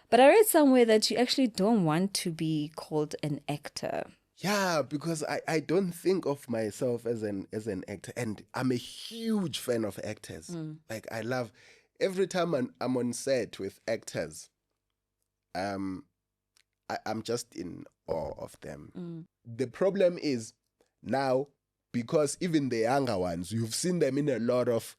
But I read somewhere that you actually don't want to be called an actor. Yeah, because I don't think of myself as an actor, and I'm a huge fan of actors. Like I love every time I'm on set with actors. I'm just in awe of them. The problem is now, because even the younger ones, you've seen them in a lot of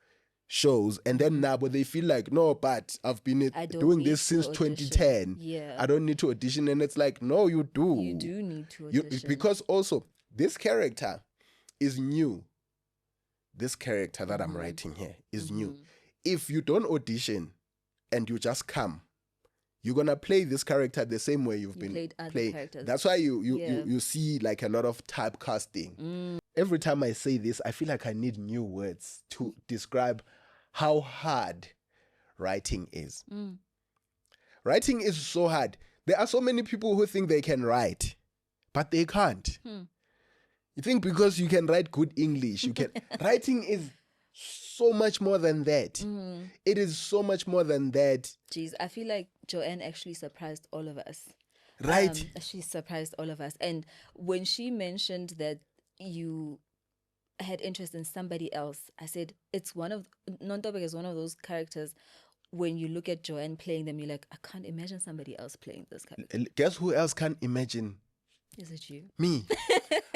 shows, and then now but they feel like, no, but I've been doing this since 2010. Yeah. I don't need to audition. And it's like, no, you do. You do need to audition. Because also this character is new. This character that I'm writing here is new. If you don't audition and you just come, you're gonna play this character the same way you've been played other playing. characters. That's why you see like a lot of typecasting. Every time I say this, I feel like I need new words to describe how hard writing is. Writing is so hard. There are so many people who think they can write, but they can't. You think because you can write good English, you can. Writing is so much more than that. It is so much more than that. Jeez, I feel like Joanne actually surprised all of us. Right. She surprised all of us. And when she mentioned that you had interest in somebody else, I said, Nontobek is one of those characters. When you look at Joanne playing them, you're like, I can't imagine somebody else playing this character. Guess who else can't imagine? Is it you? Me.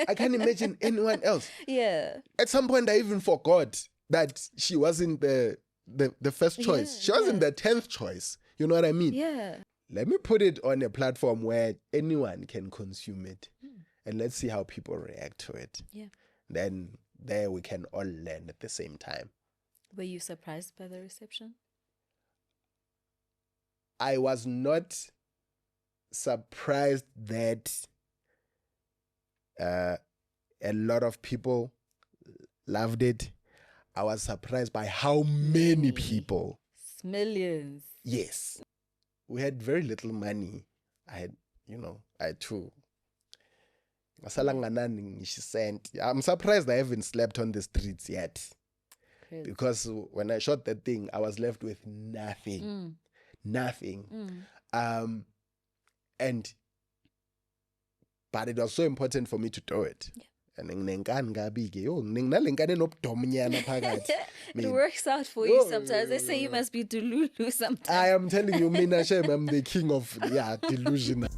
I can't imagine anyone else. Yeah. At some point, I even forgot that she wasn't the first choice. She wasn't the 10th choice. You know what I mean? Yeah. Let me put it on a platform where anyone can consume it. And let's see how people react to it. Yeah. Then there we can all learn at the same time. Were you surprised by the reception? I was not surprised that a lot of people loved it. I was surprised by how many people. Millions. Yes. We had very little money. I had to. I'm surprised I haven't slept on the streets yet. Crazy. Because when I shot that thing, I was left with nothing. Nothing. But it was so important for me to do it. Yeah. And it works out for you sometimes. They say you must be delulu sometimes. I am telling you, Minashem, I'm the king of delusion.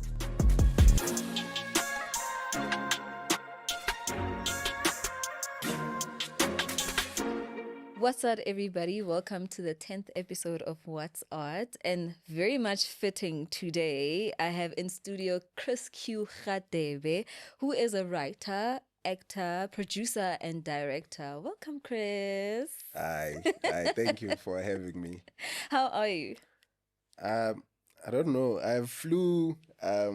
What's up, everybody? Welcome to the 10th episode of What's Art. And very much fitting today, I have in studio Chris Q Radebe, who is a writer, actor, producer, and director. Welcome, Chris. Hi. Thank you for having me. How are you? I don't know. I flew. I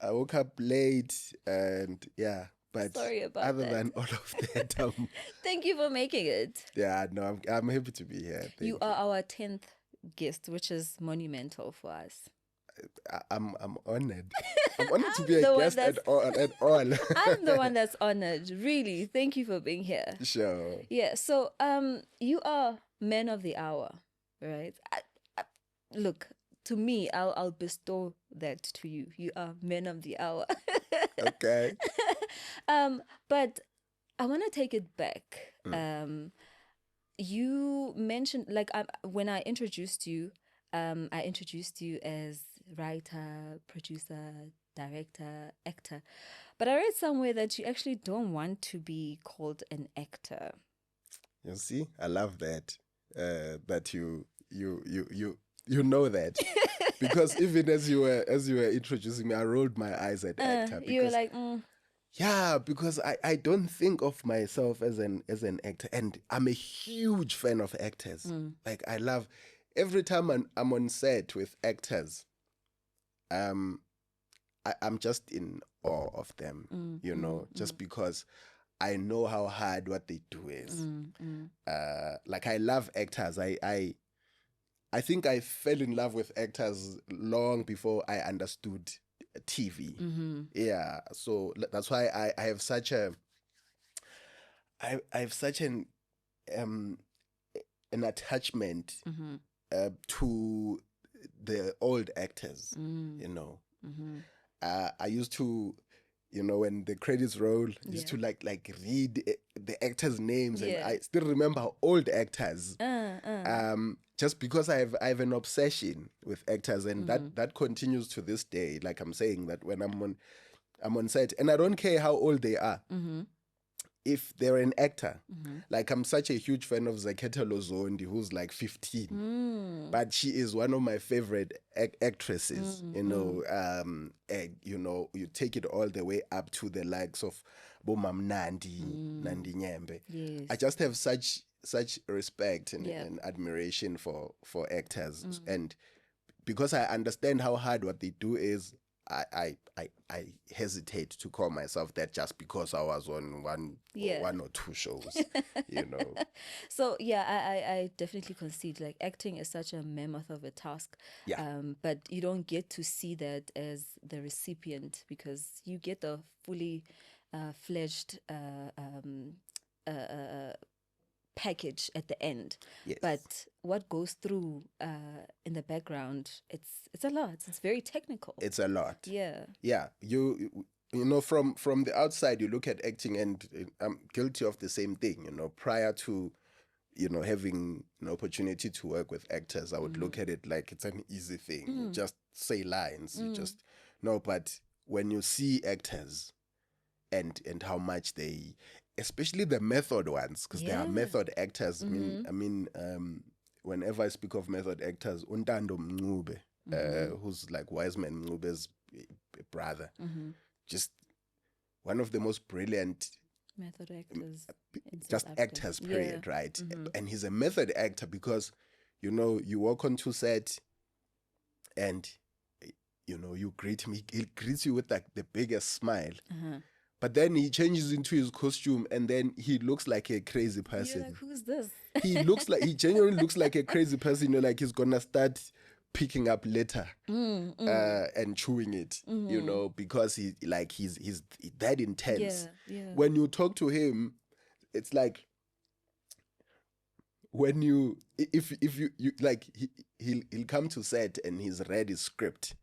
woke up late, and yeah. But sorry about other that. Than all of that, thank you for making it. Yeah, no, I'm happy to be here. Thank you are our 10th guest, which is monumental for us. I'm honored. I'm honored to be a guest at all. I'm the one that's honored. Really, thank you for being here. Sure. Yeah. So, you are man of the hour, right? Look, to me, I'll bestow that to you. You are man of the hour. Okay. But I want to take it back. You mentioned, like, when I introduced you as writer, producer, director, actor. But I read somewhere that you actually don't want to be called an actor. You see, I love that. That you know that. Because even as you were introducing me, I rolled my eyes at actor. You were like, Yeah, because I don't think of myself as an actor, and I'm a huge fan of actors. Like I love every time I'm on set with actors. I'm just in awe of them, just because I know how hard what they do is. Like I love actors. I think I fell in love with actors long before I understood TV. Yeah, so that's why I have such an attachment to the old actors, you know. I used to, you know, when the credits roll, I used to like read the actors' names, and I still remember old actors. Just because I have an obsession with actors, and that continues to this day. Like I'm saying, that when I'm on set, and I don't care how old they are. If they're an actor, like I'm such a huge fan of Zaketa Lozondi, who's like 15, but she is one of my favorite actresses. You know, you know, you take it all the way up to the likes of Bomam Nandi Nyembe. Yes. I just have such respect and admiration for actors, and because I understand how hard what they do is, I hesitate to call myself that just because I was on one or two shows, you know. So yeah, I definitely concede, like acting is such a mammoth of a task. But you don't get to see that as the recipient, because you get the fully fledged package at the end. Yes. But what goes through in the background, it's a lot. It's very technical. It's a lot. Yeah. You know, from the outside you look at acting, and I'm guilty of the same thing. You know, prior to, you know, having an opportunity to work with actors, I would look at it like it's an easy thing. You just say lines. You just no. But when you see actors and how much they, especially the method ones, because there are method actors. I mean, whenever I speak of method actors, Untando Mncube, who's like Wiseman Mncube's brother, just one of the most brilliant method actors, just actors, period, right? And he's a method actor because, you know, you walk onto set and, you know, you greet him. He greets you with like the biggest smile. But then he changes into his costume, and then he looks like a crazy person. You're like, who's this? He genuinely looks like a crazy person. You know, like he's gonna start picking up litter and chewing it. You know, because he's that intense. When you talk to him, it's like when you if you like he'll come to set and he's read his script,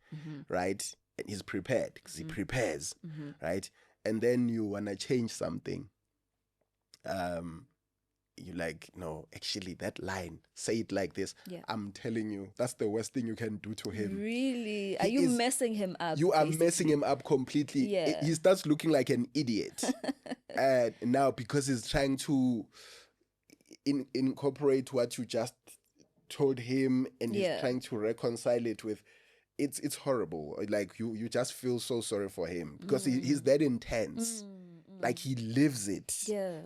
right? And he's prepared because he prepares, right? And then you want to change something. You like, no, actually that line, say it like this. I'm telling you, that's the worst thing you can do to him. Really? Are you messing him up? You are messing him up completely. He starts looking like an idiot. And now, because he's trying to incorporate what you just told him, and he's trying to reconcile it with, it's horrible. Like you just feel so sorry for him because he's that intense. Like he lives it.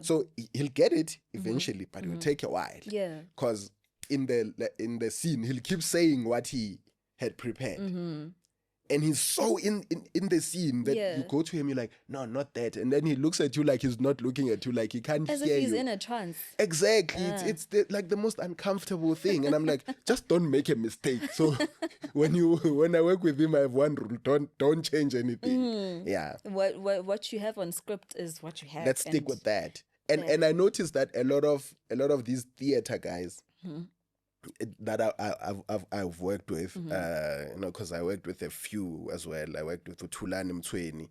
So he'll get it eventually, but it'll take a while. Because in the scene, he'll keep saying what he had prepared. And he's so in the scene that you go to him, you're like, no, not that. And then he looks at you like he's not looking at you, like he can't as hear you. As if he's in a trance. Exactly. It's the most uncomfortable thing. And I'm like, just don't make a mistake. So when I work with him, I have one rule: don't change anything. What you have on script is what you have. Let's stick with that. And I noticed that a lot of these theater guys that I've worked with, you know, because I worked with a few as well. I worked with Utulani Mtweni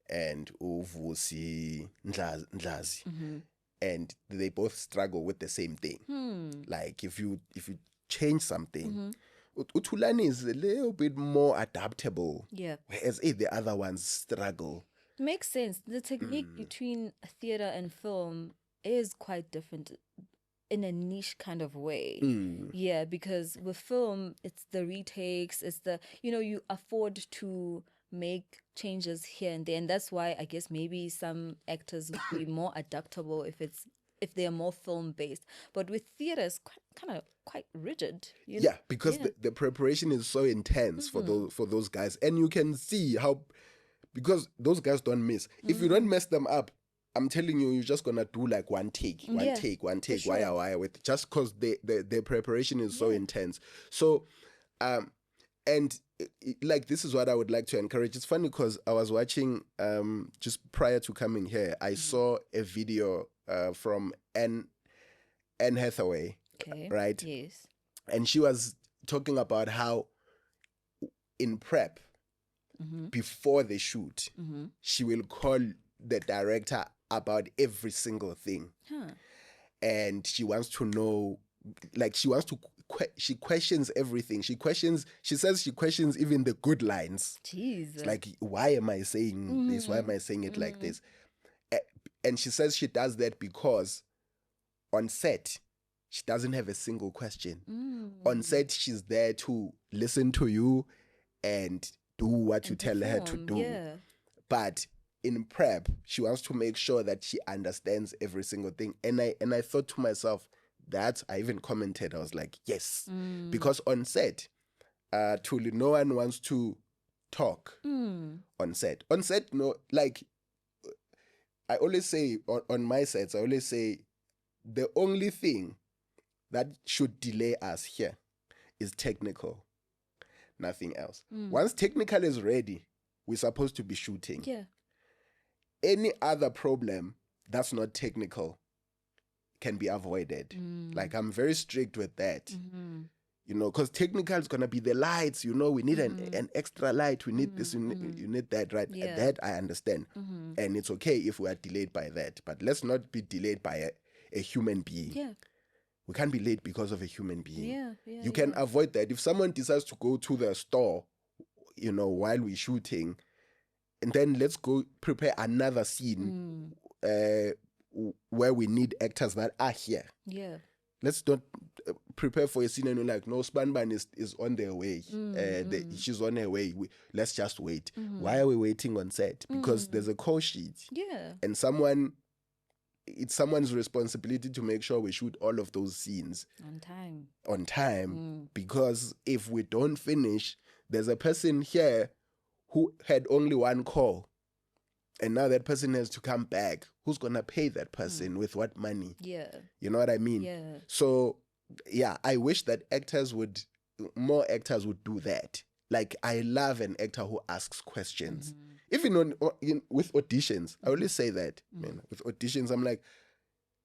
and Uvusi Ndlazi, and they both struggle with the same thing. Like if you change something, Utulani is a little bit more adaptable, whereas the other ones struggle. Makes sense. The technique between theater and film is quite different in a niche kind of way. Yeah, because with film, it's the retakes, it's the, you know, you afford to make changes here and there. And that's why I guess maybe some actors would be more adaptable if they're more film based. But with theater, it's quite rigid. You know? Yeah, because the preparation is so intense for those guys. And you can see how, because those guys don't miss. If you don't mess them up, I'm telling you, you're just gonna do like one take, sure. wire with, just because the preparation is so intense. So, and like this is what I would like to encourage. It's funny because I was watching just prior to coming here, I saw a video from Anne Hathaway, right? Yes, and she was talking about how in prep, before the shoot, she will call the director about every single thing. And she wants to know, like, she questions everything. She says she questions even the good lines. Jeez. It's like, why am I saying this? Why am I saying it like this? And she says she does that because on set, she doesn't have a single question. On set, she's there to listen to you and do what you tell her to do. Yeah. But in prep, she wants to make sure that she understands every single thing. And I thought to myself, I even commented, I was like, yes. Because on set, truly no one wants to talk on set. On set, no, like, I always say on my sets, I always say the only thing that should delay us here is technical. Nothing else. Once technical is ready, we're supposed to be shooting. Yeah. Any other problem that's not technical can be avoided. Like, I'm very strict with that. You know, because technical is going to be the lights. You know, we need an extra light. We need this, you need that, right? Yeah. That I understand. And it's okay if we are delayed by that. But let's not be delayed by a human being. Yeah. We can't be late because of a human being. Yeah. You can avoid that. If someone decides to go to the store, you know, while we're shooting, and then let's go prepare another scene where we need actors that are here. Yeah. Let's not prepare for a scene and you're like, no, Spanban is on their way. She's on her way. Let's just wait. Why are we waiting on set? Because there's a call sheet. Yeah. And it's someone's responsibility to make sure we shoot all of those scenes on time. Because if we don't finish, there's a person here who had only one call, and now that person has to come back. Who's gonna pay that person with what money? Yeah. You know what I mean? Yeah. So yeah, I wish that more actors would do that. Like, I love an actor who asks questions. Even with auditions, I always say that. Man, with auditions, I'm like,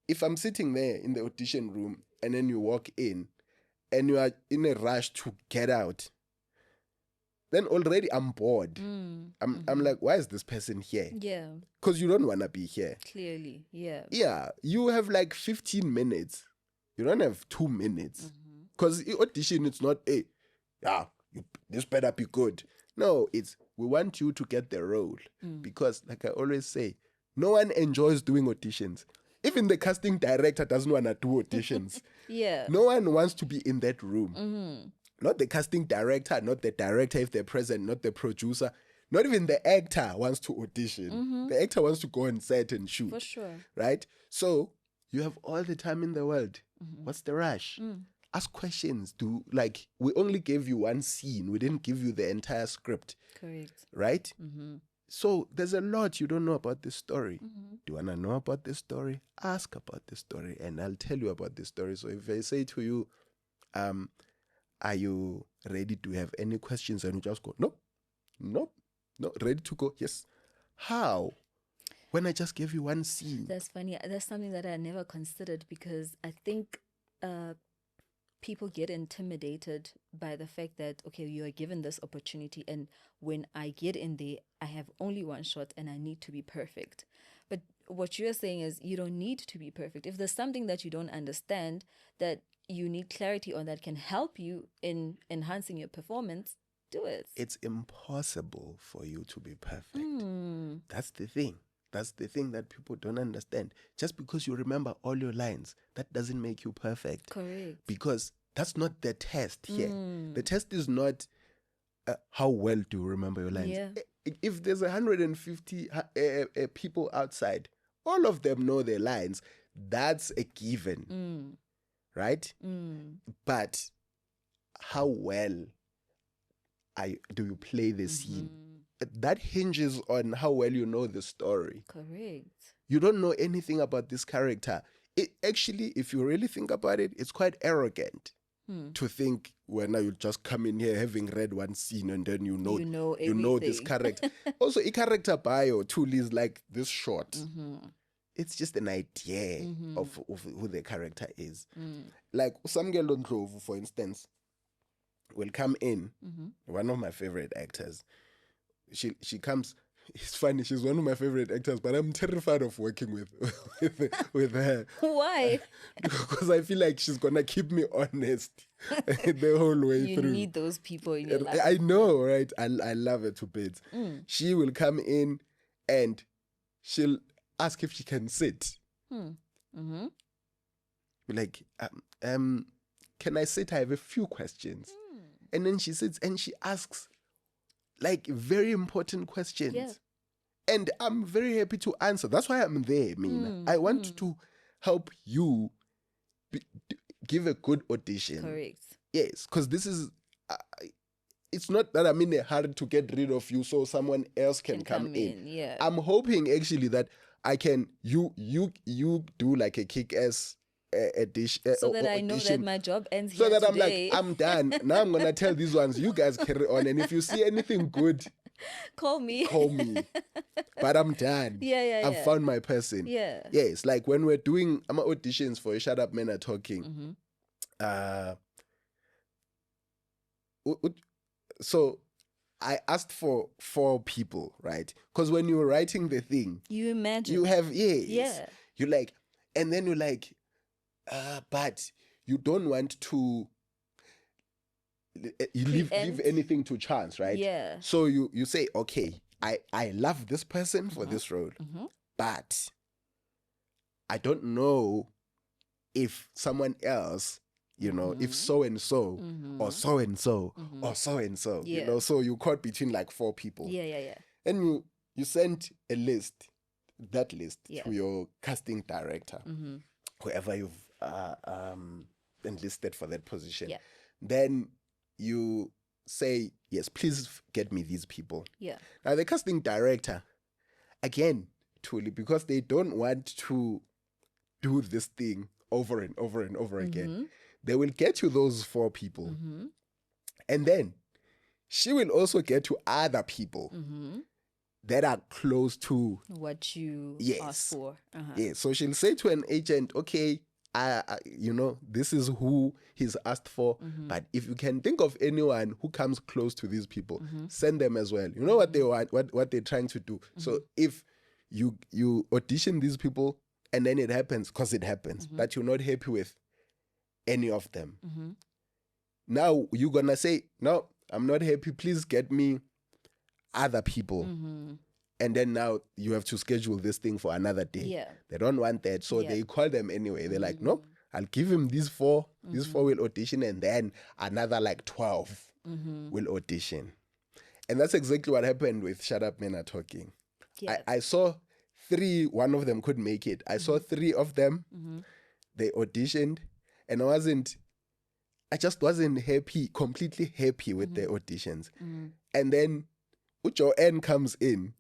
if I'm sitting there in the audition room and then you walk in and you are in a rush to get out, then already I'm bored. I'm like, why is this person here? Yeah. Because you don't want to be here. Clearly. Yeah. Yeah. You have like 15 minutes. You don't have 2 minutes. Because audition, it's not, hey, this better be good. No, it's, we want you to get the role. Because, like I always say, no one enjoys doing auditions. Even the casting director doesn't want to do auditions. Yeah. No one wants to be in that room. Not the casting director, not the director if they're present, not the producer. Not even the actor wants to audition. The actor wants to go on set and shoot. For sure. Right? So, you have all the time in the world. What's the rush? Ask questions. We only gave you one scene. We didn't give you the entire script. Correct. Right? So there's a lot you don't know about this story. Do you want to know about this story? Ask about this story and I'll tell you about this story. So if I say to you, are you ready to have any questions? And you just go, nope. Ready to go? Yes. How? When I just gave you one scene. That's funny. That's something that I never considered, because I think people get intimidated by the fact that, okay, you are given this opportunity, and when I get in there, I have only one shot and I need to be perfect. But what you're saying is you don't need to be perfect. If there's something that you don't understand that you need clarity on that can help you in enhancing your performance, do it. It's impossible for you to be perfect. That's the thing. That's the thing that people don't understand. Just because you remember all your lines, that doesn't make you perfect. Correct. Because that's not the test here. The test is not how well do you remember your lines. Yeah. If there's 150 people outside, all of them know their lines. That's a given. Right? But how well do you play the scene? That hinges on how well you know the story. Correct. You don't know anything about this character. It actually, if you really think about it, it's quite arrogant to think, well, now you just come in here having read one scene and then you know this character. Also, a character bio tool is like this short. It's just an idea of who the character is. Like Samgelo Ndlovu, for instance. will come in. Mm-hmm. One of my favorite actors. She comes. It's funny. She's one of my favorite actors, but I'm terrified of working with her. Why? Because I feel like she's gonna keep me honest the whole way You through. need those people in your life. I know, right? I love her to bits. She will come in and she'll ask if she can sit. Mm-hmm. Like, can I sit? I have a few questions. And then she sits and she asks like very important questions. Yeah. And I'm very happy to answer. That's why I'm there, Mina. I want to help you give a good audition. Correct. Yes, because this is, it's not that I'm in a hurry to get rid of you so someone else can come in. Yeah. I'm hoping actually that I can, you do like a kick-ass so that I know that audition. my job ends So here that today. I'm like, I'm done. Now I'm going to tell these ones, you guys carry on. And if you see anything good, call me. But I'm done. Yeah. I've found my person. Yeah. Yes, like when we're doing auditions for Shut Up Men Are Talking. So I asked for 4 people, right? Because when you're writing the thing, You imagine. you have, Yeah. you like, and then you're like, but you don't want to leave anything to chance, right? Yeah. So you say, okay, I love this person for this role, but I don't know if someone else, you know, if so and so or so and so or so and so, you know, so you caught between like 4 people. Yeah. And you sent a list, that list to your casting director, whoever you've enlisted for that position. Yeah. Then you say, yes, please get me these people. Yeah. Now the casting director, again, truly, because they don't want to do this thing over and over and over again, they will get you those 4 people. And then she will also get you other people that are close to what you asked for. Yeah, so she'll say to an agent, okay, you know, this is who he's asked for, but if you can think of anyone who comes close to these people, send them as well. You know what they want, what they're trying to do. So if you audition these people and then it happens, because it happens, that you're not happy with any of them, now you're gonna say, no, I'm not happy, please get me other people. And then now you have to schedule this thing for another day. Yeah. They don't want that. So they call them anyway. They're like, nope, I'll give him these 4. These 4 will audition, and then another like 12 will audition. And that's exactly what happened with Shut Up Men Are Talking. Yeah. I saw 3, one of them couldn't make it. I saw 3 of them. They auditioned, and I just wasn't completely happy with their auditions. And then Joanne comes in,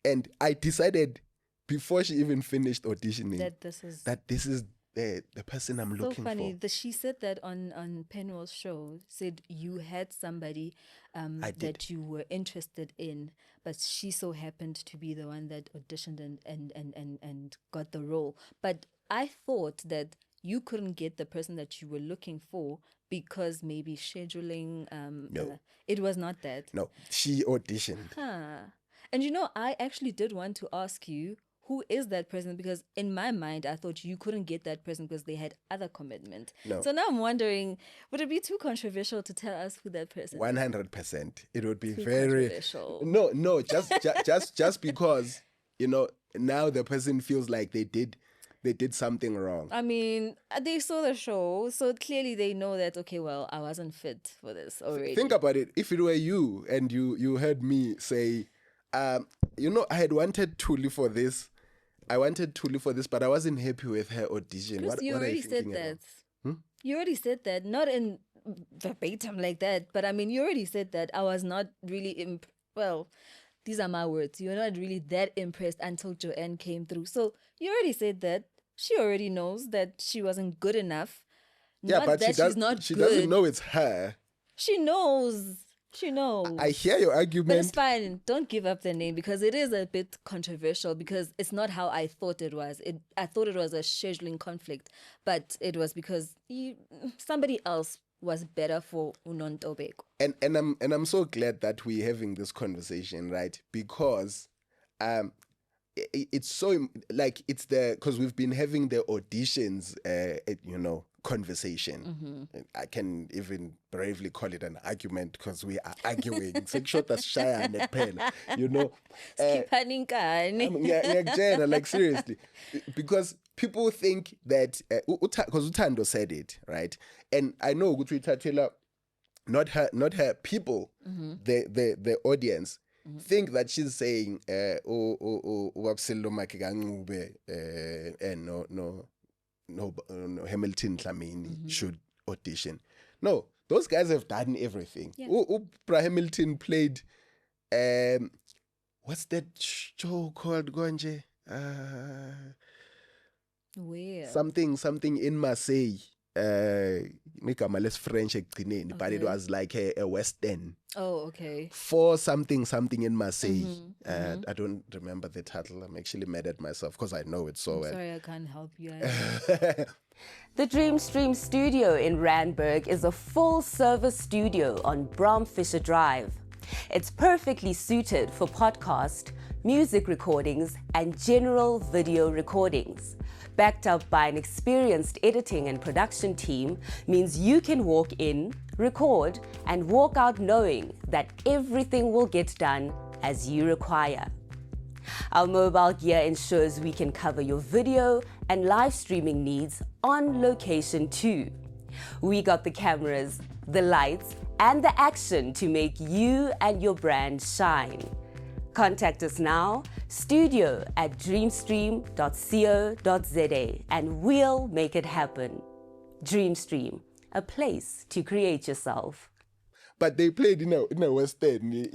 and I decided before she even finished auditioning that this is the person I'm looking for. So funny. She said that on Penwell's show, said you had somebody that you were interested in, but she so happened to be the one that auditioned and got the role. But I thought that you couldn't get the person that you were looking for because maybe scheduling. No. It was not that. No, she auditioned. And you know, I actually did want to ask you, who is that person? Because in my mind, I thought you couldn't get that person because they had other commitment. No. So now I'm wondering, would it be too controversial to tell us who that person is? 100%. It would be Too very controversial. No, just because, you know, now the person feels like they did something wrong. I mean, they saw the show, so clearly they know that, okay, well, I wasn't fit for this already. Think about it. If it were you and you heard me say, you know, I had wanted Tuli for this. But I wasn't happy with her audition. Chris, you already said that. You already said that. Not in verbatim like that, but I mean, you already said that. I was not really, well, these are my words. You're not really that impressed until Joanne came through. So you already said that. She already knows that she wasn't good enough. Yeah, not but that she's not she good. doesn't know it's her. She knows. She knows. I hear your argument. But it's fine. Don't give up the name because it is a bit controversial because it's not how I thought it was. I thought it was a scheduling conflict, but it was because somebody else was better for unontobeko. And I'm so glad that we're having this conversation, right? Because it's so like it's because we've been having the auditions conversation. I can even bravely call it an argument because we are arguing. Sekushota sishaya nephela, yeah, like seriously, because people think that because Utando said it, right? And I know ukuthi Tatela, not her people, the audience think that she's saying Wapselo Makigangube and no Hamilton Tlamini should audition. No, those guys have done everything. Upra Hamilton played what's that show called, Gonje? Where? Something in Marseille. Make a less French, but it was like a Western. Oh, okay. For something in Marseille. I don't remember the title. I'm actually mad at myself because I know it so well. Sorry, I can't help you. The Dreamstream studio in Randburg is a full-service studio on Bromfisher Drive. It's perfectly suited for podcast, music recordings, and general video recordings. Backed up by an experienced editing and production team means you can walk in, record, and walk out knowing that everything will get done as you require. Our mobile gear ensures we can cover your video and live streaming needs on location too. We got the cameras, the lights, and the action to make you and your brand shine. Contact us now, studio@dreamstream.co.za, and we'll make it happen. Dreamstream, a place to create yourself. But they played in a Western.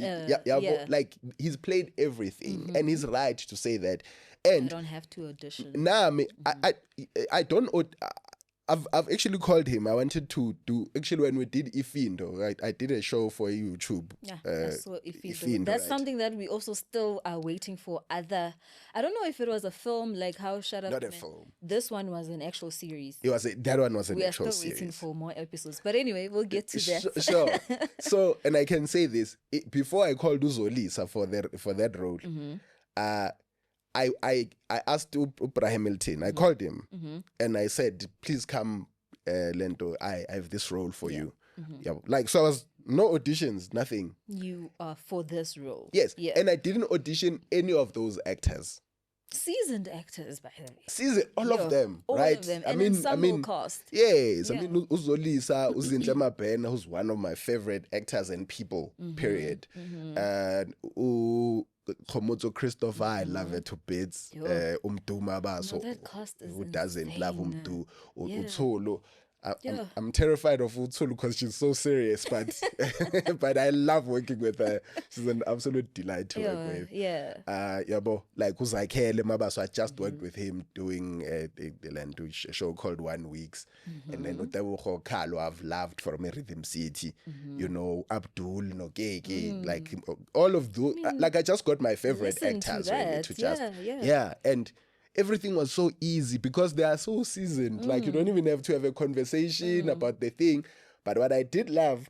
Like he's played everything, and he's right to say that. And I don't have to audition. Nah, I don't. I've actually called him. I wanted to do, actually, when we did Ifindo, right? I did a show for YouTube. Yeah, I saw Ifindo. right? That's something that we also still are waiting for other. I don't know if it was a film, like How Shut Up. Not a film. This one was an actual series. That one was an actual series. We are still waiting for more episodes. But anyway, we'll get to that. Sure. So, and I can say this, before I called Uzolisa for that role, I asked Upra Hamilton. I called him and I said, please come, Lento. I have this role for you. Yeah, like, so I was no auditions, nothing. You are for this role. Yes. Yeah. And I didn't audition any of those actors. Seasoned actors, by the way. All of them, all right? Of them. And then some will cast. Yes. Yeah. I mean, Uzolisa, Uzinhle Mabhena, who's one of my favorite actors and people, period. And Khomotso Christopher, I love it to bits. Umduma Baso, that cast is who doesn't love Umdu, Utolo. I'm terrified of Utsulu because she's so serious, but but I love working with her. She's an absolute delight to work with. Like Uzakele Mabaso, I just worked with him doing a show called 1 Weeks, and then Utewo Kalo I've loved from a Rhythm City, Abdul Nogege, like all of those. Like I just got my favorite actors really to just and everything was so easy because they are so seasoned. Like you don't even have to have a conversation about the thing. But what I did love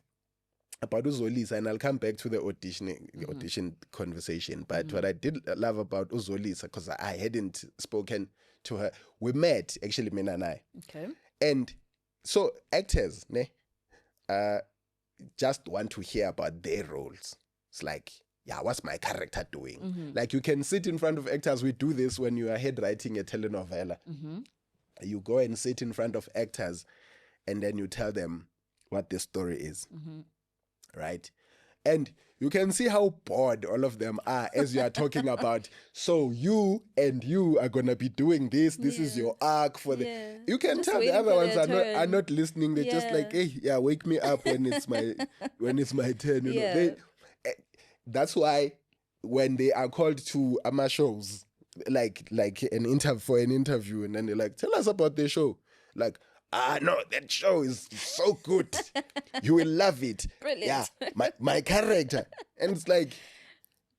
about Uzolisa, and I'll come back to the audition conversation, but what I did love about Uzolisa, because I hadn't spoken to her, we met actually, Mina and I. Okay. And so actors, just want to hear about their roles. It's like, what's my character doing? Like you can sit in front of actors. We do this when you are head writing a telenovela. You go and sit in front of actors and then you tell them what the story is. Right? And you can see how bored all of them are as you are talking about, so you are going to be doing this. This is your arc for the... You can just tell the other ones are not listening. They're just like, hey, wake me up when it's my turn. You know? That's why when they are called to AMA shows, like an interview, and then they're like, tell us about the show. Like, no, that show is so good. You will love it. Brilliant. Yeah, my character. And it's like,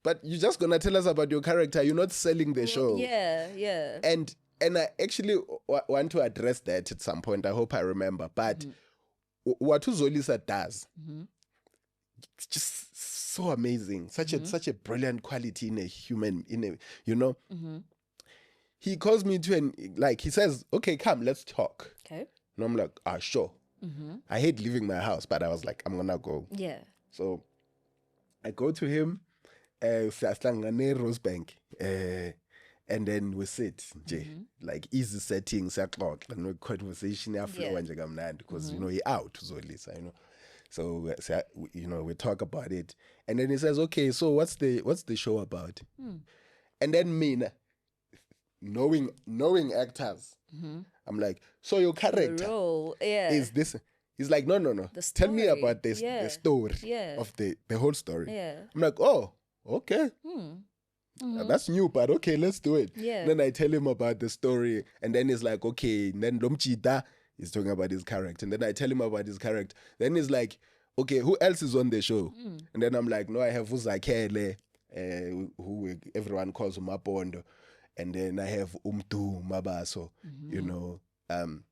but you're just going to tell us about your character. You're not selling the show. Yeah. And I actually want to address that at some point. I hope I remember. But what Uzolisa does, it's just so amazing. Such a brilliant quality in a human, he calls me to he says, okay, come, let's talk. Okay. And I'm like, sure. I hate leaving my house, but I was like, I'm gonna go. Yeah. So I go to him, Rosebank, and then we sit, like easy settings, no conversation, because he out, Zolisa, So we talk about it, and then he says, okay, so what's the show about? And then me, knowing actors, I'm like, so your character The role, yeah. is this? He's like, no. Tell me about this, the story of the whole story. Yeah. I'm like, oh, okay. That's new, but okay, let's do it. Yeah. Then I tell him about the story, and then he's like, okay. And then Lomchida is talking about his character, and then I tell him about his character. Then he's like, okay, who else is on the show? And then I'm like, no, I have Uzakele, who everyone calls Mapondo, and then I have Umtu Mabaso, and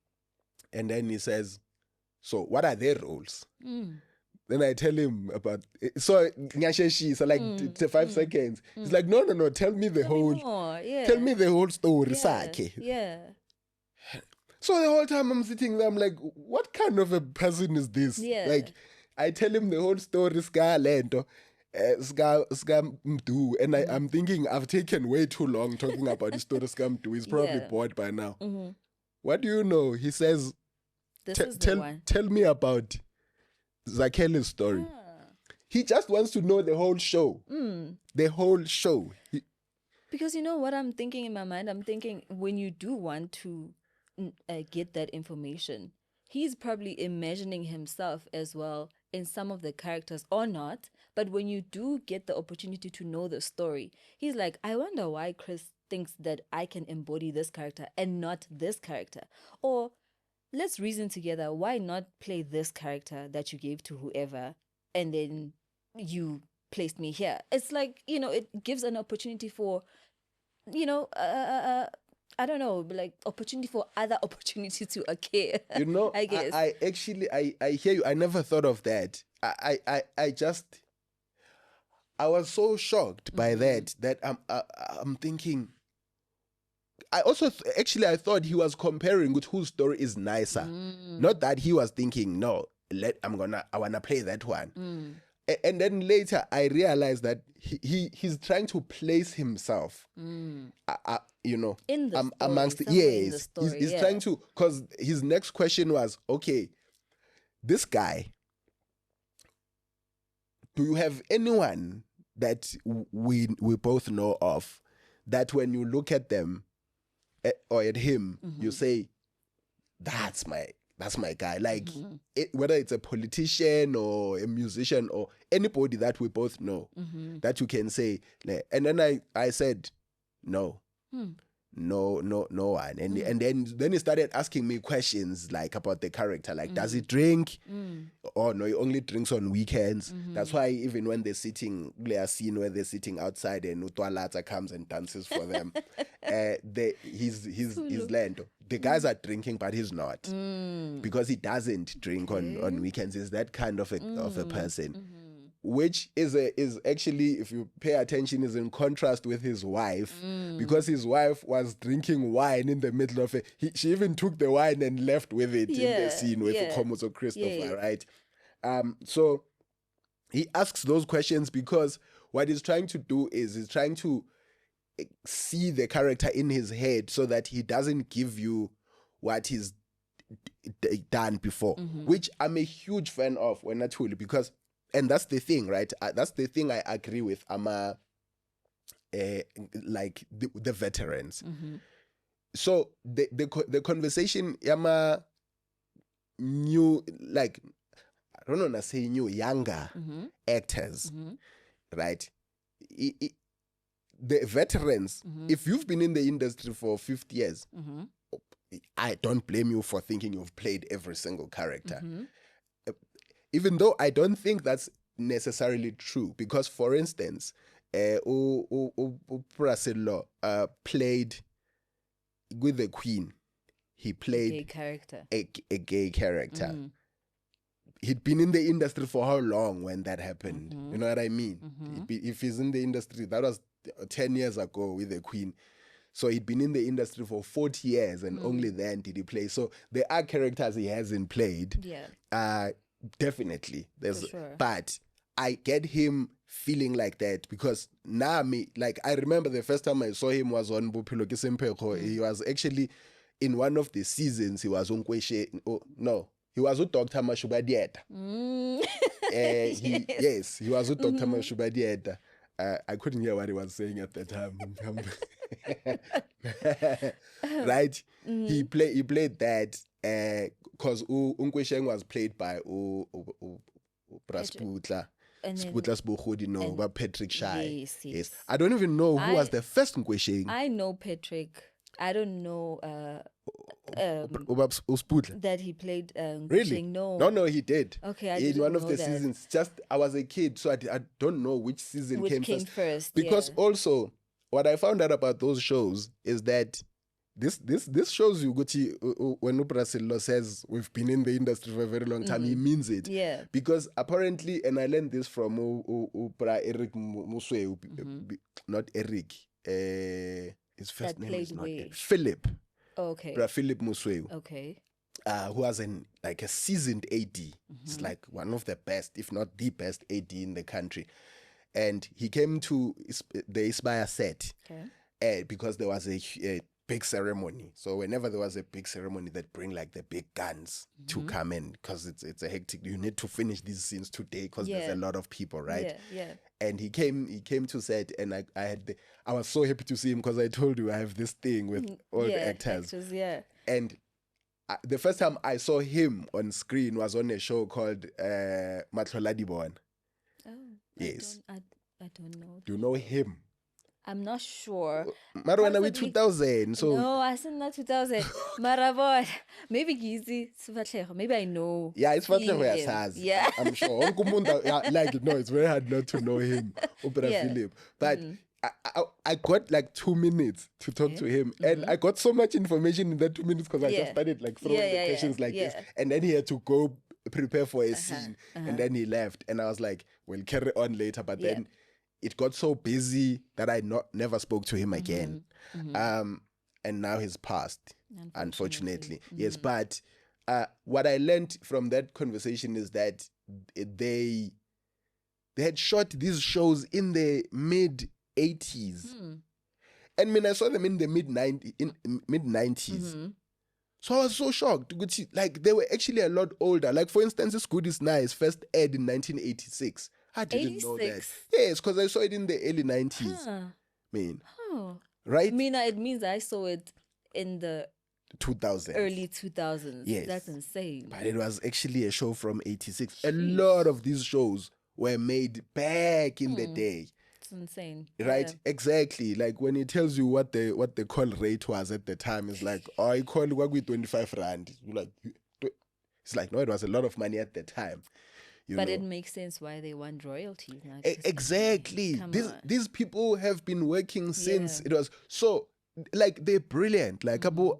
then he says, so what are their roles? Then I tell him about it. So like 5 seconds. He's like, no, tell me the whole tell me the whole story. Yeah. So the whole time I'm sitting there, I'm like, what kind of a person is this? Yeah. Like, I tell him the whole story, Ska Lento, Ska Mdu, and I'm thinking I've taken way too long talking about the story Ska Mdu. He's probably bored by now. What do you know? He says, This is the one. tell me about Zakele's story. He just wants to know the whole show. The whole show. Because you know what I'm thinking in my mind? I'm thinking when you do want to get that information, he's probably imagining himself as well in some of the characters or not. But when you do get the opportunity to know the story, he's like, I wonder why Chris thinks that I can embody this character and not this character. Or let's reason together. Why not play this character that you gave to whoever and then you placed me here? It's like, it gives an opportunity for, I don't know, like opportunity for other opportunities to occur. I guess. I actually hear you. I never thought of that. I was so shocked by that I'm thinking. I also I thought he was comparing with whose story is nicer. Not that he was thinking, no, I wanna play that one. And then later I realized that he's trying to place himself, in the story, amongst in the story, he's trying to, because his next question was, okay, this guy, do you have anyone that we both know of that when you look at them or at him, you say, that's my guy. Like, whether it's a politician or a musician or anybody that we both know, that you can say. And then I said, no. No one. And then he started asking me questions like about the character, like does he drink? Or no, he only drinks on weekends. That's why even when they're sitting, a scene where they're sitting outside and Utwalata comes and dances for them, he's land. The guys are drinking, but he's not, because he doesn't drink on weekends. He's that kind of a person. Which is actually, if you pay attention, is in contrast with his wife, because his wife was drinking wine in the middle of it. She even took the wine and left with it in the scene with Komoso Christopher, right? So he asks those questions because what he's trying to do is he's trying to see the character in his head so that he doesn't give you what he's done before, which I'm a huge fan of, when not truly, because. And that's the thing, right? That's the thing I agree with. I'm like the veterans. So the conversation, I'm new, like, I don't want to say new, younger actors, right? The veterans, if you've been in the industry for 50 years, I don't blame you for thinking you've played every single character. Even though I don't think that's necessarily true, because for instance, Prasilo played with the Queen. He played gay character. a gay character. he'd been in the industry for how long when that happened? You know what I mean? If he's in the industry, that was 10 years ago with the Queen. So he'd been in the industry for 40 years and only then did he play. So there are characters he hasn't played. Yeah. Definitely. There's, sure. But I get him feeling like that because now I remember the first time I saw him was on Bophelo ke Sempego. He was actually in one of the seasons, he was on Kweshe. Oh, no. He was with Dr. Mashuba Dieta. Yes, he was with Dr. Mashuba Dieta. I couldn't hear what he was saying at the time. Right? He played that because Unkwesheng was played by Brasputla. Sputla Sbogodi, no, but Patrick Shai. Yes. I don't even know who was the first Unkwesheng. I know Patrick. I don't know Sputla. that he played Really? No, he did. Okay, I in didn't one of know the that. seasons. Just I was a kid, so I don't know which season Which came first. Because yeah. also, what I found out about those shows is that this shows you when Uprasillo says we've been in the industry for a very long time, he means it. Yeah. Because apparently, and I learned this from Eric Muswe, not Eric. His first name is not Eric. Philip. Oh, okay. Philip Muswe. Okay. Who was a seasoned AD. He's like one of the best, if not the best AD in the country. And he came to the Isbaya set because there was a big ceremony. So whenever there was a big ceremony, they'd bring like the big guns to come in because it's a hectic. You need to finish these scenes today because there's a lot of people, right? Yeah. And he came to set, and I was so happy to see him because I told you I have this thing with all the actors. And the first time I saw him on screen was on a show called Matloladibon. Oh, yes. I don't know. Do you know him? I'm not sure. Marwana with 2000. So no, I said not 2000. Marabot. Maybe Gizi. Maybe I know. Yeah, it's Fatleho. Yeah. I'm sure. It's very hard not to know him. Philip. But I got like 2 minutes to talk to him. And I got so much information in that 2 minutes because I just started like throwing the questions this. And then he had to go prepare for a scene. And then he left. And I was like, we'll carry on later. But then it got so busy that I never spoke to him again. And now he's passed, unfortunately. Yes, but what I learned from that conversation is that they had shot these shows in the mid-80s. And I saw them in the mid-90s. So I was so shocked. Like, they were actually a lot older. Like, for instance, This Good Is Nice first aired in 1986. I didn't know that. Yes, because I saw it in the early 90s. Right? It means I saw it in the 2000s. Early 2000s. Yes. That's insane. But it was actually a show from 86. A lot of these shows were made back in the day. It's insane. Right? Yeah. Exactly. Like when he tells you what the call rate was at the time, it's like, oh, I call with 25 rand. You're like, it's like, no, it was a lot of money at the time. But it makes sense why they want royalties now. Exactly. These people have been working since it was so. Like, they're brilliant. Like Abu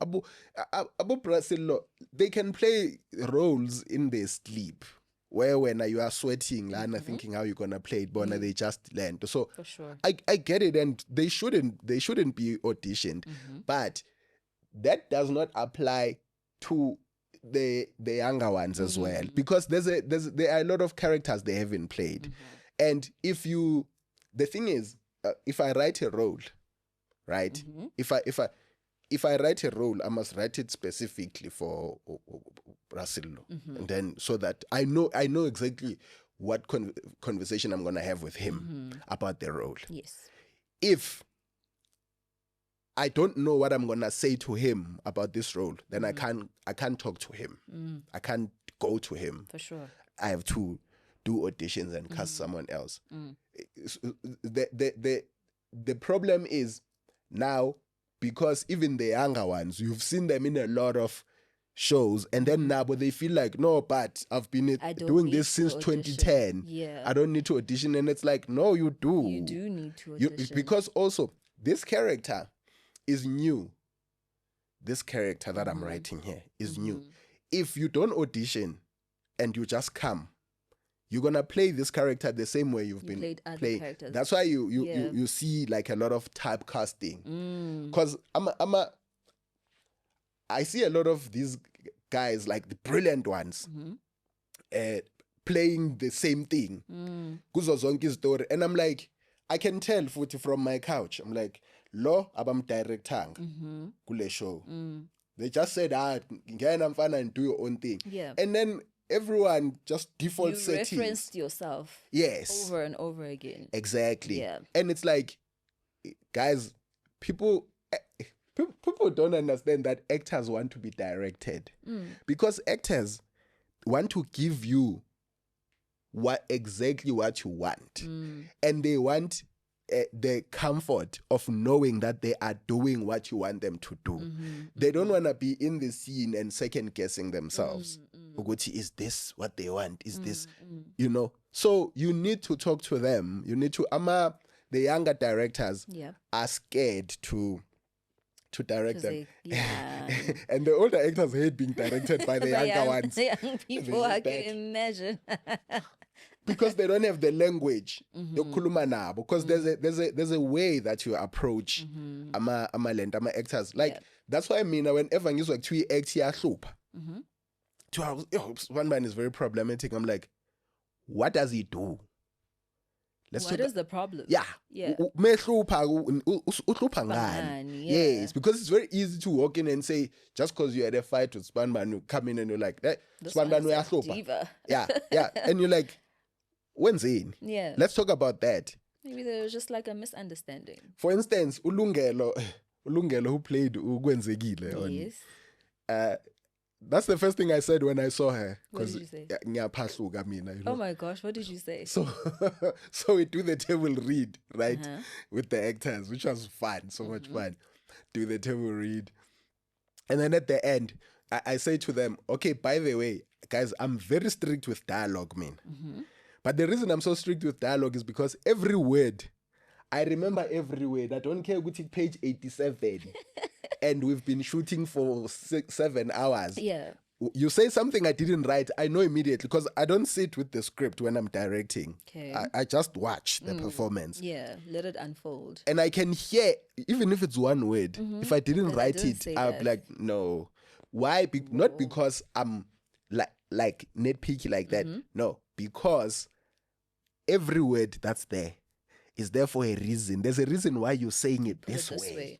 Brasillo, they can play roles in their sleep. Where when you are sweating, Lana, thinking how you're gonna play it, Bona, they just land. So for sure. I get it, and they shouldn't be auditioned, but that does not apply to the younger ones as well, because there are a lot of characters they haven't played, and the thing is, if I write a role, right? If I write a role, I must write it specifically for Brasillo, and then so that I know exactly what conversation I'm gonna have with him about the role. Yes. If I don't know what I'm gonna say to him about this role, then I can't talk to him. I can't go to him. For sure. I have to do auditions and cast someone else. The problem is now, because even the younger ones, you've seen them in a lot of shows, and then now but they feel like, no, but I've been doing this since 2010. Yeah. I don't need to audition. And it's like, no, you do. You do need to audition. Because also, this character is new. This character that I'm writing here is new. If you don't audition and you just come, you're gonna play this character the same way you've been played other playing. characters. That's why you see like a lot of typecasting. Because I see a lot of these guys, like the brilliant ones, playing the same thing. Kuzo zonke story. And I'm like, I can tell from my couch. I'm like, lo abam directang kule show. They just said, ngena mfana and do your own thing. Yeah. And then everyone just default You settings. referenced yourself. Yes. Over and over again. Exactly. Yeah. And it's like, guys, people don't understand that actors want to be directed. Because actors want to give you exactly what you want. And they want the comfort of knowing that they are doing what you want them to do. They don't want to be in the scene and second guessing themselves. Uguti, is this what they want? Is this, So you need to talk to them. You need to, the younger directors are scared to direct them. And the older actors hate being directed by the younger ones. The young people, I can imagine. Because they don't have the language. Because there's a way that you approach ama actors. Like that's why I mean whenever you like to act one man is very problematic. I'm like, what does he do? What is the problem? Yeah. Yes, because it's very easy to walk in and say, just because you had a fight with Spanman, you come in and you're like, hey, Spanman, we are diva. Yeah. And you're like, when's in? Yeah. Let's talk about that. Maybe there was just like a misunderstanding. For instance, Ulungelo who played Ugwenzekile. Yes. That's the first thing I said when I saw her. What did you say? Oh my gosh, what did you say? So we do the table read, right? With the actors, which was fun, so much fun. Do the table read. And then at the end, I say to them, okay, by the way, guys, I'm very strict with dialogue, man. But the reason I'm so strict with dialogue is because every word, I remember every word. I don't care which page 87. And we've been shooting for 7 hours. Yeah. You say something I didn't write, I know immediately because I don't sit with the script when I'm directing. Okay. I just watch the performance. Yeah, let it unfold. And I can hear, even if it's one word, if I didn't write it, I'll be like, no. Why? Not because I'm like nitpicky like that. No, because every word that's there is there for a reason. There's a reason why you're saying it this way.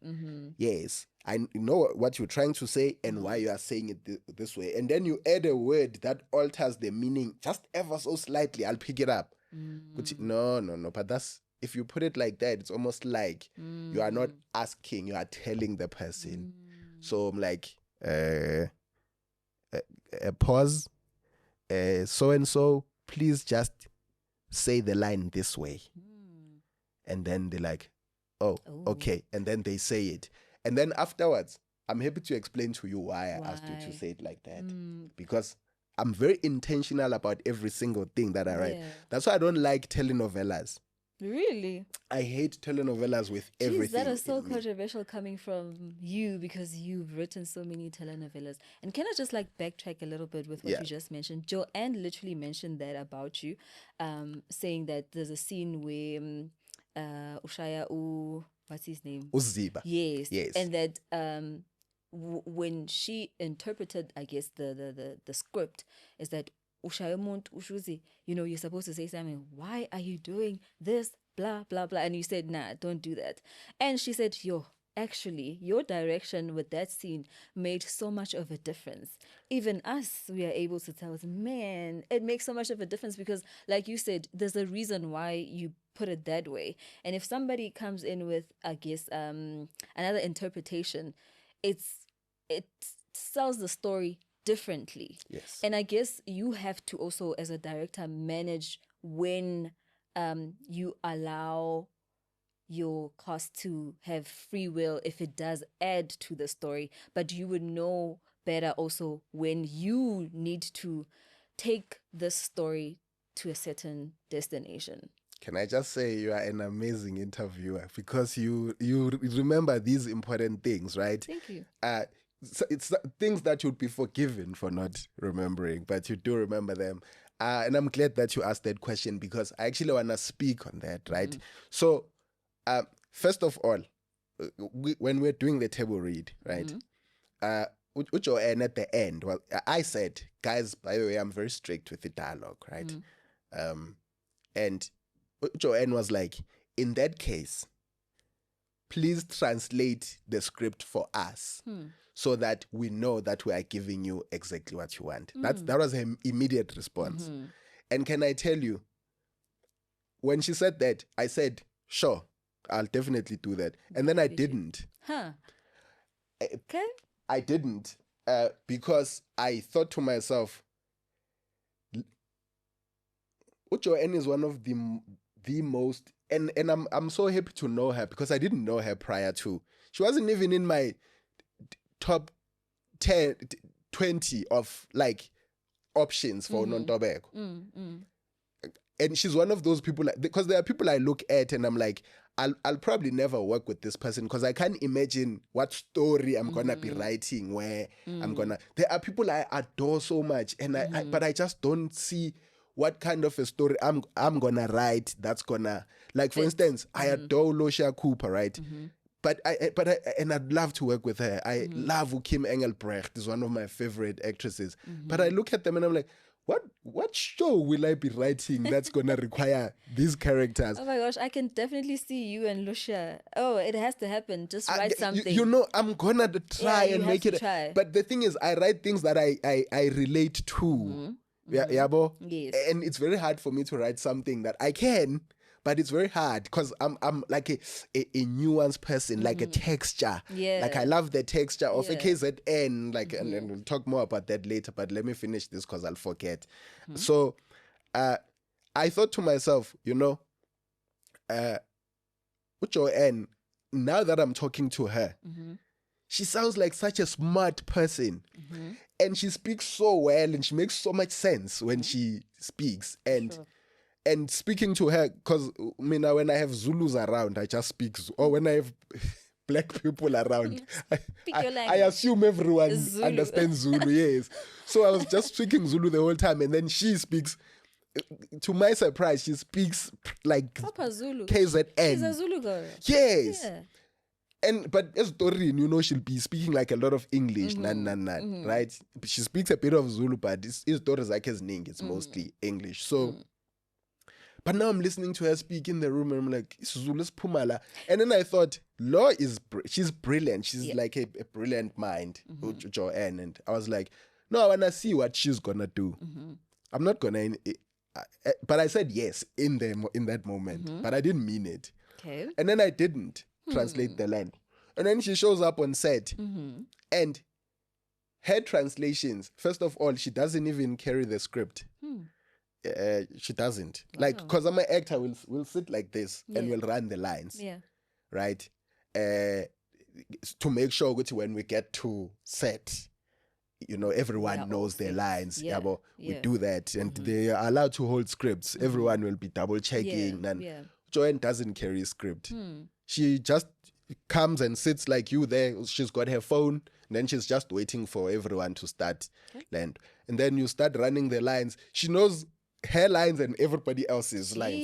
Yes. I know what you're trying to say and why you are saying it this way. And then you add a word that alters the meaning just ever so slightly. I'll pick it up. No. But that's, if you put it like that, it's almost like you are not asking, you are telling the person. So I'm like, pause. So-and-so, please just say the line this way. And then they're like, oh, okay. And then they say it. And then afterwards, I'm happy to explain to you why I asked you to say it like that. Because I'm very intentional about every single thing that I write. Yeah. That's why I don't like telenovelas. Really? I hate telenovelas with everything. That is so controversial coming from you because you've written so many telenovelas. And can I just like backtrack a little bit with what you just mentioned? Joanne literally mentioned that about you, saying that there's a scene where Ushaya what's his name? Uziba. Yes. And that when she interpreted, I guess, the script, is that Ushuzi, you're supposed to say something. Why are you doing this? Blah, blah, blah. And you said, nah, don't do that. And she said, actually, your direction with that scene made so much of a difference. Even us, we are able to tell, man, it makes so much of a difference because, like you said, there's a reason why you put it that way. And if somebody comes in with, I guess, another interpretation, it sells the story differently. Yes. And I guess you have to also, as a director, manage when you allow your cast to have free will if it does add to the story, but you would know better also when you need to take the story to a certain destination. Can I just say you are an amazing interviewer because you remember these important things, right? Thank you. it's things that you'd be forgiven for not remembering, but you do remember them. And I'm glad that you asked that question because I actually want to speak on that, right? So, first of all, when we're doing the table read, right? And at the end, well, I said, guys, by the way, I'm very strict with the dialogue, right? And Joanne was like, in that case, please translate the script for us so that we know that we are giving you exactly what you want. That was her immediate response. And can I tell you, when she said that, I said, sure, I'll definitely do that. And then I didn't. Okay. I didn't because I thought to myself, Joanne is one of the most, and I'm so happy to know her because I didn't know her prior to. She wasn't even in my top 10, 20 of like options for Nontobeko. And she's one of those people, because there are people I look at and I'm like, I'll probably never work with this person because I can't imagine what story I'm gonna be writing where there are people I adore so much and but I just don't see what kind of a story I'm gonna write that's gonna, like, for instance, I adore Losha Cooper, right? But I'd love to work with her. I love Kim Engelbrecht, is one of my favorite actresses. But I look at them and I'm like, what show will I be writing that's gonna require these characters? Oh my gosh, I can definitely see you and Lucia. Oh, it has to happen. Just write something. You know, I'm gonna try and make it. Try. But the thing is, I write things that I relate to. Yeah, bo? Yes. And it's very hard for me to write something that I can, but it's very hard because I'm like a nuanced person, like a texture. Yeah. Like I love the texture of a KZN, like, and we'll talk more about that later, but let me finish this because I'll forget. So I thought to myself, you know, Joanne, now that I'm talking to her, she sounds like such a smart person. And she speaks so well and she makes so much sense when she speaks. And speaking to her, because when I have Zulus around, I just speak. Or when I have black people around, I assume everyone understands Zulu, yes. So I was just speaking Zulu the whole time. And then she speaks, to my surprise, she speaks like Proper Zulu. KZN. She's a Zulu girl. Yes. Yeah. But as Doreen, you know, she'll be speaking like a lot of English, right? She speaks a bit of Zulu, but it's Doris Ake's Ning. It's mostly English. So, but now I'm listening to her speak in the room and I'm like, Zulu's Pumala. And then I thought, she's brilliant. She's like a brilliant mind, Joanne. And I was like, no, I want to see what she's going to do. I'm not going to, but I said yes in that moment, but I didn't mean it. Okay. And then I didn't translate the line. And then she shows up on set. And her translations, first of all, she doesn't even carry the script. She doesn't. Like, because I'm an actor, we'll sit like this and we'll run the lines. Yeah. Right? To make sure that when we get to set, you know, everyone knows their lines. Yeah. We do that. And they are allowed to hold scripts. Everyone will be double checking. And Joanne doesn't carry a script. She just comes and sits like you there. She's got her phone. And then she's just waiting for everyone to start land. And then you start running the lines. She knows her lines and everybody else's lines.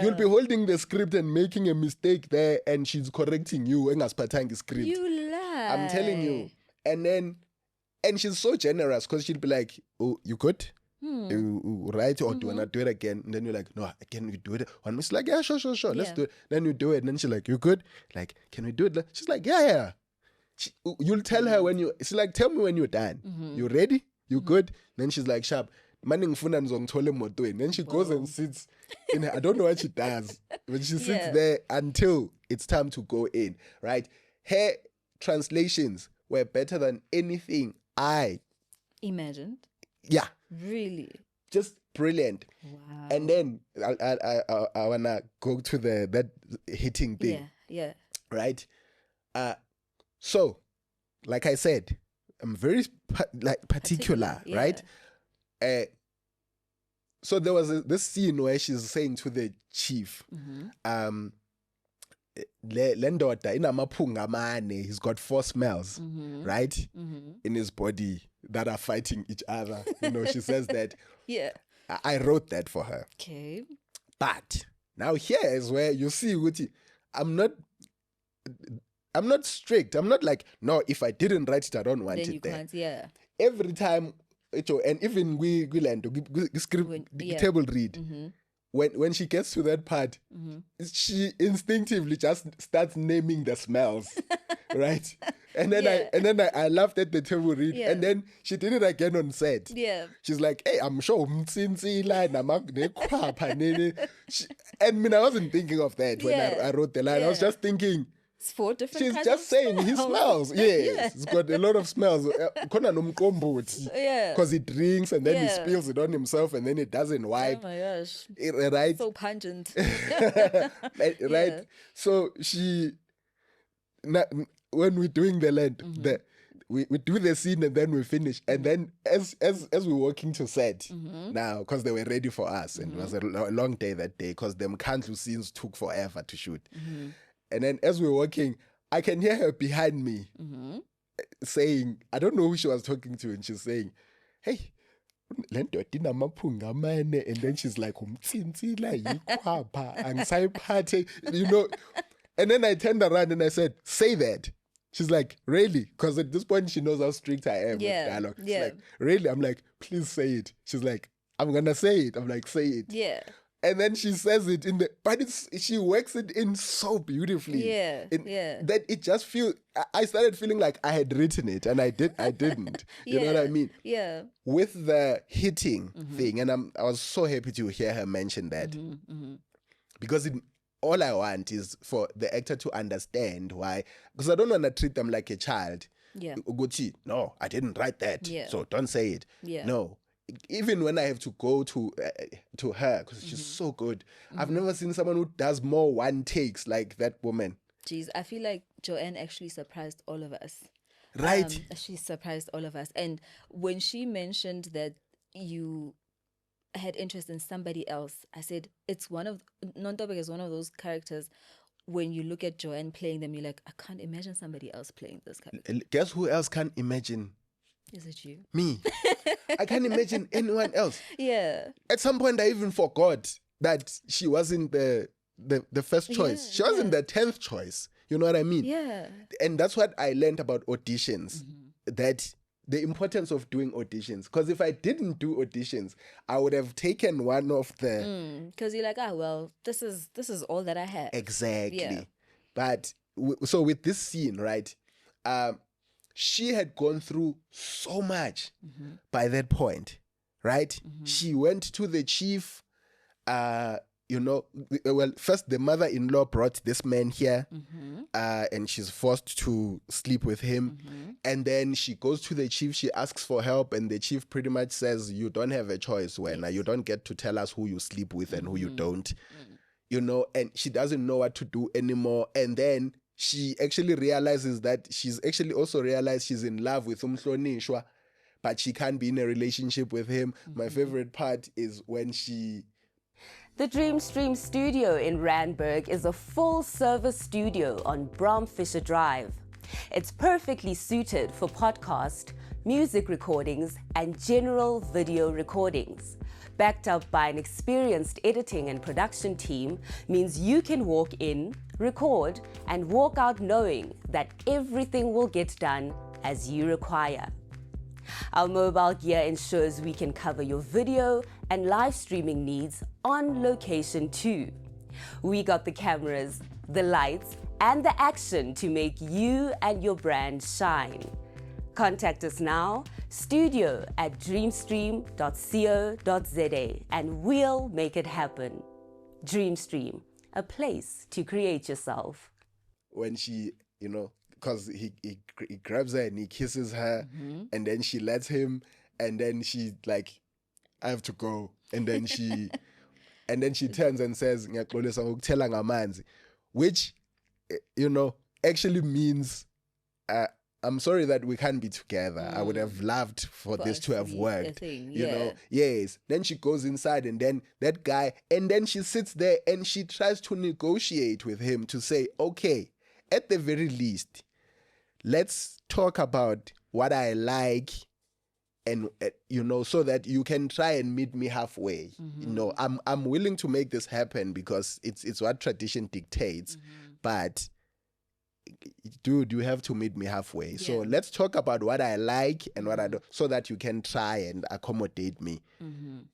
You'll be holding the script and making a mistake there, and she's correcting you. Script. You lie. I'm telling you. And she's so generous because she'll be like, oh, you good? Right? Or do you want to do it again? And then you're like, no, can we do it? And she's like, yeah, sure. Let's do it. Then you do it. And then she's like, you good? Like, can we do it? She's like, yeah. You'll tell her when she's like, tell me when you're done. You ready? You good? And then she's like, sharp. Then she goes and sits in her. I don't know what she does, but she sits there until it's time to go in, right? Her translations were better than anything I imagined. Yeah. Really? Just brilliant. Wow. And then I wanna go to that hitting thing. Yeah. Right? So, like I said, I'm very particular, right? So there was this scene where she's saying to the chief, le ndoda inamaphunga amane. He's got 4 smells, right? In his body that are fighting each other. You know, she says that. Yeah. I wrote that for her. Okay. But now here is where you see, Uti, I'm not strict. I'm not like, no, if I didn't write it, I don't want Then it you there. can't, yeah. Every time, and even we script table read. When she gets to that part, she instinctively just starts naming the smells, right? And then I laughed at the table read, and then she did it again on set. Yeah. She's like, "Hey, I'm sure umtsintsila namakwapa nene." And I mean, I wasn't thinking of that when I wrote the line. I was just thinking, It's 4 different she's kinds just of saying he smells. Yes, he's got a lot of smells. Yeah. Because he drinks and then he spills it on himself and then he doesn't wipe. Oh my gosh. Right? So pungent. Right? Yeah. So when we're doing the land, we do the scene and then we finish. And then as we're walking to set now, because they were ready for us, and it was a long day that day because them Kantlu scenes took forever to shoot. And then as we're walking, I can hear her behind me saying, I don't know who she was talking to, and she's saying, hey, and then she's like, you know. And then I turned around and I said, say that. She's like, really? Because at this point she knows how strict I am with dialogue. She's like, really? I'm like, please say it. She's like, I'm gonna say it. I'm like, say it. Yeah. And then she says it but she works it in so beautifully. That it just feels, I started feeling like I had written it and I didn't. You know what I mean? Yeah. With the hitting thing, and I was so happy to hear her mention that. Because all I want is for the actor to understand why, because I don't want to treat them like a child. Yeah. Uguchi, no, I didn't write that. Yeah. So don't say it. Yeah. No. Even when I have to go to her, because she's so good. I've never seen someone who does more one takes like that woman. Jeez, I feel like Joanne actually surprised all of us. Right. She surprised all of us. And when she mentioned that you had interest in somebody else, I said, Nontobek is one of those characters. When you look at Joanne playing them, you're like, I can't imagine somebody else playing this character. Guess who else can't imagine? Is it you? Me. I can't imagine anyone else. Yeah. At some point, I even forgot that she wasn't the first choice. She wasn't the 10th choice. You know what I mean? Yeah. And that's what I learned about auditions. That the importance of doing auditions. Because if I didn't do auditions, I would have taken one of the... Because you're like, well, this is all that I have. Exactly. Yeah. But, so with this scene, right, she had gone through so much by that point, right? She went to the chief, first the mother-in-law brought this man here, and she's forced to sleep with him. And then she goes to the chief, she asks for help, and the chief pretty much says, you don't have a choice, Wena. You don't get to tell us who you sleep with and who you don't. You know, and she doesn't know what to do anymore. And then she actually realizes that she's actually also realized she's in love with Umhlonishwa, but she can't be in a relationship with him. My favorite part is when she... The Dreamstream studio in Randburg is a full-service studio on Bromfisher Drive. It's perfectly suited for podcast, music recordings, and general video recordings. Backed up by an experienced editing and production team means you can walk in, record, and walk out knowing that everything will get done as you require. Our mobile gear ensures we can cover your video and live streaming needs on location too. We got the cameras, the lights, and the action to make you and your brand shine. Contact us now, studio@dreamstream.co.za, and we'll make it happen. Dreamstream, a place to create yourself. When she, because he grabs her and he kisses her, and then she lets him, and then she's like, I have to go. And then she turns and says, which, actually means, I'm sorry that we can't be together. I would have loved for this us to to have be a worked. thing, You know, yeah. yes. Then she goes inside, and then that guy, and then she sits there and she tries to negotiate with him to say, okay, at the very least, let's talk about what I like, and you know, so that you can try and meet me halfway. You know, I'm willing to make this happen because it's what tradition dictates. But dude, you have to meet me halfway. So let's talk about what I like and what I don't, so that you can try and accommodate me.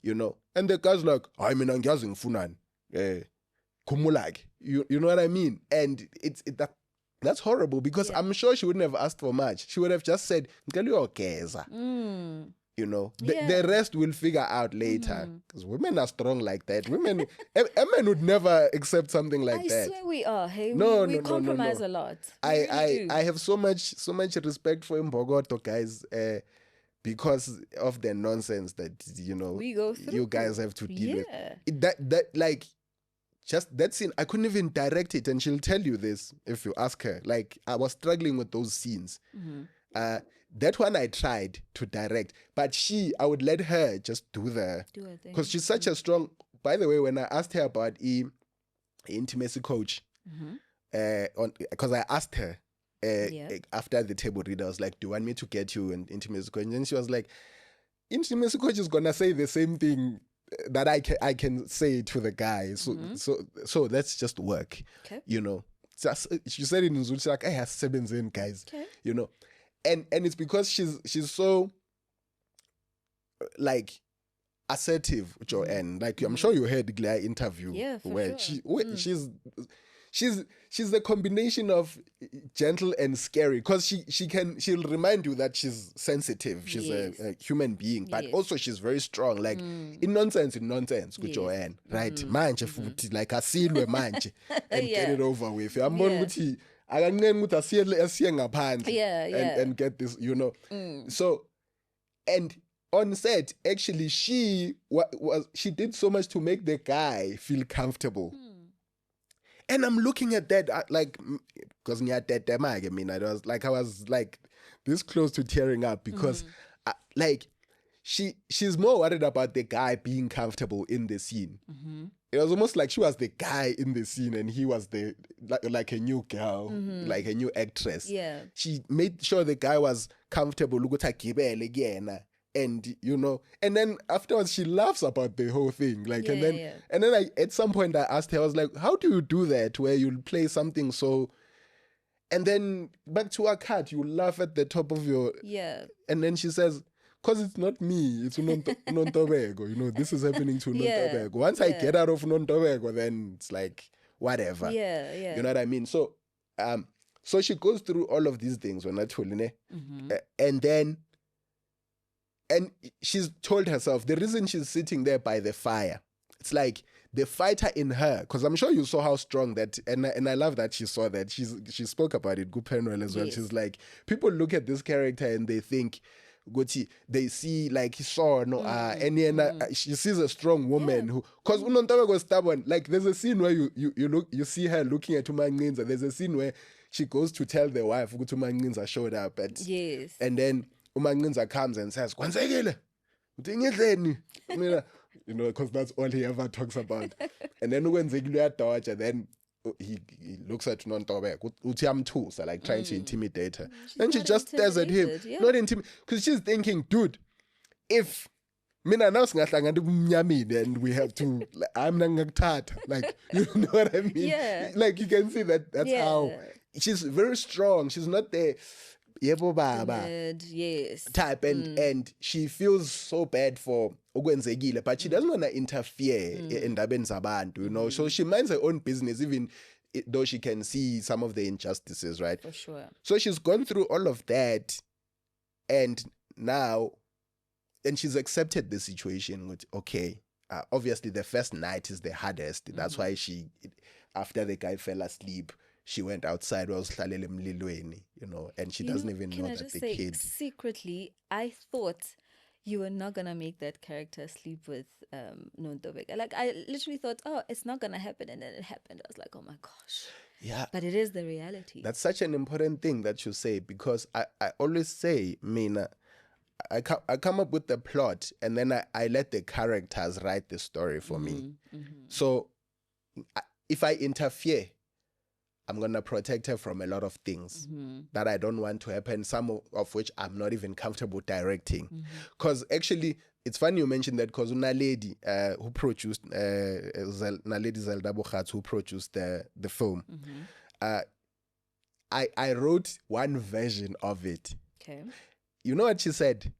You know, and the guy's like, I mean, angiyazi ngifunani. Kumulak. You know what I mean? And that's horrible, because I'm sure she wouldn't have asked for much. She would have just said, "Ngicela uyogeza." You know, the rest we'll figure out later. Because women are strong like that. Women, a man would never accept something like I that. swear we are. Hey, No, we no, no, compromise no. a lot. We really do. I have so much respect for Mbogoto, guys, because of the nonsense that, you know, We go through. you guys have to deal with. Yeah. That like, just that scene, I couldn't even direct it, and she'll tell you this if you ask her. Like, I was struggling with those scenes. That one I tried to direct, but I would let her just do her thing, because she's such a strong. By the way, when I asked her about intimacy coach, because I asked her after the table read, I was like, "Do you want me to get you an intimacy coach?" And then she was like, "Intimacy coach is gonna say the same thing that I can say to the guy, so let's just work." Okay. You know, just, she said it in Zulu, she's like, "I have 7 guys." Okay. You know, and it's because she's so like assertive, Joanne. Like, I'm sure you heard the Glare interview, for where sure. she's the combination of gentle and scary, because she'll remind you that she's sensitive, she's a human being, but also she's very strong, like in nonsense, good Joanne, right? Manje futhi, like asilwe manje and get it over with. Yambona ukuthi akancane ukuthi asiye ngaphandle and get this, you know. So, and on set, actually, she did so much to make the guy feel comfortable. And I'm looking at that, like, because I was like this close to tearing up, because like, she's more worried about the guy being comfortable in the scene. It was almost like she was the guy in the scene and he was the like a new girl, like a new actress. Yeah. She made sure the guy was comfortable. And, you know, and then afterwards she laughs about the whole thing. Like, and then at some point I asked her, I was like, how do you do that, where you'll play something so, and then back to a cut, you laugh at the top of your, and then she says, because it's not me, it's Nontobego. You know, this is happening to Nontobego. Once I get out of Nontobego, then it's like, whatever. You know what I mean? So, so she goes through all of these things when I told you, and then, and she's told herself the reason she's sitting there by the fire, it's like the fighter in her, because I'm sure you saw how strong that, and I love that she saw that. She spoke about it, Gupenwell as well. She's like, people look at this character and they think, they see like he saw and she sees a strong woman who, because Unontawe was stubborn. Like, there's a scene where you see her looking at Umanginza. There's a scene where she goes to tell the wife Umanginza showed up and then Umanginza comes and says, "Kwanzekile, uthini?" You know, because that's all he ever talks about. And then ukwenzekile uyadodge, then he looks at Nontobe, uthi amthusa, like trying to intimidate her. Then she just stares at him, not intimidated, because she's thinking, dude, if mina now singahlangana kumnyamini and we have to, like, I'm nangakuthatha, like, you know what I mean? Like, you can see that's how she's very strong. She's not the yebo baba type, and she feels so bad for okwenzekile, but she doesn't want to interfere endabeni zabantu, you know. So she minds her own business, even though she can see some of the injustices, right? For sure. So she's gone through all of that, and now, and she's accepted the situation with, okay, obviously the first night is the hardest. That's why after the guy fell asleep, she went outside, was hlalele emlilweni, you know, and she doesn't even know that the kid. Secretly, I thought you were not gonna make that character sleep with Nontobeka. Like, I literally thought, oh, it's not gonna happen, and then it happened. I was like, oh my gosh. Yeah. But it is the reality. That's such an important thing that you say, because I always say, Mina, I come up with the plot and then I let the characters write the story for me. So if I interfere, I'm going to protect her from a lot of things that I don't want to happen, some of which I'm not even comfortable directing. Because actually, it's funny you mentioned that, because una lady who produced, Naledi Zelda Bokhatz, who produced the film, I wrote one version of it. Okay. You know what she said?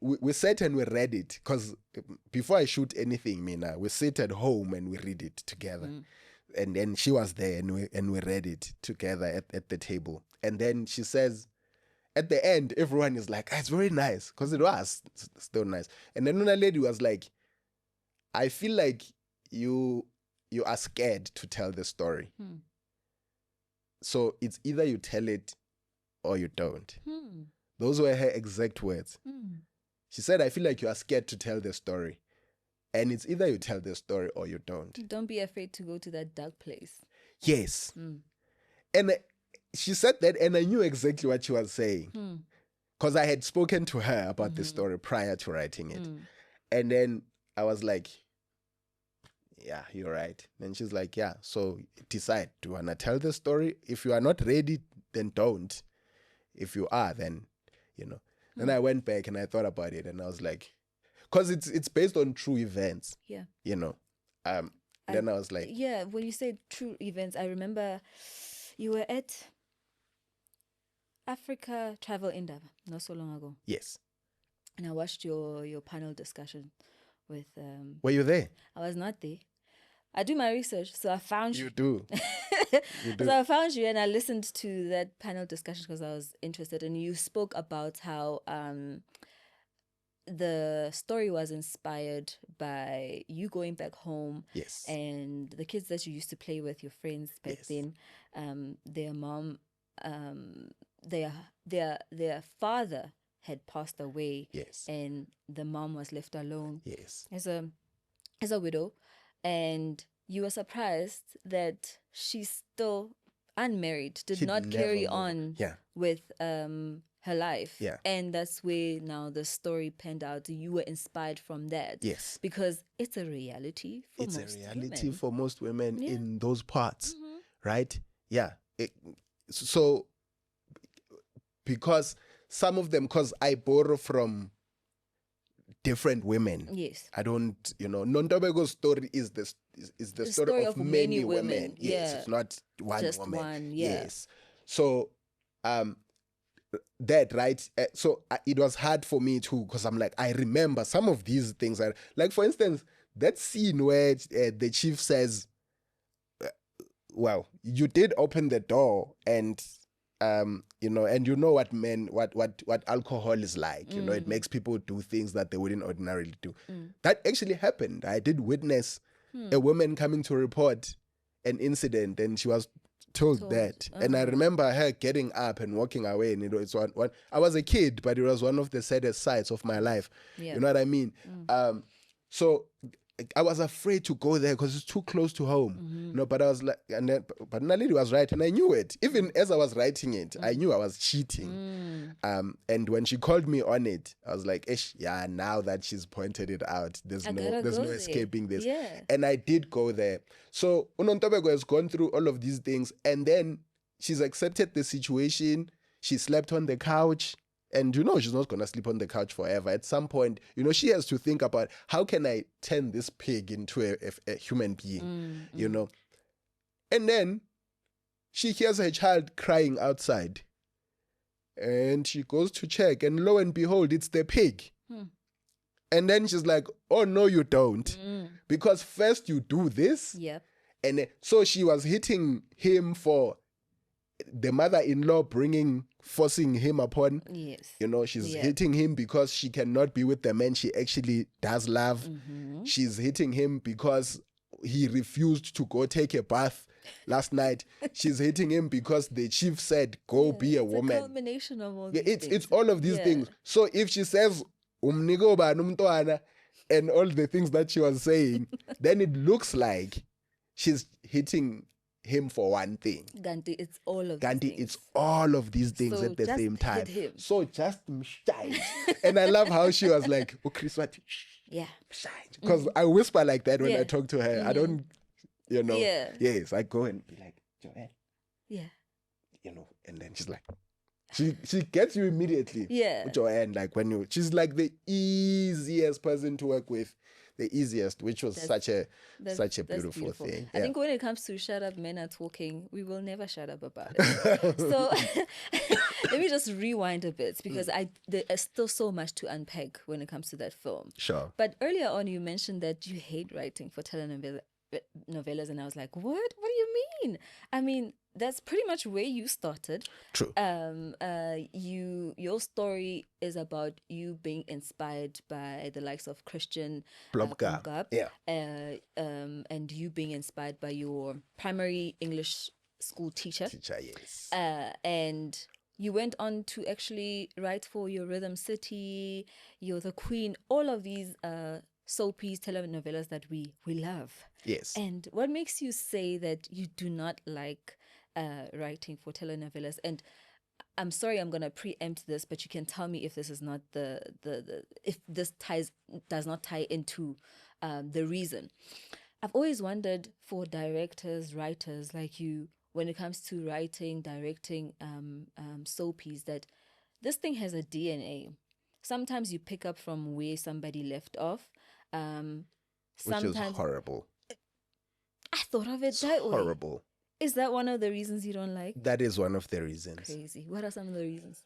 We sat and we read it, because before I shoot anything, Mina, we sit at home and we read it together. And then she was there and we read it together at the table. And then she says, at the end, everyone is like, it's very nice, because it was still nice. And then una lady was like, I feel like you are scared to tell the story. So it's either you tell it or you don't. Those were her exact words. She said, I feel like you are scared to tell the story. And it's either you tell the story or you don't. Don't be afraid to go to that dark place. Yes. And she said that, and I knew exactly what she was saying. Because I had spoken to her about the story prior to writing it. And then I was like, yeah, you're right. And she's like, yeah, so decide. Do you want to tell the story? If you are not ready, then don't. If you are, then, Then I went back and I thought about it, and I was like, because it's based on true events. Yeah. Then I was like, yeah, when you say true events, I remember you were at Africa Travel Indaba not so long ago. yes. And I watched your panel discussion with Were you there? I was not there. I do my research, so I found You do. So I found you and I listened to that panel discussion because I was interested. And you spoke about how the story was inspired by you going back home. Yes. And the kids that you used to play with, your friends back Yes. then, their mom, their father had passed away. Yes. And the mom was left alone Yes. as a widow, and you were surprised that she's still unmarried, did She'd not never carry moved. on Yeah. with her life. Yeah. And that's where now the story panned out. You were inspired from that. Yes. Because it's a reality for It's most a reality women. for most women Yeah. in those parts, right? Yeah. So, because some of them, because I borrow from different women. Yes. I don't, Nontobego's story is the story of many women. Yes, yeah. it's not one Just woman. one, yeah. Yes. So, that, right? So it was hard for me too, because I'm like, I remember some of these things. Like, for instance, that scene where the chief says, well, you did open the door and and what alcohol is like. It makes people do things that they wouldn't ordinarily do. That actually happened. I did witness a woman coming to report an incident, and she was told that. And I remember her getting up and walking away, and it's one I was a kid, but it was one of the saddest sides of my life. Yeah. You know what I mean? So I was afraid to go there because it's too close to home. But I was like, but Naledi was right, and I knew it. Even as I was writing it, I knew I was cheating. And when she called me on it, I was like, yeah, now that she's pointed it out, there's no escaping this. Yeah. And I did go there. So Unontobeko has gone through all of these things, and then she's accepted the situation. She slept on the couch. And she's not going to sleep on the couch forever. At some point, she has to think about, how can I turn this pig into a human being, And then she hears her child crying outside. And she goes to check, and lo and behold, it's the pig. And then she's like, oh, no, you don't. Because first you do this. Yep. And so she was hitting him for the mother-in-law forcing him upon. Yes. She's hitting him because she cannot be with the man she actually does love. She's hitting him because he refused to go take a bath last night. She's hitting him because the chief said, go be a woman. It's a combination of all these things. It's all of these things. So if she says, umnigoba numtwana, and all the things that she was saying, then it looks like she's hitting him for one thing. Ganti, it's all of Ganti, these things. it's all of these things So at the just same time. hit him. So just mshite. And I love how she was like, oh, Chris, what? Yeah. Because I whisper like that when Yeah. I talk to her. I don't, Yeah. Yes, I go and be like, Joanne, Yeah. and then she's like, she gets you immediately. Yeah. Joanne, like she's like the easiest person to work with, the easiest, which was such a beautiful thing. I think when it comes to shut up, men are talking, we will never shut up about it. So let me just rewind a bit because there is still so much to unpack when it comes to that film. Sure. But earlier on, you mentioned that you hate writing for telenovelas, and I was like, what? What do you mean? I mean, that's pretty much where you started. True. Your story is about you being inspired by the likes of Christian Blomgap. Yeah. And you being inspired by your primary English school teacher. Yes. And you went on to actually write for your Rhythm City, You're the Queen, all of these soapies, telenovelas that we love. Yes. And what makes you say that you do not like writing for telenovelas? And I'm sorry, I'm gonna preempt this, but you can tell me if this is not if this does not tie into the reason. I've always wondered for directors, writers like you, when it comes to writing, directing soapies, that this thing has a DNA. Sometimes you pick up from where somebody left off. Which is horrible. I thought of it that way. Horrible. Is that one of the reasons you don't like? That is one of the reasons. Crazy. What are some of the reasons?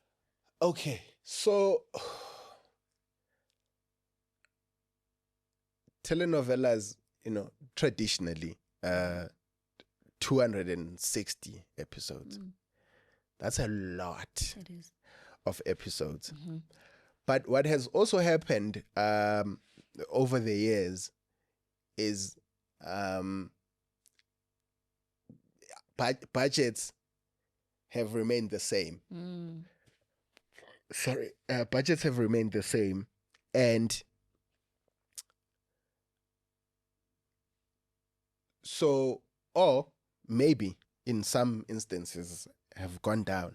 Okay, so telenovelas, traditionally, 260 episodes. That's a lot It is. of episodes. Mm-hmm. But what has also happened over the years is budgets have remained the same. Budgets have remained the same, and so, or maybe in some instances have gone down.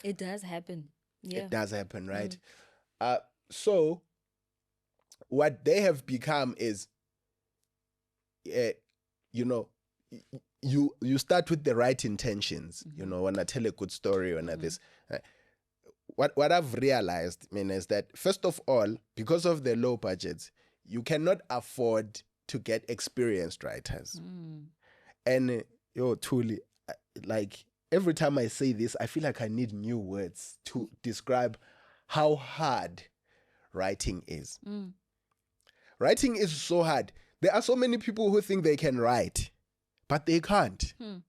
It does happen. Yeah. It does happen, right? So what they have become is, you start with the right intentions, when I tell a good story, when I this. What I've realized, is that first of all, because of the low budgets, you cannot afford to get experienced writers. And truly, like every time I say this, I feel like I need new words to describe how hard writing is. Writing is so hard. There are so many people who think they can write, but they can't. You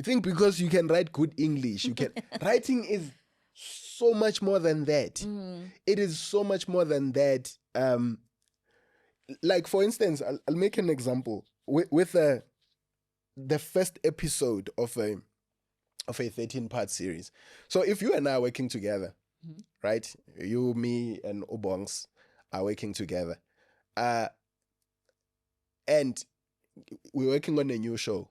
think because you can write good English, you can. Writing is so much more than that. It is so much more than that. Like for instance, I'll make an example with the first episode of a 13-part series. So if you and I are working together, right? You, me, and Obongs are working together, and we're working on a new show,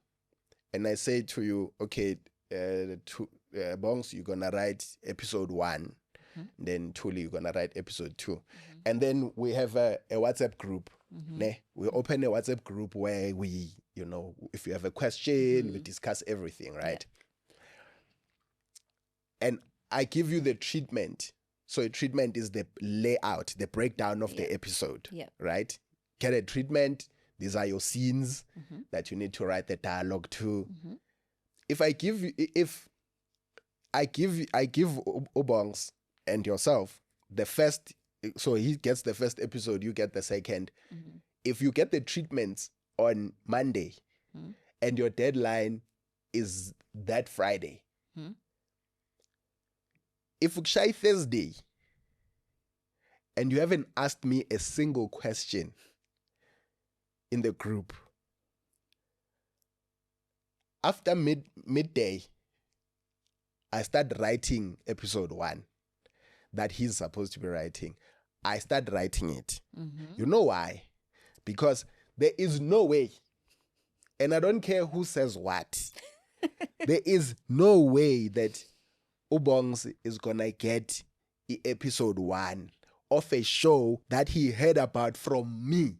and I say to you, okay, Bongs, you're gonna write episode 1, then Tuli, you're gonna write episode 2, and then we have a WhatsApp group. We open a WhatsApp group where we, if you have a question, we discuss everything, right? Yeah. And I give you the treatment. So a treatment is the layout, the breakdown of the episode, right? Get a treatment. These are your scenes that you need to write the dialogue to. If I give Obongs and yourself the first, so he gets the first episode, you get the second. If you get the treatments on Monday and your deadline is that Friday, if it's shy Thursday and you haven't asked me a single question in the group, after midday, I start writing episode 1 that he's supposed to be writing. I start writing it. You know why? Because there is no way And I don't care who says what. There is no way that Ubongs is gonna get episode 1 of a show that he heard about from me,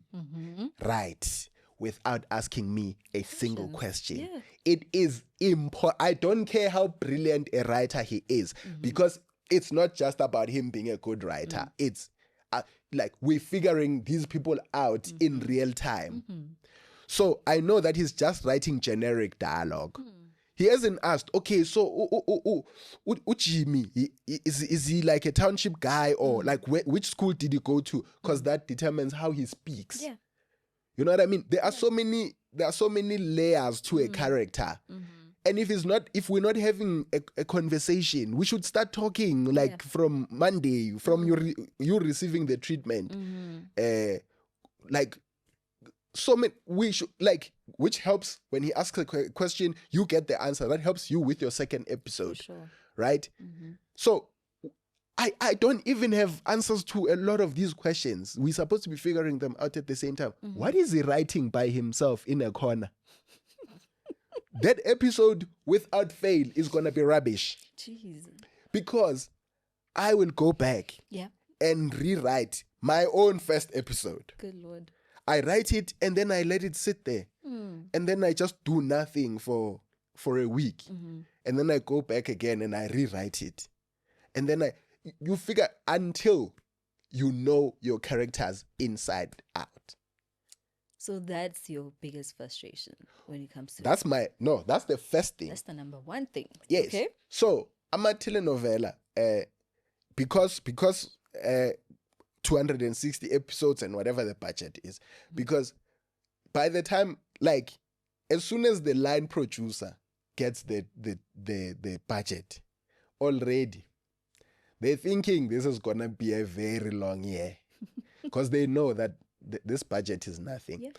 right? Without asking me a single question. Yeah. It is important. I don't care how brilliant a writer he is, because it's not just about him being a good writer. It's like we're figuring these people out in real time. So I know that he's just writing generic dialogue. He hasn't asked, okay, so Jimmy, is he like a township guy, or like which school did he go to? Because that determines how he speaks. Yeah. You know what I mean? There are so many layers to a character. And if we're not having a conversation, we should start talking like from Monday, from you receiving the treatment. Like so many, we should like, which helps when he asks a question, you get the answer. That helps you with your second episode, Sure. right? So I don't even have answers to a lot of these questions. We're supposed to be figuring them out at the same time. What is he writing by himself in a corner? That episode, without fail, is going to be rubbish. Jeez. Because I will go back and rewrite my own first episode. Good Lord. I write it and then I let it sit there. And then I just do nothing for a week. And then I go back again and I rewrite it. And then you figure until you know your characters inside out. So that's your biggest frustration when it comes to That's the first thing. That's the number one thing. Yes. Okay. So I'm a telenovela because 260 episodes and whatever the budget is. Because by the time, like, as soon as the line producer gets the budget already, they're thinking this is gonna be a very long year. Because they know that this budget is nothing. Yeah.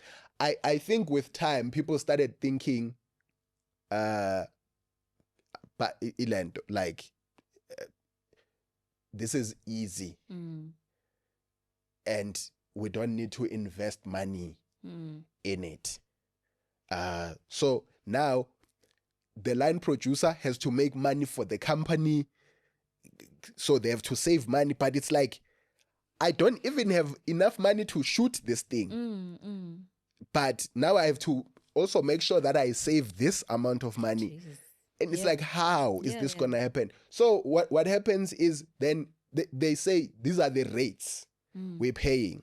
I think with time, people started thinking, but like, this is easy. And we don't need to invest money in it. So now the line producer has to make money for the company. So they have to save money, but it's like, I don't even have enough money to shoot this thing. But now I have to also make sure that I save this amount of money. Jesus. And it's like, how is this going to happen? So what happens is then they say, these are the rates we're paying.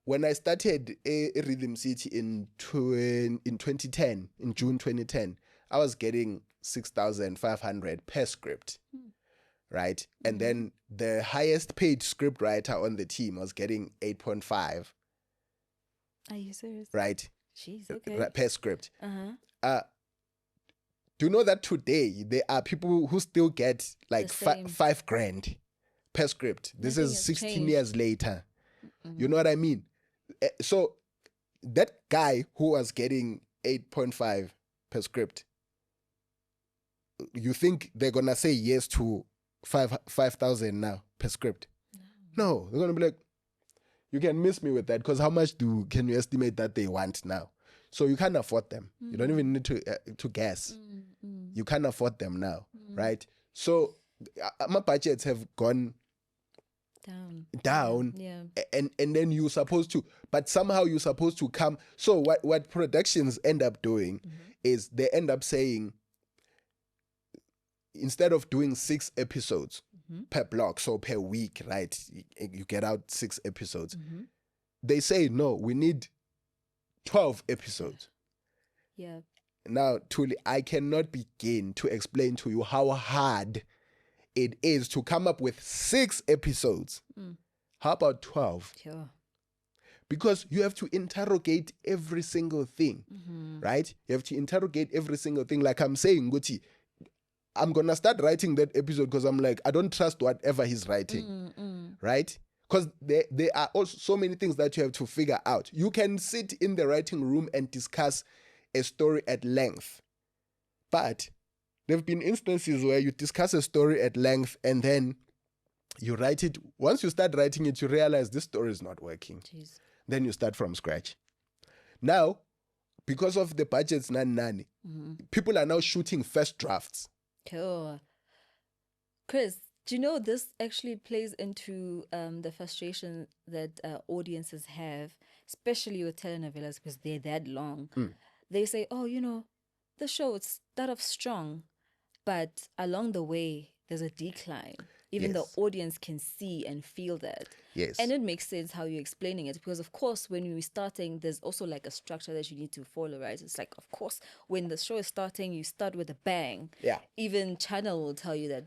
When I started a Rhythm City in 2010, in June 2010, I was getting 6,500 per script. Right? And then the highest paid script writer on the team was getting 8.5. Are you serious? Right? Jeez, okay. Per script. Do you know that today there are people who still get like $5,000 per script? This Nothing is has 16 changed. years later. You know what I mean? So that guy who was getting 8.5 per script, you think they're gonna say yes to 5,000 now per script? No, they're gonna be like, you can miss me with that, because how much can you estimate that they want now? So you can't afford them. You don't even need to guess. You can't afford them now, right? So my budgets have gone down. Yeah. And then you're supposed to, but somehow you're supposed to come. So what productions end up doing is they end up saying, instead of doing 6 episodes per block, so per week, right? You get out 6 episodes. They say, no, we need 12 episodes. Yeah. Now, Tuli, I cannot begin to explain to you how hard it is to come up with 6 episodes. How about 12? Sure. Because you have to interrogate every single thing, right? You have to interrogate every single thing. Like I'm saying, Guti, I'm going to start writing that episode because I'm like, I don't trust whatever he's writing, right? Because there are also so many things that you have to figure out. You can sit in the writing room and discuss a story at length. But there have been instances where you discuss a story at length and then you write it. Once you start writing it, you realize this story is not working. Jeez. Then you start from scratch. Now, because of the budgets nani, people are now shooting first drafts. Cool. Chris, do you know this actually plays into the frustration that audiences have, especially with telenovelas because they're that long. They say, oh, the show would start off strong, but along the way, there's a decline. Even the audience can see and feel that. Yes. And it makes sense how you're explaining it because, of course, when you're starting, there's also like a structure that you need to follow, right? It's like, of course, when the show is starting, you start with a bang. Yeah. Even Channel will tell you that,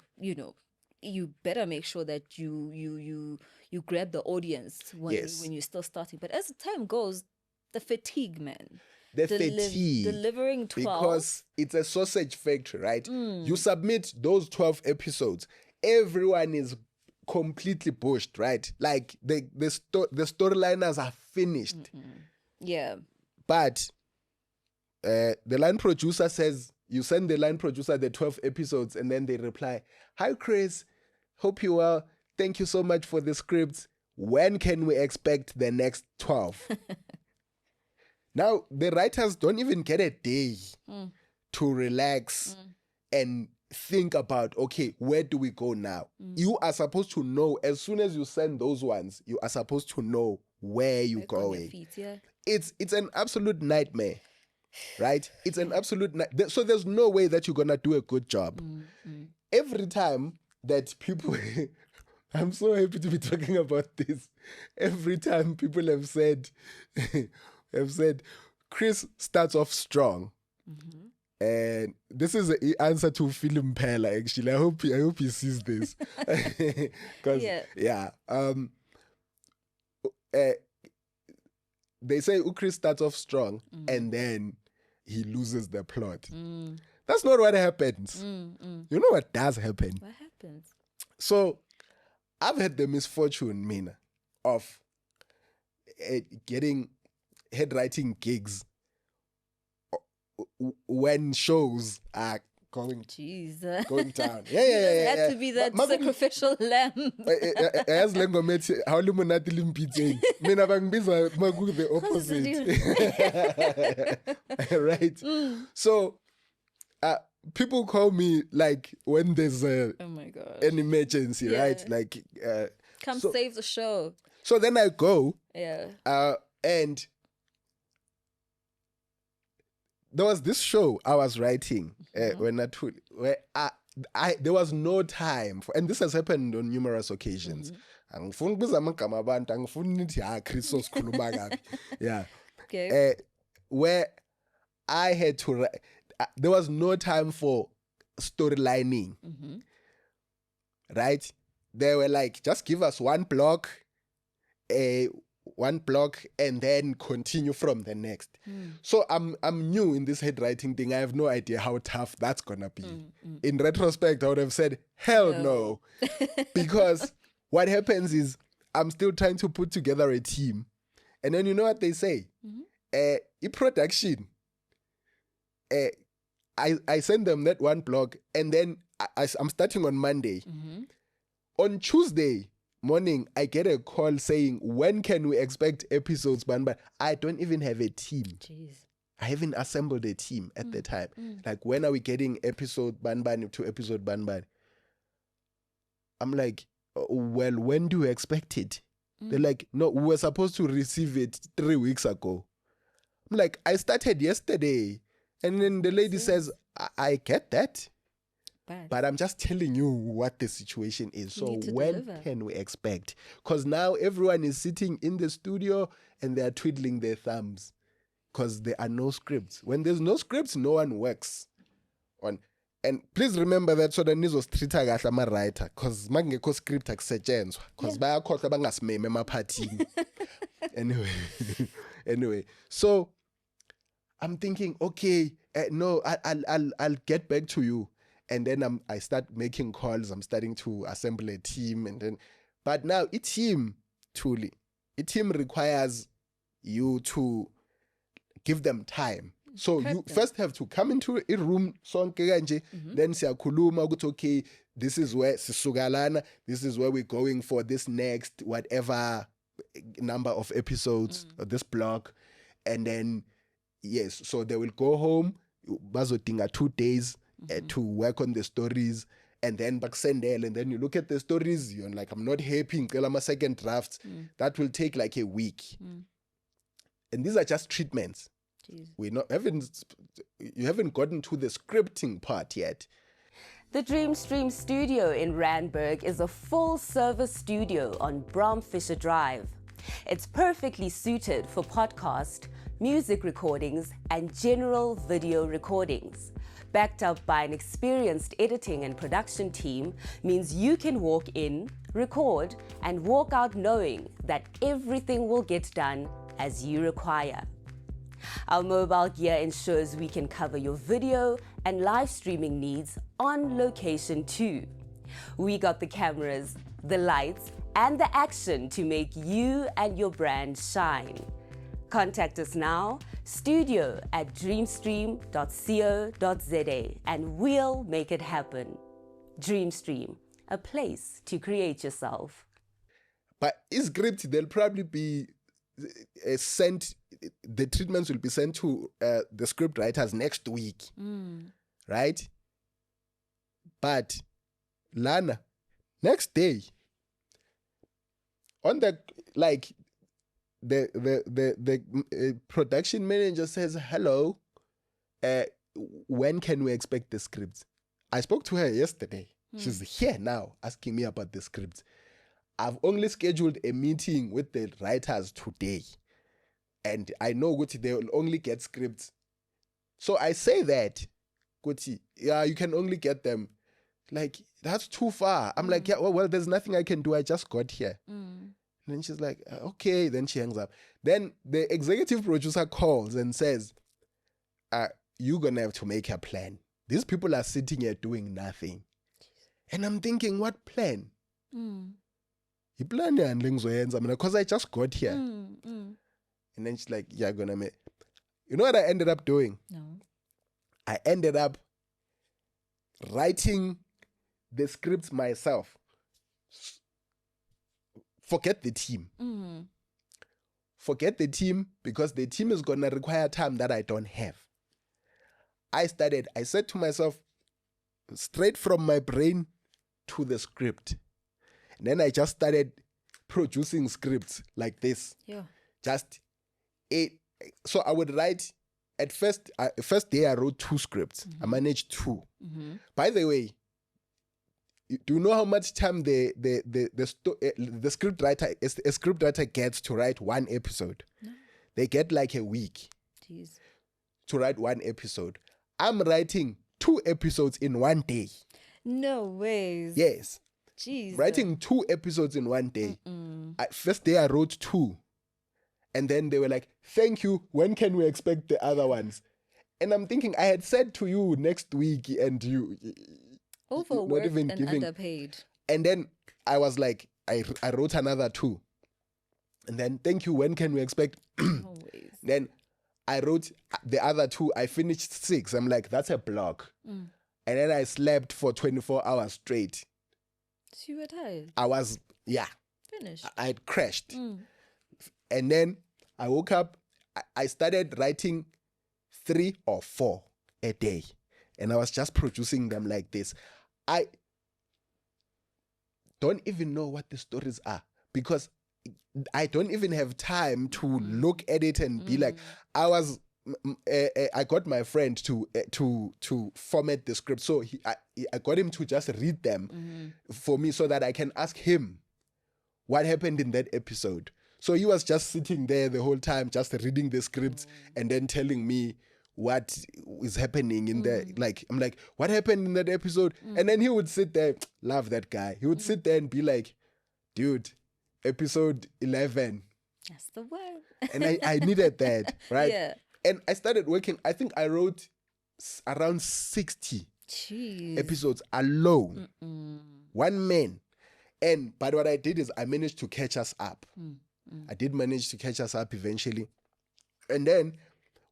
you better make sure that you grab the audience when you're still starting. But as the time goes, the fatigue, man. The fatigue. Delivering 12. Because it's a sausage factory, right? You submit those 12 episodes. Everyone is completely bushed, right? Like the storyliners are finished. Yeah. But the line producer says, you send the line producer the 12 episodes and then they reply, "Hi, Chris. Hope you well. Thank you so much for the scripts. When can we expect the next 12? Now, the writers don't even get a day to relax and think about, okay, where do we go now? You are supposed to know, as soon as you send those ones, you are supposed to know where you're going. Feet, yeah. It's an absolute nightmare, right? It's an absolute nightmare. So there's no way that you're going to do a good job. Every time that people... I'm so happy to be talking about this. Every time people have said, Chris starts off strong. And this is the answer to Film Pella, actually. I hope he sees this. Because, they say Chris starts off strong and then he loses the plot. That's not what happens. You know what does happen? What happens? So, I've had the misfortune, Mina, of getting head writing gigs when shows are going down. Yeah. Had to be that sacrificial lamb. As lengo methi awulimonati limpitseni. Mina bangibiza maku the opposite. Right? So people call me like when there's an emergency, right? Like come save the show. So then I go. Yeah. And there was this show I was writing where there was no time for, and this has happened on numerous occasions. Yeah. Okay. Where I had to write, there was no time for storylining. Right? They were like, just give us one block, and then continue from the next. So I'm new in this head writing thing. I have no idea how tough that's gonna be. In retrospect, I would have said, hell no. Because what happens is I'm still trying to put together a team. And then you know what they say? In production, I send them that one block and then I'm starting on Monday. On Tuesday morning, I get a call saying, when can we expect episodes? But I don't even have a team. Jeez. I haven't assembled a team at the time. Like, when are we getting episode Banban to episode Banban? I'm like, well, when do you expect it? They're like, no, we were supposed to receive it 3 weeks ago. I'm like, I started yesterday. And then the lady says, I get that. But I'm just telling you what the situation is. So when can we expect? Because now everyone is sitting in the studio and they are twiddling their thumbs because there are no scripts. When there's no scripts, no one works on. And please remember that so the news was treated as a writer because mangeko script akusetshenzwa because bayakhohlwa bangasimeme emaphathini. Anyway, so I'm thinking, okay, no, I'll get back to you. And then I start making calls. I'm starting to assemble a team, but now a team requires you to give them time. So you first have to come into a room, then siyakhuluma ukuthi okay, this is where sisugalana, this is where we're going for this next whatever number of episodes of this block, and then Yes, so they will go home, bazodinga 2 days to work on the stories, and then back sendel, and then you look at the stories, you're like, I'm not happy, ngicela ama second drafts. That will take like a week. And these are just treatments. Jeez. You haven't gotten to the scripting part yet. The Dreamstream studio in Randburg is a full-service studio on Bromfisher Drive. It's perfectly suited for podcast, music recordings, and general video recordings. Backed up by an experienced editing and production team means you can walk in, record, and walk out knowing that everything will get done as you require. Our mobile gear ensures we can cover your video and live streaming needs on location too. We got the cameras, the lights, and the action to make you and your brand shine. Contact us now, studio@dreamstream.co.za, and we'll make it happen. Dreamstream, a place to create yourself. But his script, they'll probably be sent, the treatments will be sent to the script writers next week. Right? But Lana, next day, on the the production manager says, hello, when can we expect the scripts? I spoke to her yesterday. She's here now asking me about the scripts. I've only scheduled a meeting with the writers today, and I know Guti, they will only get scripts. So I say that, Guti, yeah, you can only get them. Like, that's too far. I'm like, yeah, well, there's nothing I can do. I just got here. And then she's like, okay. Then she hangs up. Then the executive producer calls and says, you're going to have to make a plan. These people are sitting here doing nothing. And I'm thinking, what plan? Because I just got here. And then she's like, yeah, gonna make. You know what I ended up doing? No. I ended up writing the scripts myself. Forget the team. Forget the team, because the team is gonna require time that I don't have. I said to myself, straight from my brain to the script. And then I just started producing scripts like this. Yeah. So I would write, at first day I wrote 2 scripts. I managed 2. By the way, do you know how much time the script writer, a script writer gets to write 1 episode? No. They get like a week. Jeez. To write 1 episode. I'm writing 2 episodes in 1 day. No ways. Yes. Jeez. Writing 2 episodes in 1 day. First day I wrote 2. And then they were like, thank you. When can we expect the other ones? And I'm thinking, I had said to you next week, and you overworked not even and underpaid. And then I was like, I wrote another 2. And then, thank you. When can we expect? Always. Then I wrote the other 2. I finished 6. I'm like, that's a block. And then I slept for 24 hours straight. So you were tired? I was, finished. I had crashed. And then I woke up, I started writing 3 or 4 a day. And I was just producing them like this. I don't even know what the stories are, because I don't even have time to look at it and be like, I got my friend to format the script. So I got him to just read them for me, so that I can ask him what happened in that episode. So he was just sitting there the whole time, just reading the scripts and then telling me what is happening in there. Like, I'm like, what happened in that episode? And then he would sit there, love that guy. He would sit there and be like, dude, episode 11. That's the one. And I needed that, right? Yeah. And I started working, I think I wrote around 60 episodes alone. One man. But what I did is I managed to catch us up. I did manage to catch us up eventually. And then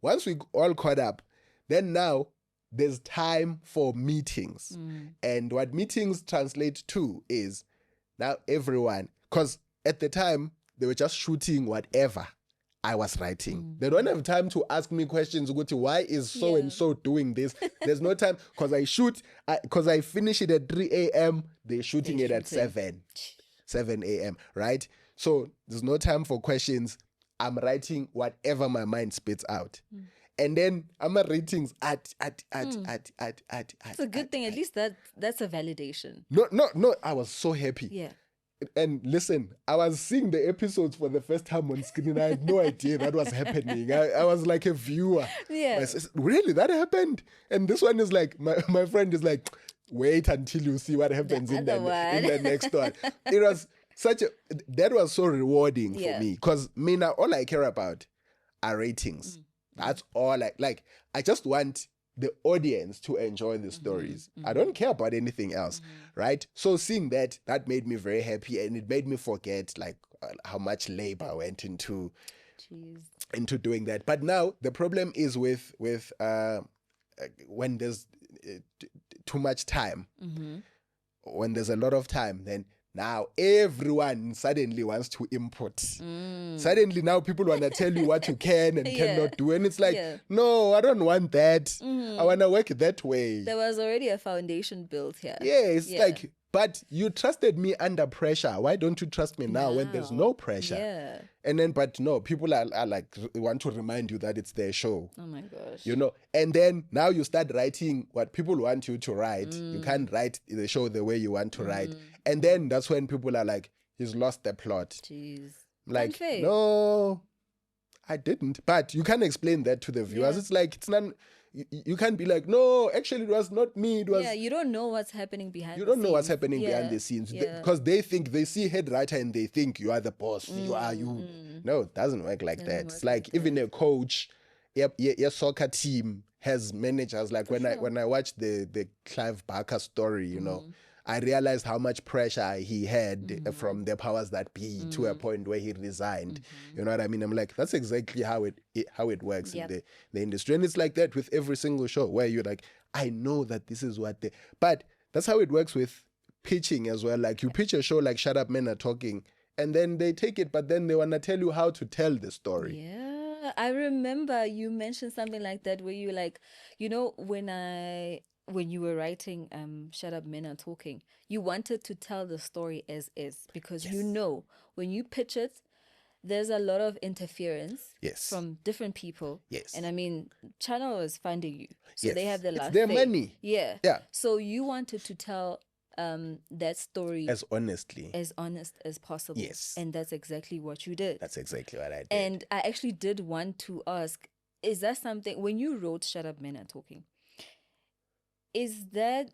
once we all caught up, then now there's time for meetings. And what meetings translate to is now everyone, because at the time they were just shooting whatever. I was writing. They don't have time to ask me questions. Why is so and so doing this? There's no time because I finish it at 3 a.m. They're shooting it at 7 a.m. Right? So there's no time for questions. I'm writing whatever my mind spits out. And then I'm at ratings at. It's a good thing. At least that's a validation. No. I was so happy. Yeah. And listen, I was seeing the episodes for the first time on screen. I had no idea that was happening. I was like a viewer. Yeah. I said, really? That happened? And this one is like, my friend is like, wait until you see what happens in the next one. It was that was so rewarding for me. Because now all I care about are ratings. That's all I just want the audience to enjoy the stories. I don't care about anything else, right? So seeing that made me very happy, and it made me forget how much labor went into doing that. But now the problem is with when there's too much time, when there's a lot of time, then now everyone suddenly wants to input. Suddenly now people want to tell you what you can and cannot do. And it's like, no, I don't want that. I want to work that way. There was already a foundation built here. Yeah, it's like, but you trusted me under pressure. Why don't you trust me now when there's no pressure? Yeah. And then, but no, people are like, want to remind you that it's their show. Oh my gosh. And then now you start writing what people want you to write. You can't write the show the way you want to write. And then that's when people are like, he's lost the plot. Jeez. Like, Unfair. No, I didn't. But you can't explain that to the viewers. It's like, it's not... You can't be like, no, actually it was not me. It was. Yeah, you don't know what's happening behind. You don't know what's happening behind the scenes because they think they see head writer and they think you are the boss. You are you. No, it doesn't work like that. It's like even a coach, your soccer team has managers. Like when I watched the Clive Barker story, I realized how much pressure he had from the powers that be to a point where he resigned. You know what I mean? I'm like, that's exactly how it works in the industry. And it's like that with every single show where you're like, I know that this is what but that's how it works with pitching as well. Like you pitch a show like Shut Up Men Are Talking and then they take it, but then they want to tell you how to tell the story. Yeah. I remember you mentioned something like that where you like, when you were writing Shut Up Men Are Talking, you wanted to tell the story as is because when you pitch it, there's a lot of interference from different people. Yes. And I mean, channel is funding you. So they have the last their money. Yeah. So you wanted to tell that story as honestly. As honest as possible. Yes. And that's exactly what you did. That's exactly what I did. And I actually did want to ask, is that something, when you wrote Shut Up Men Are Talking, is that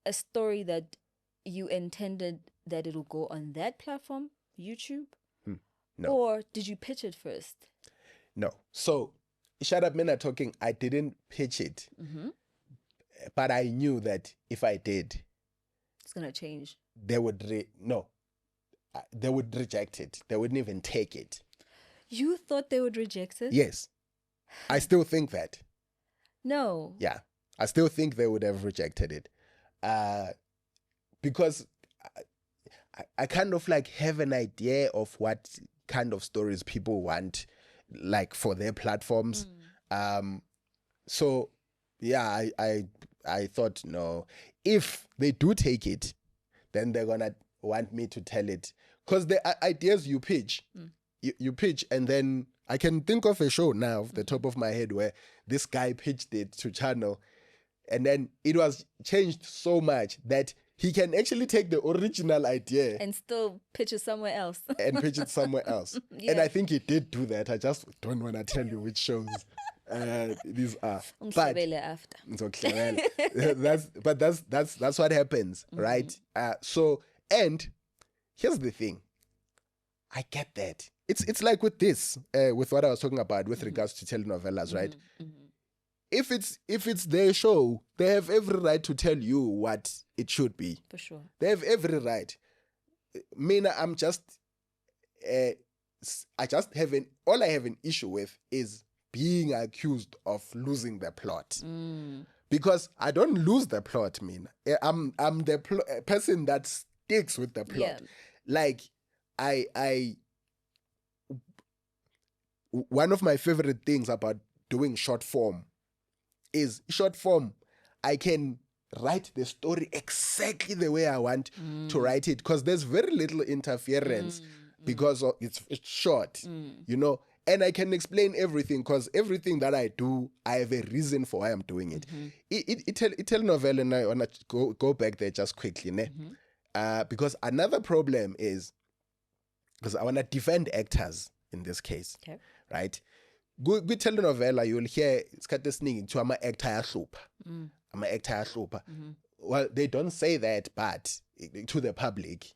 a story that you intended that it'll go on that platform, YouTube? No. Or did you pitch it first? No. So, Shut Up Men Are Talking, I didn't pitch it. But I knew that if I did... It's going to change. They would... they would reject it. They wouldn't even take it. You thought they would reject it? Yes. I still think that. No. Yeah. I still think they would have rejected it. Because I kind of like have an idea of what kind of stories people want, like for their platforms. So yeah, I thought, no, if they do take it, then they're gonna want me to tell it. Because the ideas you pitch, you pitch, and then I can think of a show now off the top of my head where this guy pitched it to channel, and then it was changed so much that he can actually take the original idea and still pitch it somewhere else. And pitch it somewhere else. Yeah. And I think he did do that. I just don't want to tell you which shows these are. But that's what happens, right? So, and here's the thing. I get that. It's like with this, with what I was talking about with regards to telenovelas, right? If it's their show, they have every right to tell you what it should be. For sure. They have every right. I'm just, all I have an issue with is being accused of losing the plot. Because I don't lose the plot, I'm the person that sticks with the plot. Yeah. Like, one of my favorite things about doing short form is short form. I can write the story exactly the way I want to write it, because there's very little interference because it's short, you know, and I can explain everything, because everything that I do, I have a reason for why I'm doing it. Telenovela, and I want to go back there just quickly, ne? Because another problem is, because I want to defend actors in this case, right? With telenovela, you'll hear isikhathi esiningi kuthiwa ama-actor ayahlupha. Ama-actor ayahlupha. Well, they don't say that, but to the public,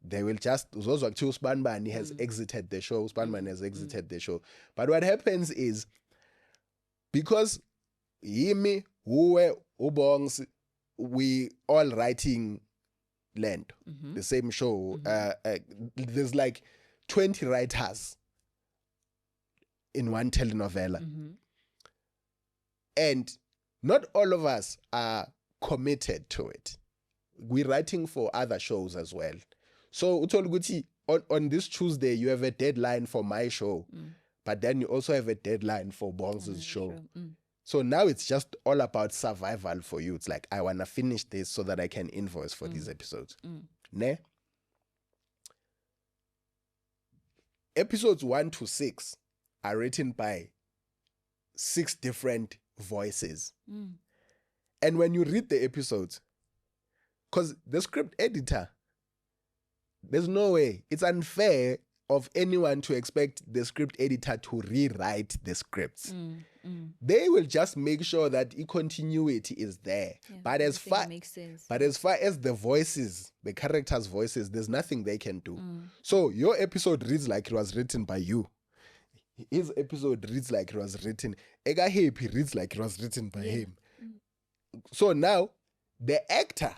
they will just, uzozwa kuthiwa uSibanibani has exited the show, uSibanibani has exited the show. But what happens is, because yimi, uwe, ubongs, we all writing land, the same show, there's like 20 writers in one telenovela. And not all of us are committed to it. We're writing for other shows as well. So on this Tuesday, you have a deadline for my show, but then you also have a deadline for Bongs' show. So now it's just all about survival for you. It's like, I want to finish this so that I can invoice for these episodes. Ne? Episodes 1 to 6 are written by 6 different voices. And when you read the episodes, because the script editor, there's no way, it's unfair of anyone to expect the script editor to rewrite the scripts. They will just make sure that continuity is there. But as far as the voices, the characters' voices, there's nothing they can do. So your episode reads like it was written by you. His episode reads like it was written. Ega Happy reads like it was written by him. So now the actor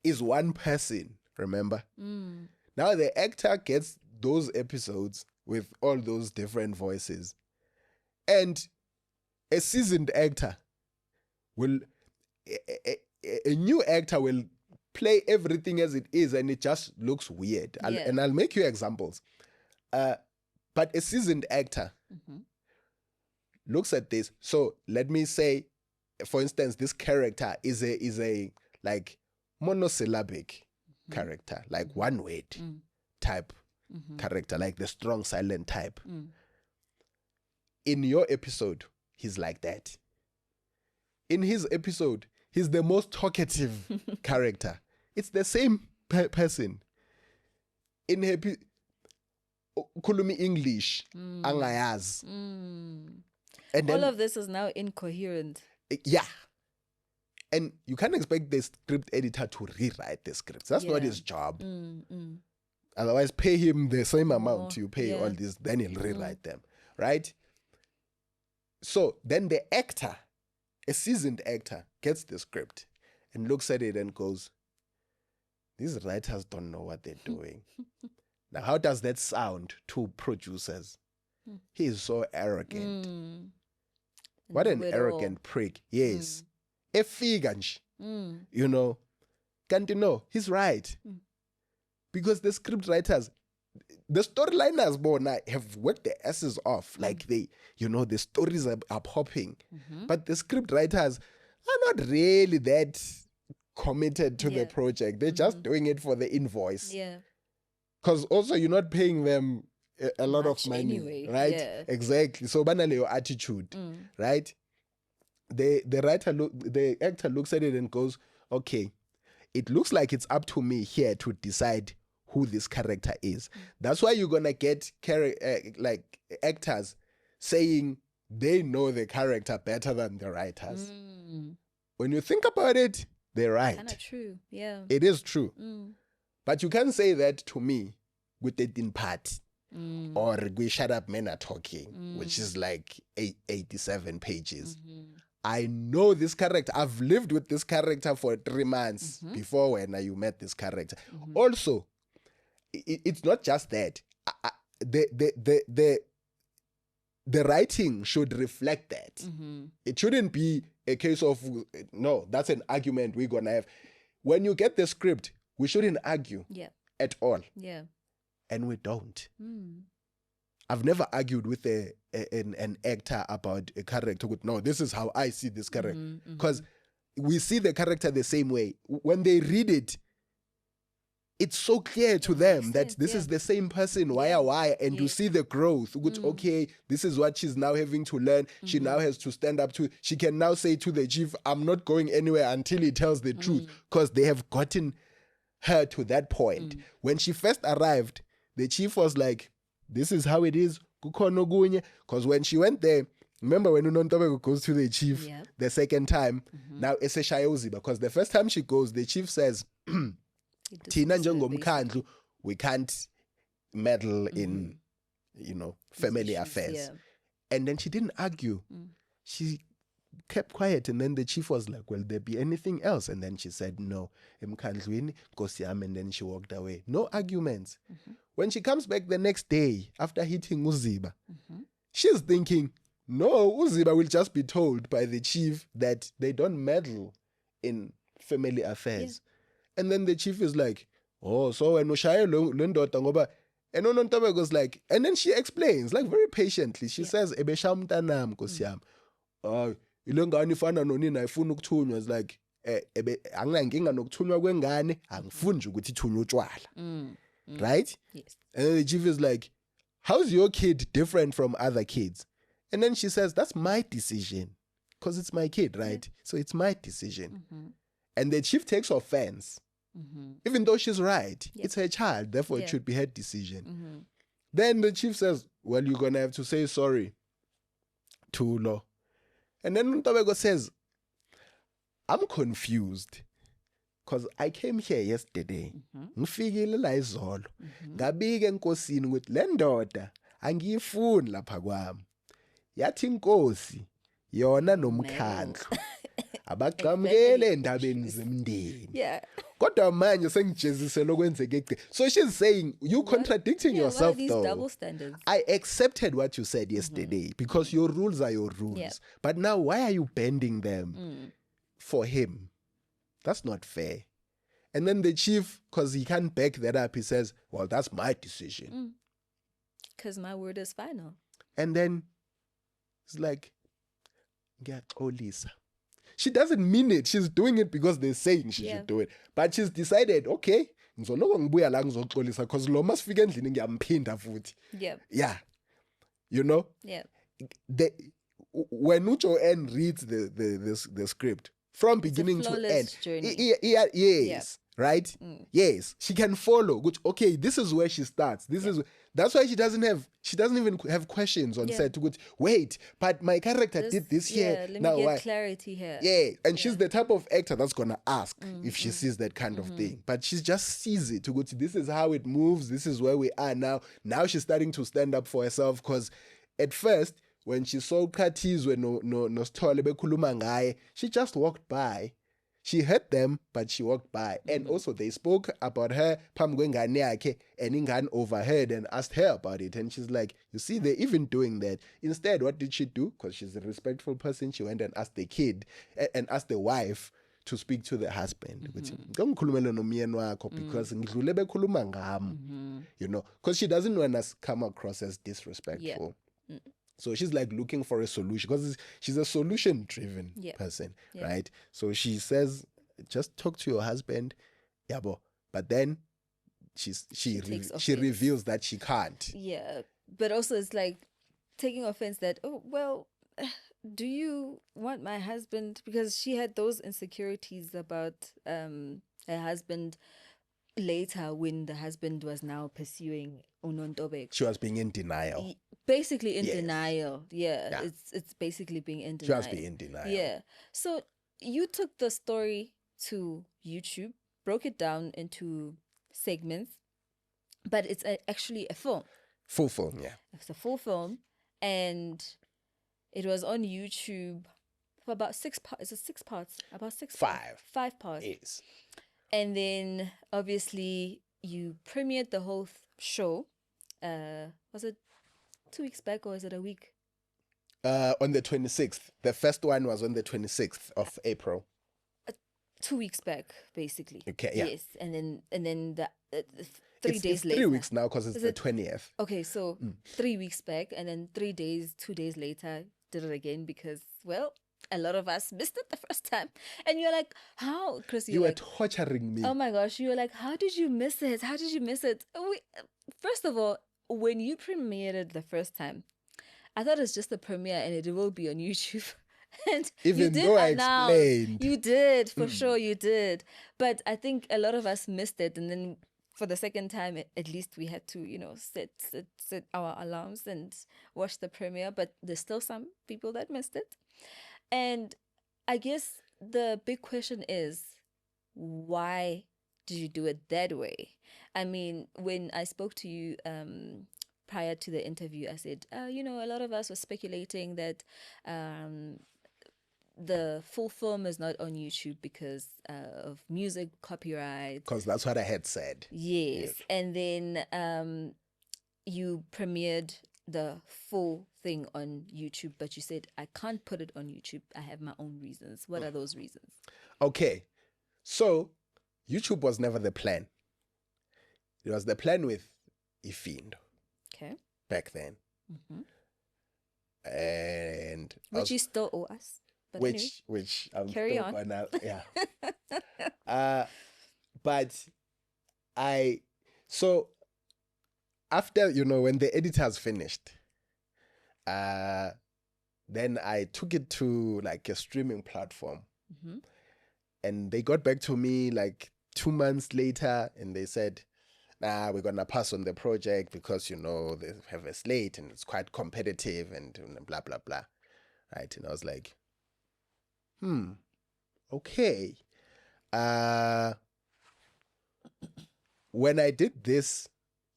is one person, remember? Now the actor gets those episodes with all those different voices. And a seasoned actor will, a new actor will play everything as it is, and it just looks weird. And I'll make you examples. But a seasoned actor looks at this. So let me say, for instance, this character is a like monosyllabic character, like one word type character, like the strong silent type. In your episode, he's like that. In his episode, he's the most talkative character. It's the same person. In happy Kulumi English, angayaz. And all of this is now incoherent. Yeah. And you can't expect the script editor to rewrite the scripts. That's not his job. Otherwise, pay him the same amount you pay all this, then he'll rewrite them. Right? So then the actor, a seasoned actor, gets the script and looks at it and goes, these writers don't know what they're doing. Now, how does that sound to producers? He is so arrogant. What an arrogant prick. Yes. A figure, you know. Can't you know? He's right. Because the script writers, the storyliners, have worked their asses off. Like they, you know, the stories are popping. But the script writers are not really that committed to the project. They're just doing it for the invoice. Yeah. Because also you're not paying them a lot of money, anyway. right? Yeah. Exactly. So banally your attitude, right? The actor looks at it and goes, okay, it looks like it's up to me here to decide who this character is. That's why you're gonna get like actors saying they know the character better than the writers. When you think about it, they're right. Kind of true. Yeah. It is true. But you can't say that to me with the din part. Or we shut up men are talking, which is like 87 pages. I know this character. I've lived with this character for 3 months before when you met this character. Also, it's not just that. The writing should reflect that. It shouldn't be a case of, no, that's an argument we're going to have. When you get the script, we shouldn't argue at all. Yeah. And we don't. I've never argued with an actor about a character with, no, this is how I see this character. Because we see the character the same way. When they read it, it's so clear to them that this is the same person, why, and you see the growth, which, okay, this is what she's now having to learn. She now has to stand up to, she can now say to the chief, I'm not going anywhere until he tells the truth, because they have gotten her to that point. When she first arrived, the chief was like, this is how it is, because when she went there, remember when Unontobeko goes to the chief the second time, now it's a shayozi, because the first time she goes, the chief says, Thina njengomkhandlu, we can't meddle in, family affairs. And then she didn't argue. She kept quiet, and then the chief was like, will there be anything else? And then she said, no, emkhandlwini Nkosi yami, and then she walked away. No arguments. When she comes back the next day, after hitting Uziba, she's thinking, no, Uziba will just be told by the chief that they don't meddle in family affairs. And then the chief is like, oh, so when Ushaye Lundota ngoba, and Unontobeko goes like, and then she explains, like very patiently. She says, Ebesha mntanam Nkosi yami. Ilengane ifana nonina ayifuna ukuthunywa. It's like, anginankinga nokuthunywa kwengane, angifuni nje ukuthi ithunywe utshwala. Right? Yes. And then the chief is like, how's your kid different from other kids? And then she says, that's my decision. Because it's my kid, right? So it's my decision. And the chief takes offense. Even though she's right. It's her child, therefore it should be her decision. Then the chief says, well, you're going to have to say sorry to Lo. And then Unontobeko says, I'm confused. Because I came here yesterday. Ngifikile la izolo. Ngabika enkosini ukuthi le ndoda angiyifuni lapha kwami. Yathi inkosi yona nomkhandlu abaqhamukele endabeni zemndeni. Kodwa manje sengijezisela okwenzeke egcina. So she's saying, you contradicting yourself, these though. Double standards. I accepted what you said yesterday because your rules are your rules. But now why are you bending them for him? That's not fair. And then the chief, because he can't back that up, he says, well, that's my decision. Because my word is final. And then it's like, oh, Lisa. She doesn't mean it. She's doing it because they're saying she should do it. But she's decided, okay, ngizoloko ngibuya la ngizoxolisa because lo masifika endlini ngiyamphinda futhi. Yeah. You know? When Ucho-N reads the script, from beginning to end. Yes. Right? Yes. She can follow. Which, okay, this is where she starts. That's why she doesn't even have questions on set. Wait, but my character did this here. Let now me get why? clarity here. Yeah. And she's the type of actor that's gonna ask if she sees that kind of thing. But she just sees it. This is how it moves. This is where we are now. Now she's starting to stand up for herself because at first, when she saw Katizwe no Sithole bekhuluma ngaye, she just walked by. She heard them, but she walked by. And also they spoke about her, phambi kwengane yakhe, and ingane overheard and asked her about it. And she's like, you see, they're even doing that. Instead, what did she do? Because she's a respectful person, she went and asked the kid and asked the wife to speak to the husband. Ngikhulumela nomyeni wakho because ngidlule bekhuluma ngami. You know, because she doesn't want us come across as disrespectful. So she's like looking for a solution because she's a solution-driven person, right? So she says, just talk to your husband, yabo. But then she reveals that she can't. Yeah, but also it's like taking offense that, oh, well, do you want my husband? Because she had those insecurities about her husband later when the husband was now pursuing Unontobeko. She was being in denial. Basically in denial. Yeah. It's basically being in denial. Just being in denial. Yeah. So you took the story to YouTube, broke it down into segments, but it's actually a film. Full film, yeah. It's a full film, and it was on YouTube for about 6 parts. Is it 6 parts? About 6 5. Parts. 5 parts. Yes. And then obviously you premiered the whole show. Was it 2 weeks back or is it a week? On the 26th. The first one was on the 26th of April. 2 weeks back, basically. Okay, yeah. Yes, and then the 3 days it's later. 3 weeks now because it's Is the it- 20th. Okay, so 3 weeks back, and then 3 days, 2 days later, did it again because, well, a lot of us missed it the first time. And you're like, how? Chris, You you're were like, torturing me. oh my gosh, you were like, how did you miss it? How did you miss it? First of all, when you premiered it the first time, I thought it's just a premiere and it will be on YouTube. And Even you did though I announce. explained. You did, for sure you did. But I think a lot of us missed it. And then for the second time, at least we had to, set our alarms and watch the premiere. But there's still some people that missed it. And I guess the big question is, why did you do it that way? I mean, when I spoke to you prior to the interview, I said, a lot of us were speculating that the full film is not on YouTube because of music copyright. Because that's what I had said. Yes. And then you premiered the full thing on YouTube, but you said, I can't put it on YouTube. I have my own reasons. What are those reasons? Okay. So, YouTube was never the plan. It was the plan with Ifindo Okay. back then. And I Which was- you still owe us. But anyway. which I'm Carry still on. gonna, yeah. But so after, when the editors finished, then I took it to like a streaming platform, and they got back to me like 2 months later, and they said, nah, we're gonna pass on the project because they have a slate and it's quite competitive and blah blah blah, right? And I was like, okay. When I did this,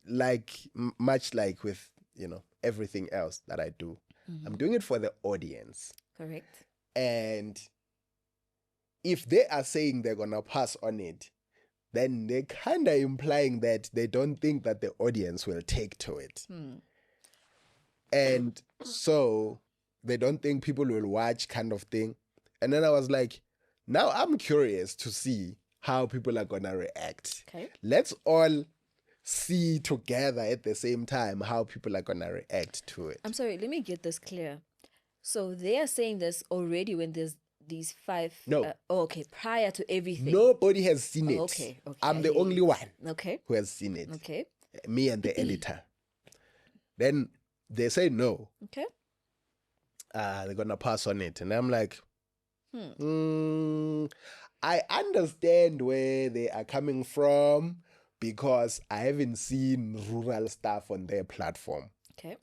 like much like with everything else that I do, I'm doing it for the audience. Correct. And if they are saying they're gonna pass on it, then they're kind of implying that they don't think that the audience will take to it. And so they don't think people will watch, kind of thing. And then I was like, now I'm curious to see how people are gonna react. Okay. Let's all see together at the same time how people are gonna react to it. I'm sorry, let me get this clear. So they are saying this already when there's these 5. No. Okay, prior to everything. Nobody has seen it. Okay. I'm I the hear only you. one Okay. who has seen it. Okay. Me and the editor. Then they say no. Okay. They're gonna pass on it. And I'm like, I understand where they are coming from because I haven't seen rural stuff on their platform. Okay.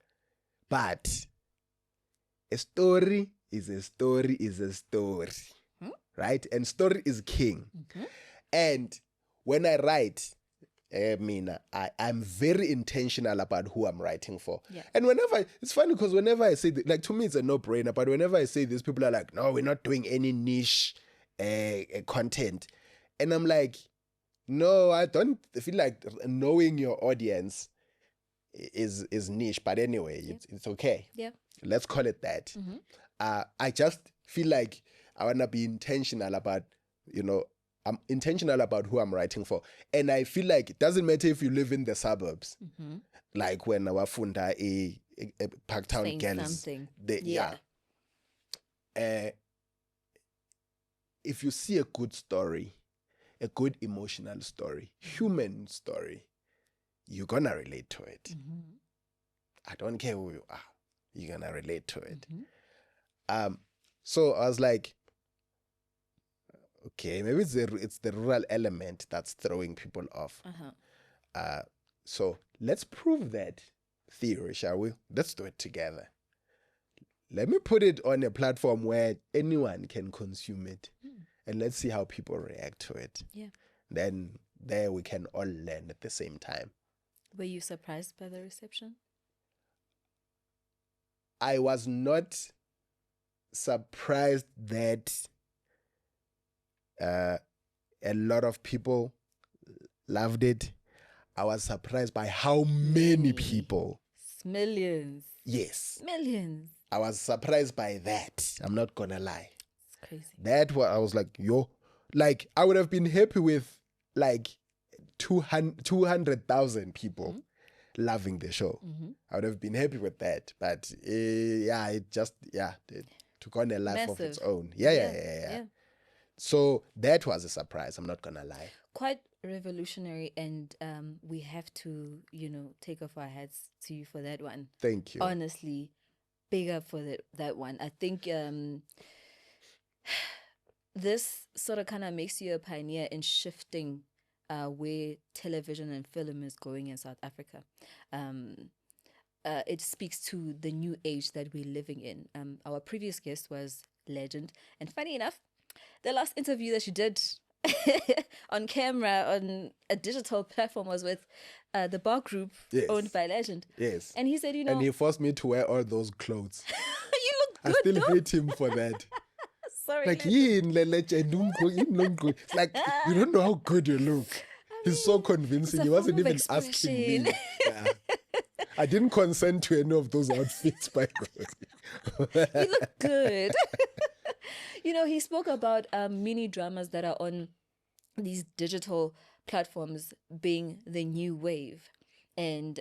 But a story is a story is a story, right? And story is king. And when I write, I'm very intentional about who I'm writing for. Yeah. And it's funny because whenever I say, like, to me it's a no-brainer, but whenever I say this, people are like, no, we're not doing any niche content. And I'm like, no, I don't feel like knowing your audience is niche, but anyway, it's okay. Yeah. Let's call it that. I just feel like I want to be intentional about, I'm intentional about who I'm writing for. And I feel like it doesn't matter if you live in the suburbs, like when our Funda, a Parktown Saying girls, something. if you see a good story, a good emotional story, human story, you're going to relate to it. I don't care who you are. You're going to relate to it. So I was like, okay, maybe it's the rural element that's throwing people off. So let's prove that theory, shall we? Let's do it together. Let me put it on a platform where anyone can consume it. And let's see how people react to it. Yeah. Then there we can all learn at the same time. Were you surprised by the reception? I was not surprised that a lot of people loved it. I was surprised by how many people. Millions. Yes. Millions. I was surprised by that. I'm not gonna lie. It's crazy. That was, I was like, I would have been happy with like 200,000 people loving the show. I would have been happy with that. But it took on a life of its Massive. own. Yeah. So that was a surprise, I'm not going to lie. Quite revolutionary, and we have to, take off our hats to you for that one. Thank you. Honestly, big up for that one. I think this sort of kind of makes you a pioneer in shifting where television and film is going in South Africa. It speaks to the new age that we're living in. Our previous guest was Legend, and funny enough, the last interview that you did on camera on a digital platform was with the bar group owned by Legend. Yes. And he said, And he forced me to wear all those clothes. you look I good. still hate him for that. Sorry. Like, Legend. it's like, you don't know how good you look. He's so convincing. He wasn't even asking me. Yeah. I didn't consent to any of those outfits, by the way. You look good. He spoke about mini dramas that are on these digital platforms being the new wave, and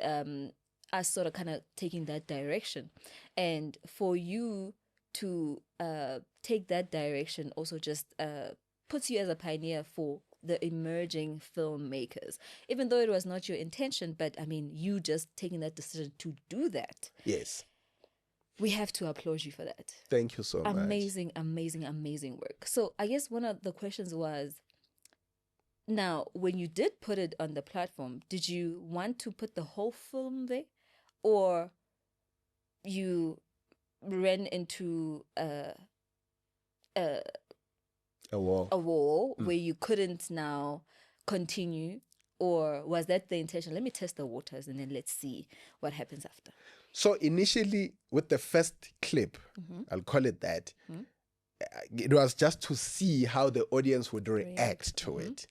us sort of kind of taking that direction. And for you to take that direction also just puts you as a pioneer for the emerging filmmakers, even though it was not your intention. But I mean, you just taking that decision to do that. Yes. We have to applaud you for that. Thank you so much. Amazing work. So I guess one of the questions was, now, when you did put it on the platform, did you want to put the whole film there, or you ran into a wall where you couldn't now continue, or was that the intention? Let me test the waters and then let's see what happens after. So initially, with the first clip, I'll call it that, it was just to see how the audience would react to it.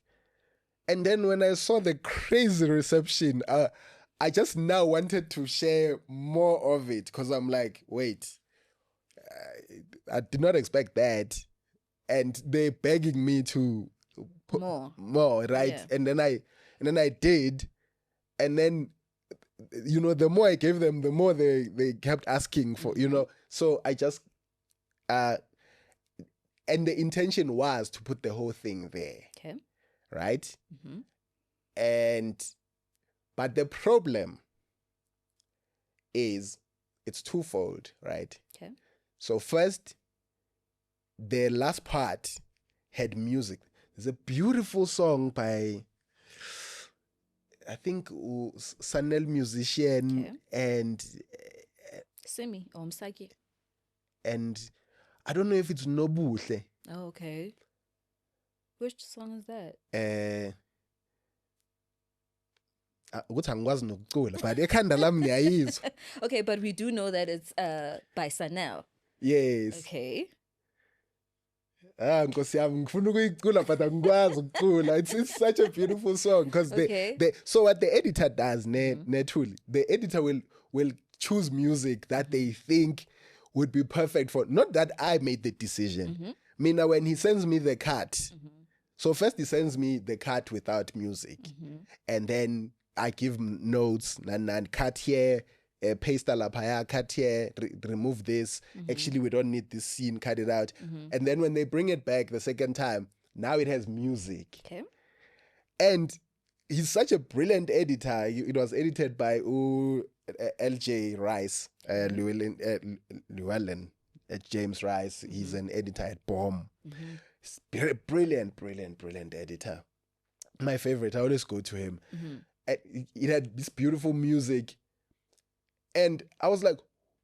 And then when I saw the crazy reception, I just now wanted to share more of it, because I'm like, wait, I did not expect that. And they're begging me to put more, right? Yeah. And then I did. And then, the more I gave them, the more they kept asking for, So I just, and the intention was to put the whole thing there. Okay. Right? But the problem is it's twofold, right? Okay. So first, the last part had music. There's a beautiful song by, I think, Sanel musician, and Semi or Msaki. And I don't know if it's Nobuhle. Oh, okay. Which song is that? Ukuthi angikwazi nokucula, but ekhanda lami ngiyayizwa. Okay, but we do know that it's by Sanel. Yes. Okay. Nkosi yami ngifuna ukuyicula but angikwazi ukucula. It's such a beautiful song, because so what the editor does, Nethuli, the editor will choose music that they think would be perfect for, not that I made the decision. Mina, when he sends me the cut, so first he sends me the cut without music, and then I give him notes, and cut here, paste lapaya, cut here, remove this. Actually, we don't need this scene, cut it out. And then when they bring it back the second time, now it has music. Okay. And he's such a brilliant editor. It was edited by LJ Rice, Llewellyn, James Rice. He's an editor at BOM. He's brilliant editor. My favorite. I always go to him. It had this beautiful music. And I was like,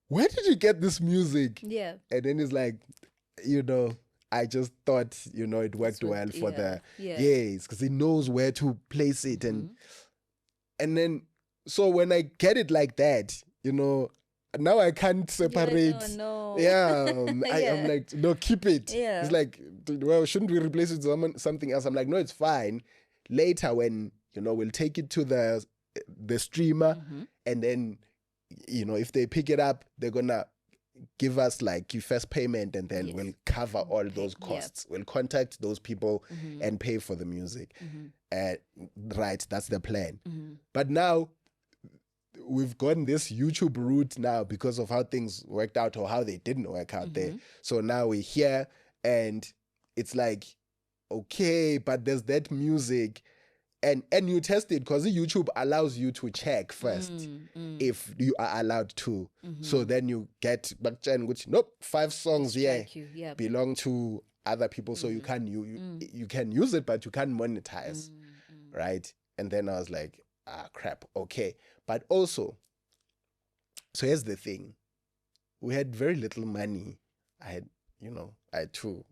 where did you get this music? Yeah. And then he's like, I just thought, it worked well for yes, because he knows where to place it. And then, so when I get it like that, now I can't separate. Like, oh, no. Yeah. I'm like, no, keep it. Yeah. It's like, well, shouldn't we replace it with something else? I'm like, no, it's fine. Later when, we'll take it to the streamer, and then, if they pick it up, they're gonna give us like your first payment, and then we'll cover all those costs. We'll contact those people and pay for the music. Right, that's the plan. But now we've gone this YouTube route now because of how things worked out or how they didn't work out there. So now we're here, and it's like, okay, but there's that music. And you test it because YouTube allows you to check first if you are allowed to. So then you get back which nope, 5 songs belong to other people, so you can you can use it, but you can't monetize, right? And then I was like, crap, okay. But also, so here's the thing: we had very little money. I had to.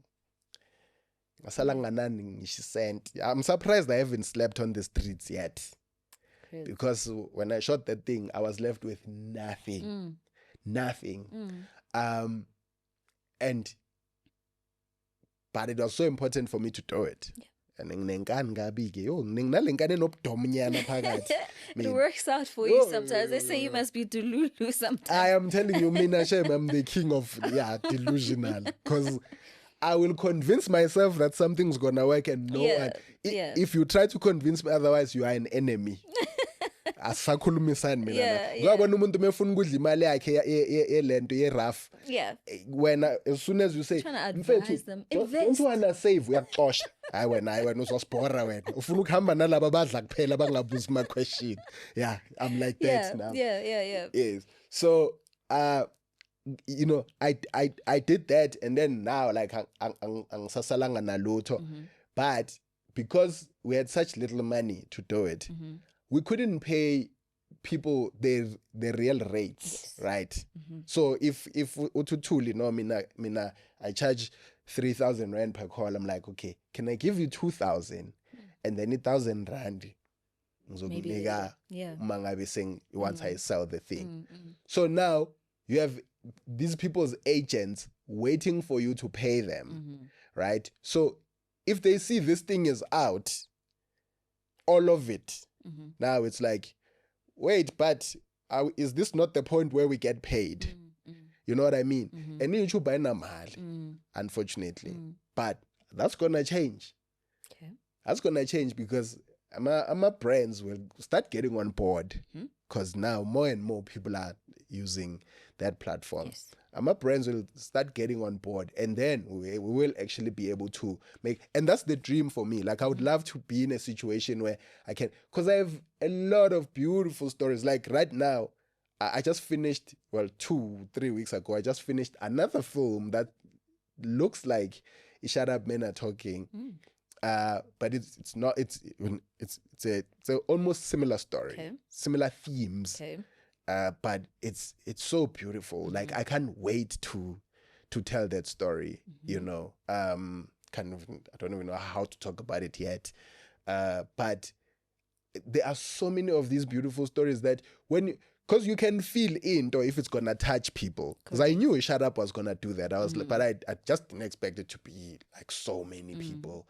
I'm surprised I haven't slept on the streets yet. Crazy. Because when I shot that thing, I was left with nothing. But it was so important for me to do it. And It works out for you sometimes. They say you must be delulu sometimes. I am telling you, Mina Shem, I'm the king of delusional. Because I will convince myself that something's gonna work, and if you try to convince me otherwise, you are an enemy. Asakhulumisani mina. Ngiyabona umuntu mefuna ukudla imali yakhe lento ye-rough. When as soon as you say, trying to advise them, invest. Don't wanna save, uyaxosha. Hayi wena uzosibhora wena. Ufuna ukuhamba nalabo abadla kuphela bangabuzi my question. Yeah, I'm like that now. Yeah. Yes. So I did that, and then now like angisasalanga nalutho. But because we had such little money to do it, we couldn't pay people the real rates, right? So if ututuli mina I charge 3,000 rand per call, I'm like, okay, can I give you 2,000 and then 1,000 rand mangabe saying once I sell the thing. So now you have these people's agents waiting for you to pay them, right? So if they see this thing is out, all of it, now it's like, wait, but is this not the point where we get paid? You know what I mean? And you buy mali, unfortunately. But that's gonna change. Okay. That's gonna change because my brands will start getting on board, because now more and more people are using that platform. Yes. My brands will start getting on board, and then we will actually be able to make, and that's the dream for me. Like I would love to be in a situation where I can, because I have a lot of beautiful stories. Like right now, I just finished, 2-3 weeks ago, I just finished another film that looks like Shut Up Men Are Talking. But it's not, it's a almost similar story, similar themes. But it's so beautiful. Like I can't wait to tell that story, kind of, I don't even know how to talk about it yet. But there are so many of these beautiful stories that because you can feel in, or if it's gonna touch people. Because I knew Shut Up was gonna do that. I was like, but I just didn't expect it to be like so many people.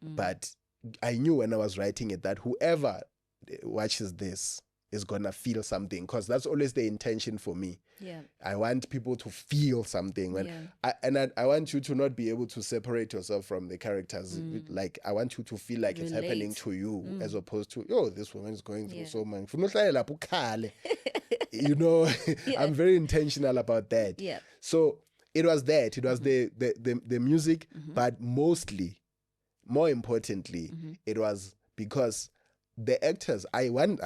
But I knew when I was writing it that whoever watches this is gonna feel something, because that's always the intention for me. I want people to feel something I want you to not be able to separate yourself from the characters. Like I want you to feel like it's happening to you, as opposed to this woman is going through so much. I'm very intentional about that. So it was that. It was the music, but more importantly, it was because the actors, I want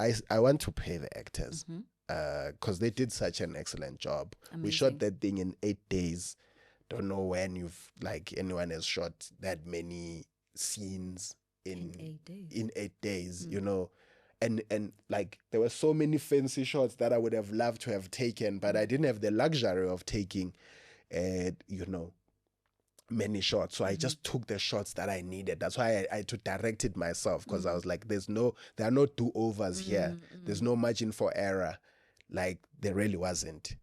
to pay the actors because they did such an excellent job. Amazing. We shot that thing in 8 days. Don't know when anyone has shot that many scenes in 8 days. And like there were so many fancy shots that I would have loved to have taken, but I didn't have the luxury of taking many shots. So I just took the shots that I needed. That's why I to direct it myself, because I was like, there are no do-overs here. There's no margin for error. Like there really wasn't.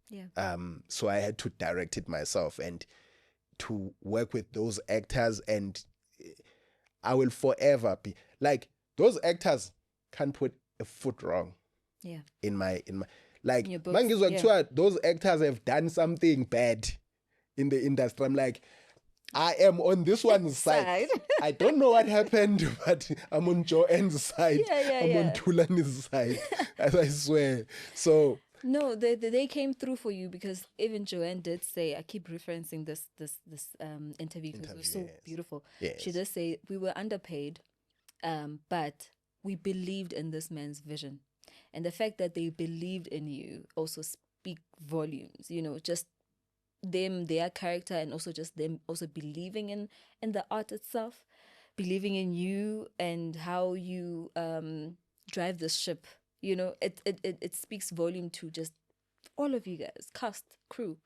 So I had to direct it myself and to work with those actors, and I will forever be like, those actors can't put a foot wrong. In my Like, your books, mangizwa kuthiwa those actors have done something bad in the industry. I'm like, I am on this one's side. I don't know what happened, but I'm on Joanne's side. I'm on Tulani's side, as I swear. So no, they came through for you, because even Joanne did say, I keep referencing this interview because it was so beautiful. Yes. She did say we were underpaid, but we believed in this man's vision, and the fact that they believed in you also speak volumes. You know, just them, their character, and also just them also believing in the art itself, believing in you and how you drive the ship. You know, it speaks volume to just all of you guys, cast, crew,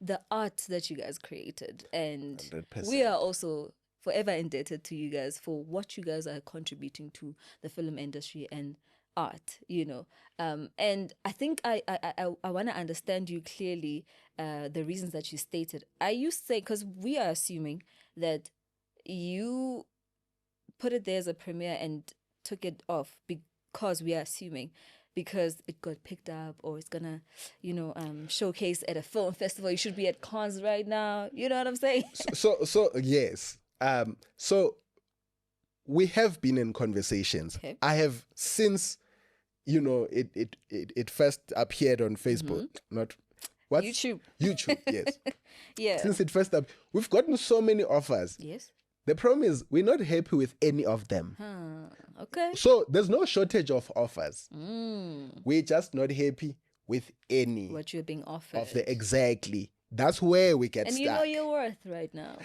the art that you guys created. And 100%. we are also forever indebted to you guys for what you guys are contributing to the film industry and art, you know. And I think I want to understand you clearly, the reasons that you stated. Are you saying, because we are assuming that you put it there as a premiere and took it off because we are assuming because it got picked up, or it's gonna, you know, showcase at a film festival. You should be at cons right now. You know what I'm saying? So yes. So we have been in conversations. Okay. I have, since, you know, it first appeared on Facebook, not what? YouTube, yes. yeah. Since it first up, we've gotten so many offers. Yes. The problem is we're not happy with any of them. Okay. So there's no shortage of offers. We're just not happy with any What you're being offered. of the exactly. That's where we get and stuck. you know your worth right now.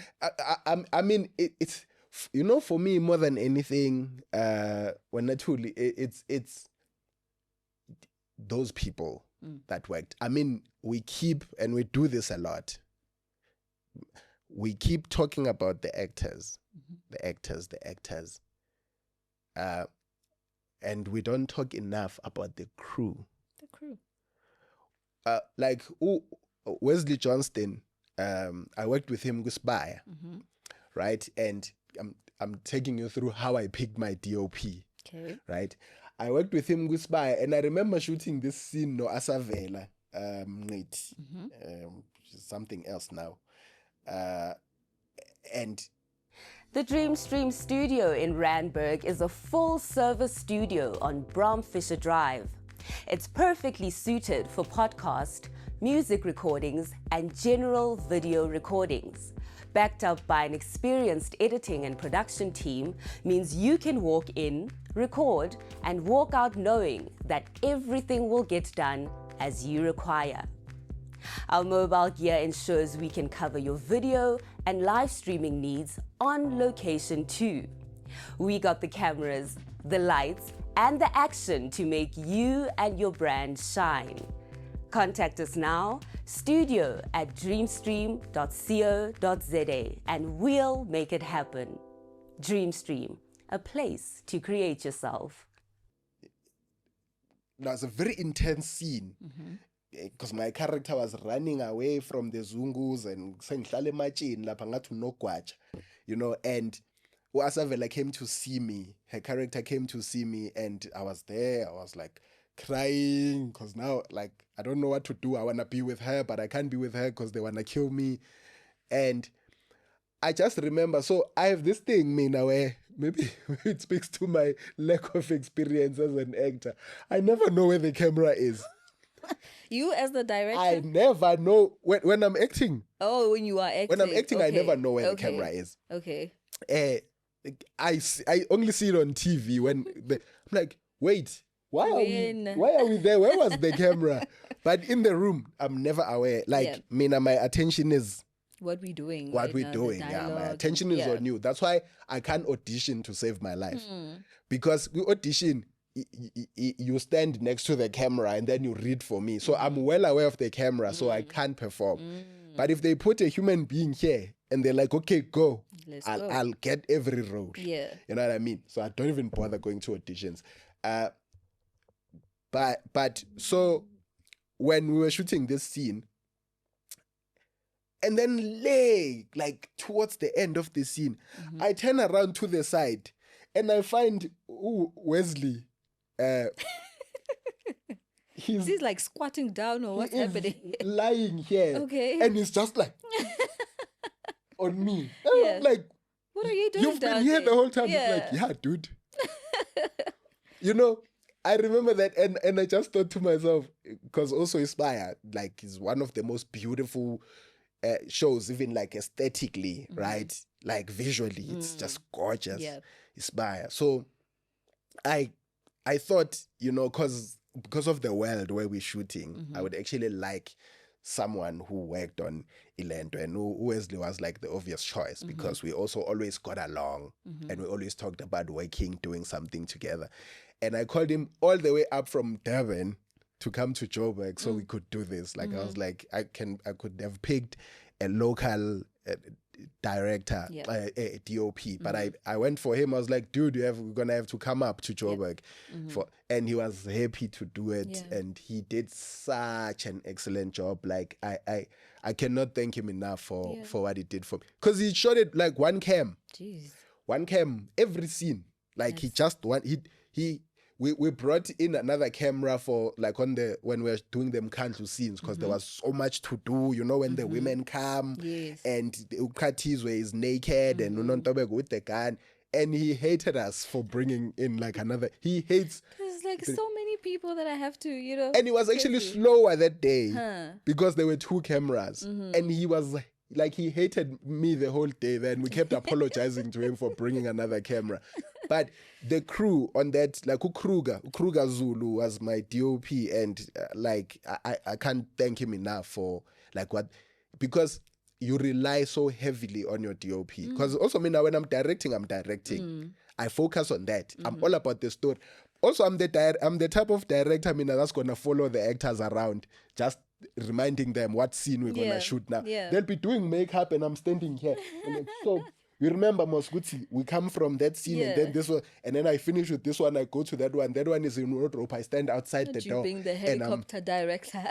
I mean, it's, you know, for me, more than anything, when naturally it's those people that worked. I mean, we keep, and we do this a lot, we keep talking about the actors, the actors, and we don't talk enough about the crew. The crew. Like Wesley Johnston, I worked with him with Spire, right? And I'm taking you through how I picked my DOP. Okay. Right? I worked with him with Spire, and I remember shooting this scene, no Asavela, something else now. And The Dreamstream studio in Randburg is a full-service studio on Bromfisher Drive. It's perfectly suited for podcast, music recordings, and general video recordings. Backed up by an experienced editing and production team means you can walk in, record, and walk out knowing that everything will get done as you require. Our mobile gear ensures we can cover your video and live streaming needs on location too. We got the cameras, the lights, and the action to make you and your brand shine. Contact us now, studio@dreamstream.co.za, and we'll make it happen. Dreamstream, a place to create yourself. that was a very intense scene. Because my character was running away from the Zungus and sengihlala emachini lapha ngathi unogwaja, you know, and uAsavela came to see me. Her character came to see me, and I was there. I was like crying because now, like, I don't know what to do. I want to be with her, but I can't be with her because they want to kill me. And I just remember, so I have this thing, Mina, where maybe it speaks to my lack of experience as an actor. I never know where the camera is. You as the director? I never know when I'm acting. Oh, when you are acting. When I'm acting, I Okay. never know where the Okay. camera is. Okay. I only see it on TV when I'm like, wait, why are we there? Where was the camera? But in the room, I'm never aware. Like, Mina, my attention is What we doing? what right we're now, the doing. Yeah, my dialogue, attention is on you. That's why I can't audition to save my life. Because we audition, you stand next to the camera and then you read for me. So I'm well aware of the camera, so I can't perform. But if they put a human being here and they're like, okay, go, go. I'll get every role. Yeah. You know what I mean? So I don't even bother going to auditions. But so when we were shooting this scene, and then like towards the end of the scene, I turn around to the side and I find Wesley He's like squatting down or what's he is happening? lying here. Okay. And he's just like on me. And Yeah. I'm like, What are you doing you've been down here there? the whole time. Yeah. He's like, yeah, dude. You know, I remember that, and I just thought to myself, because also Inspire, like, is one of the most beautiful shows, even like aesthetically, right? Like visually, it's just gorgeous. Yeah. Inspire. So I thought, you know, because of the world where we're shooting, I would actually like someone who worked on Ilento, and Wesley was like the obvious choice because we also always got along and we always talked about working, doing something together. And I called him all the way up from Durban to come to Joburg so we could do this. Like I was like, I could have picked a local director, a DOP, but I went for him. I was like, dude, we're gonna have to come up to Joburg and he was happy to do it, and he did such an excellent job. Like I cannot thank him enough for what he did for me, because he shot it like one cam every scene. Like he just we brought in another camera for like when we're doing them Mkhandlu scenes, because there was so much to do, you know, when the women come and Ukatizwe is naked and Unontobeko with the gun, and he hated us for bringing in like another. He hates. There's like so many people that I have to, you know. And he was actually slower that day because there were two cameras, and he was like, he hated me the whole day. Then we kept apologizing to him for bringing another camera. But the crew on that, like Ukruga Zulu was my DOP, and like I can't thank him enough for like what, because you rely so heavily on your DOP. Because also, I mean, now when I'm directing, I focus on that. I'm all about the story. Also, I'm the type of director, I mean, that's gonna follow the actors around, just reminding them what scene we're gonna shoot now. They'll be doing makeup and I'm standing here. And like, so you remember, Mosguti, we come from that scene and then this one, and then I finish with this one, I go to that one. That one is in wardrobe. I stand outside the door. Being the helicopter director.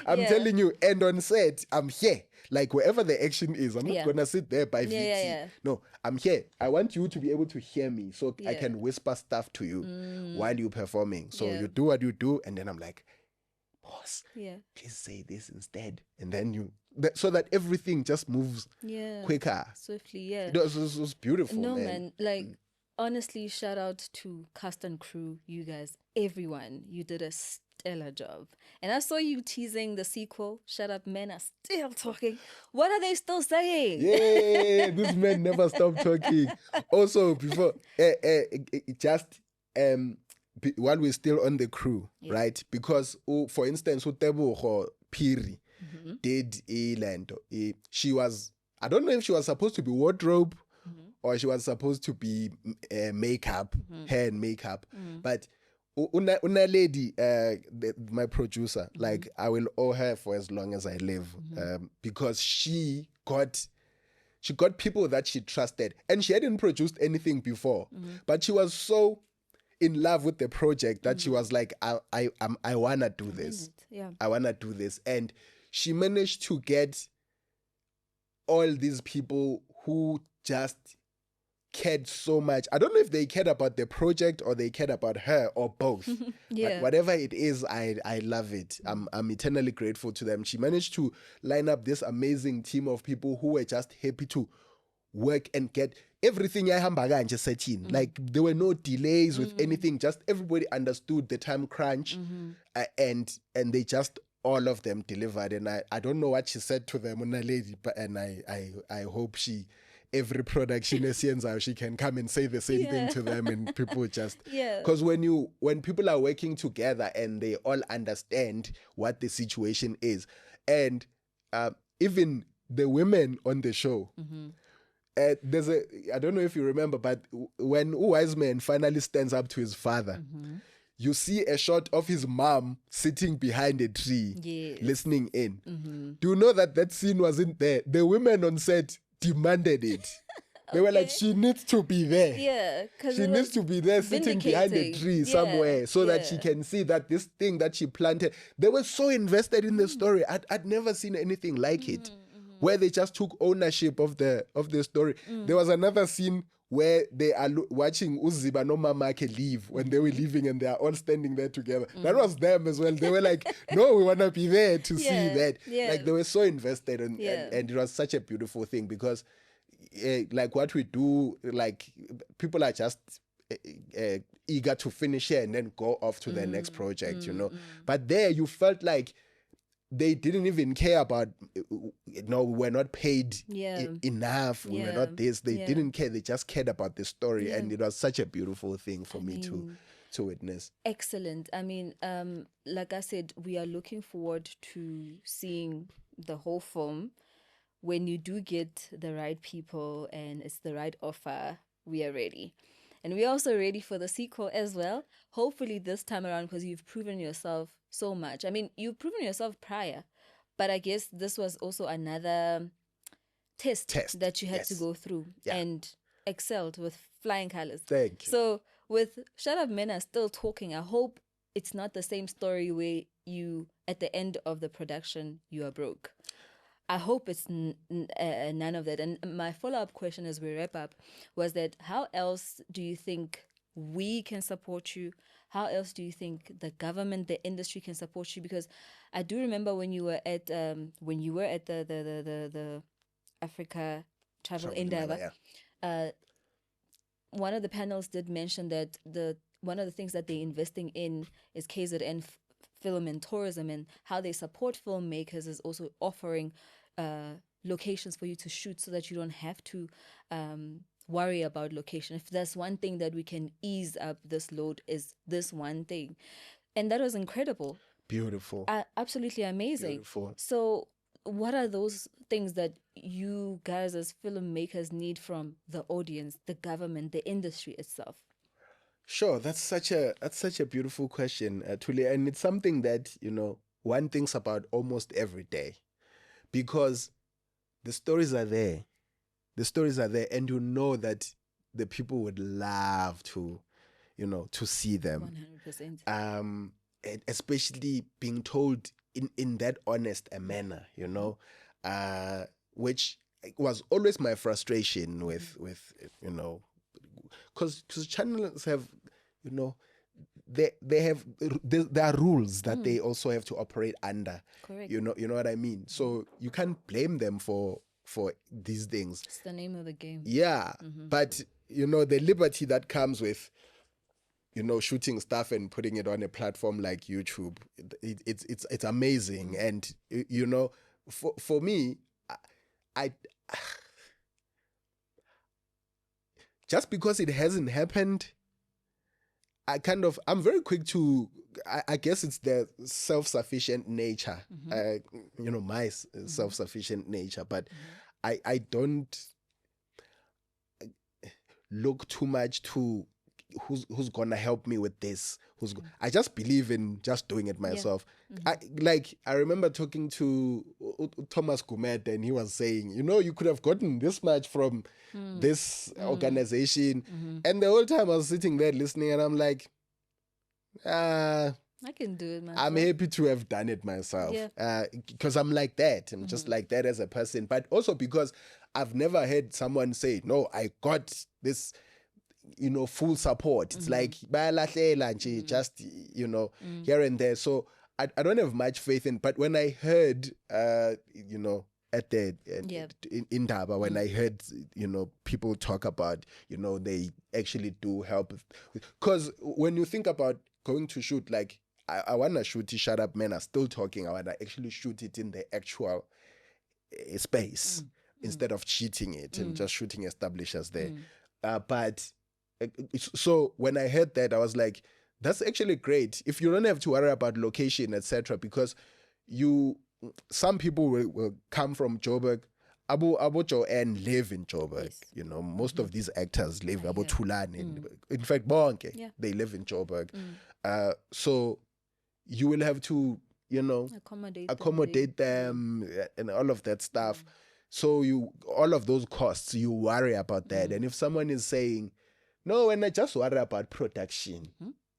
I'm telling you, and on set, I'm here. Like wherever the action is, I'm not gonna sit there by VT. No, I'm here. I want you to be able to hear me so I can whisper stuff to you while you're performing. So you do what you do, and then I'm like, boss, please say this instead. And then so that everything just moves quicker. Swiftly, It was beautiful. No, man. Like, honestly, shout out to cast and crew, you guys, everyone. You did a stellar job. And I saw you teasing the sequel. Shut up, men are still talking. What are they still saying? Yeah, this man never stopped talking. Also, before, while we're still on the crew, right? Because, for instance, Utebogo Piri did Ilento. She was, I don't know if she was supposed to be wardrobe or she was supposed to be makeup, hair and makeup. But una lady, my producer, like, I will owe her for as long as I live, because she got people that she trusted, and she hadn't produced anything before, but she was so in love with the project that she was like, I wanna do this. I wanna do this. And she managed to get all these people who just cared so much. I don't know if they cared about the project or they cared about her or both. But whatever it is, I love it. I'm eternally grateful to them. She managed to line up this amazing team of people who were just happy to work and get everything. Like, there were no delays with anything. Just everybody understood the time crunch, and they just, all of them delivered. And I don't know what she said to them, Una lady, but and I hope every production sends out, she can come and say the same thing to them, and people just because when people are working together and they all understand what the situation is, and even the women on the show. There's I don't know if you remember, but when Wise Man finally stands up to his father, you see a shot of his mom sitting behind a tree, listening in. Do you know that scene wasn't there? The women on set demanded it. They were like, she needs to be there. She needs to be there sitting behind a tree somewhere so that she can see that this thing that she planted. They were so invested in the story. I'd never seen anything like it, where they just took ownership of the story. There was another scene where they are watching Uziba no Mamake leave when they were leaving and they are all standing there together. That was them as well. They were like, no, we want to be there to see that. Like they were so invested and it was such a beautiful thing because like what we do, like people are just eager to finish it and then go off to their next project, you know. But there you felt like they didn't even care about, we're not paid enough, we were not this. They didn't care. They just cared about the story, and it was such a beautiful thing for me to witness. Excellent. I mean, like I said, we are looking forward to seeing the whole film. When you do get the right people and it's the right offer, we are ready. And we're also ready for the sequel as well. Hopefully this time around, because you've proven yourself so much. I mean, you've proven yourself prior, but I guess this was also another test. That you had to go through and excelled with flying colors. Thank you. So with Shut Up Men Are Still Talking, I hope it's not the same story where you, at the end of the production, you are broke. I hope it's none of that. And my follow-up question as we wrap up was that how else do you think we can support you? How else do you think the government, the industry can support you? Because I do remember when you were at the Africa Travel Indaba, one of the panels did mention that one of the things that they're investing in is KZN film and tourism, and how they support filmmakers is also offering locations for you to shoot so that you don't have to worry about location. If there's one thing that we can ease up this load, is this one thing. And that was incredible. Beautiful. Absolutely amazing. Beautiful. So what are those things that you guys as filmmakers need from the audience, the government, the industry itself? Sure, that's such a beautiful question, Tuli, and it's something that one thinks about almost every day, because the stories are there, and you know that the people would love to see them. 100%. And especially being told in that honest a manner, which was always my frustration with because channels have, there are rules that they also have to operate under. Correct. You know what I mean? So you can't blame them for these things. It's the name of the game. Yeah. But the liberty that comes with shooting stuff and putting it on a platform like YouTube, it's amazing. And for me, I just because it hasn't happened, I'm very quick to, I guess it's the self-sufficient nature, my self-sufficient nature, but I don't look too much to who's gonna help me with this. I just believe in just doing it myself. I remember talking to Thomas Gumet, and he was saying, you could have gotten this much from this organization. And the whole time I was sitting there listening, and I'm like, I can do it myself. I'm happy to have done it myself. Because I'm like that. I'm just like that as a person. But also because I've never heard someone say, no, I got this full support. It's like just here and there. So I don't have much faith in. But when I heard at the in Daba, when I heard people talk about they actually do help, because when you think about going to shoot, like I want to shoot Shut Up Men Are Still Talking, I want to actually shoot it in the actual space instead of cheating it and just shooting establishers there. But so when I heard that, I was like, that's actually great. If you don't have to worry about location, etc., because some people will come from Joburg. Abo Joanne live in Joburg. Yes. Most of these actors live Abo Tulane. In fact, Bonke, they live in Joburg. So you will have to, accommodate them and all of that stuff. So all of those costs, you worry about that. And if someone is saying, no, and I just worry about production,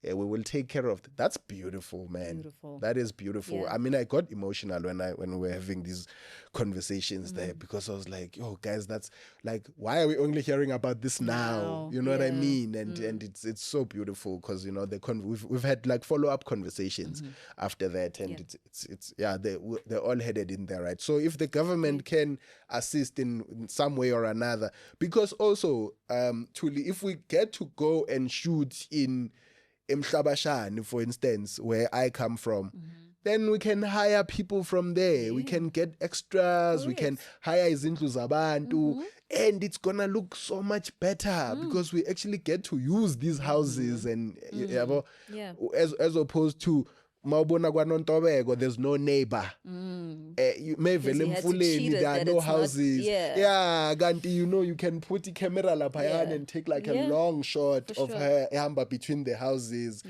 we will take care of it. That's beautiful, man. Beautiful. That is beautiful. Yeah. I mean, I got emotional when we were having these conversations there, because I was like, yo, guys, that's like, why are we only hearing about this now? You know what I mean? And it's so beautiful, because we've had like follow-up conversations after that, and it's they're all headed in there, right? So if the government can assist in some way or another, because also truly, if we get to go and shoot in Mhlabashane, for instance, where I come from, then we can hire people from there. We can get extras. We can hire izindlu zabantu, and it's gonna look so much better because we actually get to use these houses, and as opposed to mawubona kwaNontobeko, there's no neighbor. You may vele emfuleni, there are no houses. Kanti you can put a camera lapha and take like a long shot of her ehamba between the houses.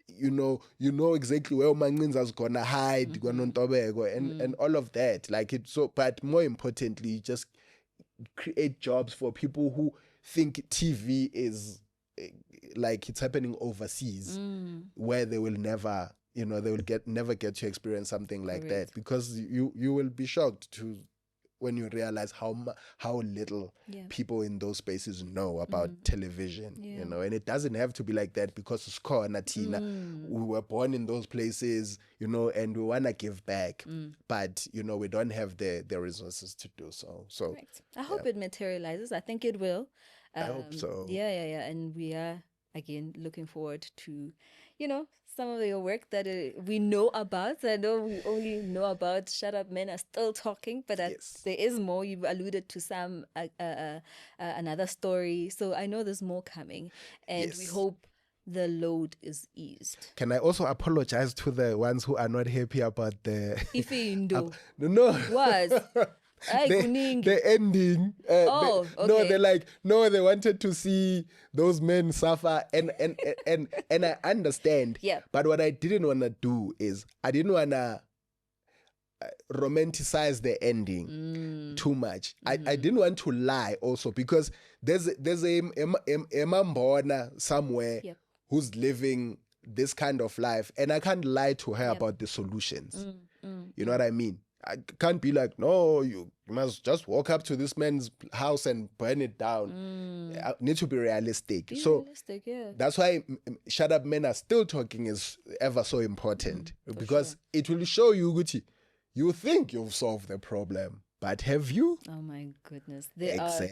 You know exactly where Manginza's gonna hide, kwaNontobeko, and all of that. Like it so, but more importantly, just create jobs for people who think TV is like it's happening overseas, where they will never. They will never get to experience something like that, because you will be shocked when you realize how little people in those spaces know about television. And it doesn't have to be like that, because it's Tina. We were born in those places, and we wanna give back, but we don't have the resources to do so. So correct. I hope it materializes. I think it will. I hope so. Yeah. And we are again looking forward to, some of your work that we know about. I know we only know about Shut Up Men Are Still Talking, but there is more. You've alluded to some another story, so I know there's more coming, and we hope the load is eased. Can I also apologize to the ones who are not happy about the no was the ending. They're like, they wanted to see those men suffer, and I understand. But what I didn't want to do is I didn't want to romanticize the ending too much. I didn't want to lie also, because there's a Mambona somewhere who's living this kind of life, and I can't lie to her about the solutions. You know what I mean? I can't be like, no, you must just walk up to this man's house and burn it down. I need to be realistic. That's why Shut Up Men Are Still Talking is ever so important, because it will show you, Gucci, you think you've solved the problem, but have you? Oh my goodness. There are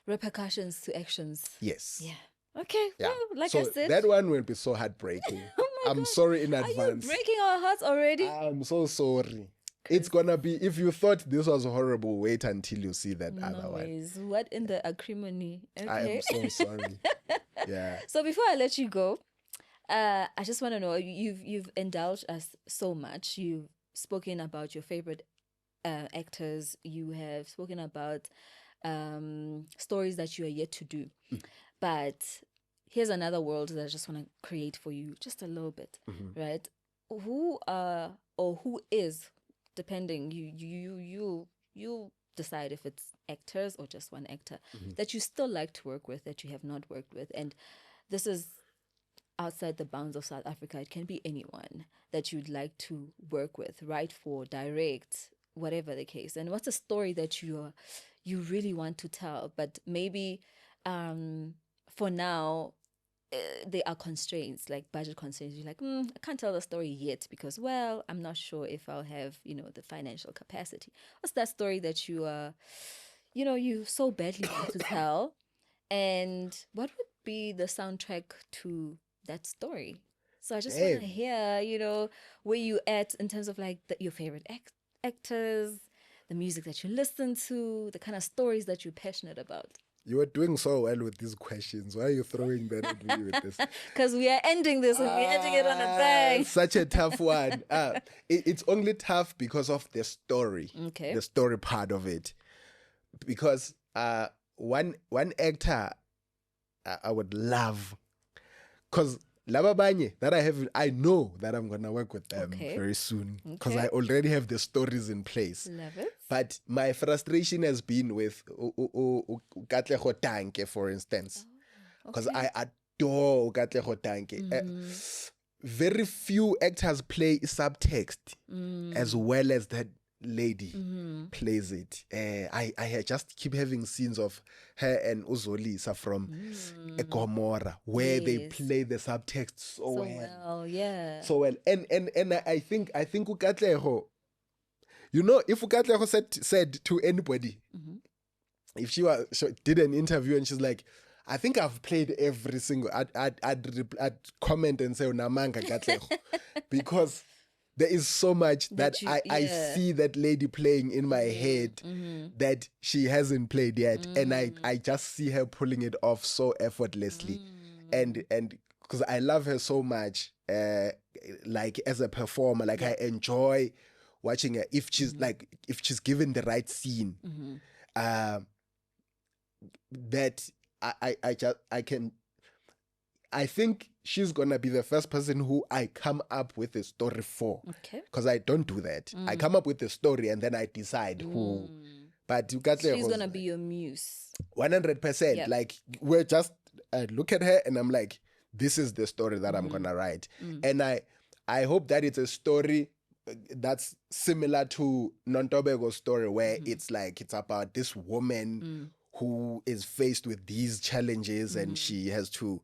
repercussions to actions. Yes. Yeah. Okay. Well, like I said, that one will be so heartbreaking. I'm sorry in advance. Are you breaking our hearts already? I'm so sorry. It's gonna be, if you thought this was horrible, wait until you see that other one. What in the acrimony? Okay. I am so sorry. Yeah. So before I let you go, I just want to know, you've indulged us so much. You've spoken about your favorite actors. You have spoken about stories that you are yet to do. But here's another world that I just want to create for you, just a little bit, right? Who is, depending, you decide if it's actors or just one actor that you still like to work with, that you have not worked with. And this is outside the bounds of South Africa. It can be anyone that you'd like to work with, write for, direct, whatever the case. And what's a story that you really want to tell, but maybe for now there are constraints, like budget constraints. You're like, I can't tell the story yet because, well, I'm not sure if I'll have, the financial capacity. What's that story that you you so badly want to tell? And what would be the soundtrack to that story? So I just want to hear, where you at in terms of like your favorite actors, the music that you listen to, the kind of stories that you're passionate about. You were doing so well with these questions. Why are you throwing that at me with this? Because we are ending this and we're ending it on a bang. Such a tough one. It's only tough because of the story. Okay. The story part of it. Because one actor I would love, because Lababanye that I know that I'm gonna work with them very soon, because I already have the stories in place. Love it. But my frustration has been with Katlego Tanke, for instance, because I adore Katlego Tanke. Very few actors play subtext as well as that lady plays it. I just keep having scenes of her and Uzolisa from Gomorrah where they play the subtext so well. Yeah. So well. And I think Katlego, you know, if Katlego said to anybody, if she did an interview and she's like, I think I've played every single. I'd comment and say Namanga Katlego because there is so much that I see that lady playing in my head that she hasn't played yet, and I just see her pulling it off so effortlessly, and because I love her so much, like as a performer, like I enjoy watching her if she's like if she's given the right scene, that. I think she's gonna be the first person who I come up with a story for. Okay. Because I don't do that. I come up with a story and then I decide who. But she's gonna be your muse. 100%. Yep. Like we're just I look at her and I'm like, this is the story that I'm gonna write. And I hope that it's a story that's similar to Nontobego's story, where it's like it's about this woman who is faced with these challenges and she has to,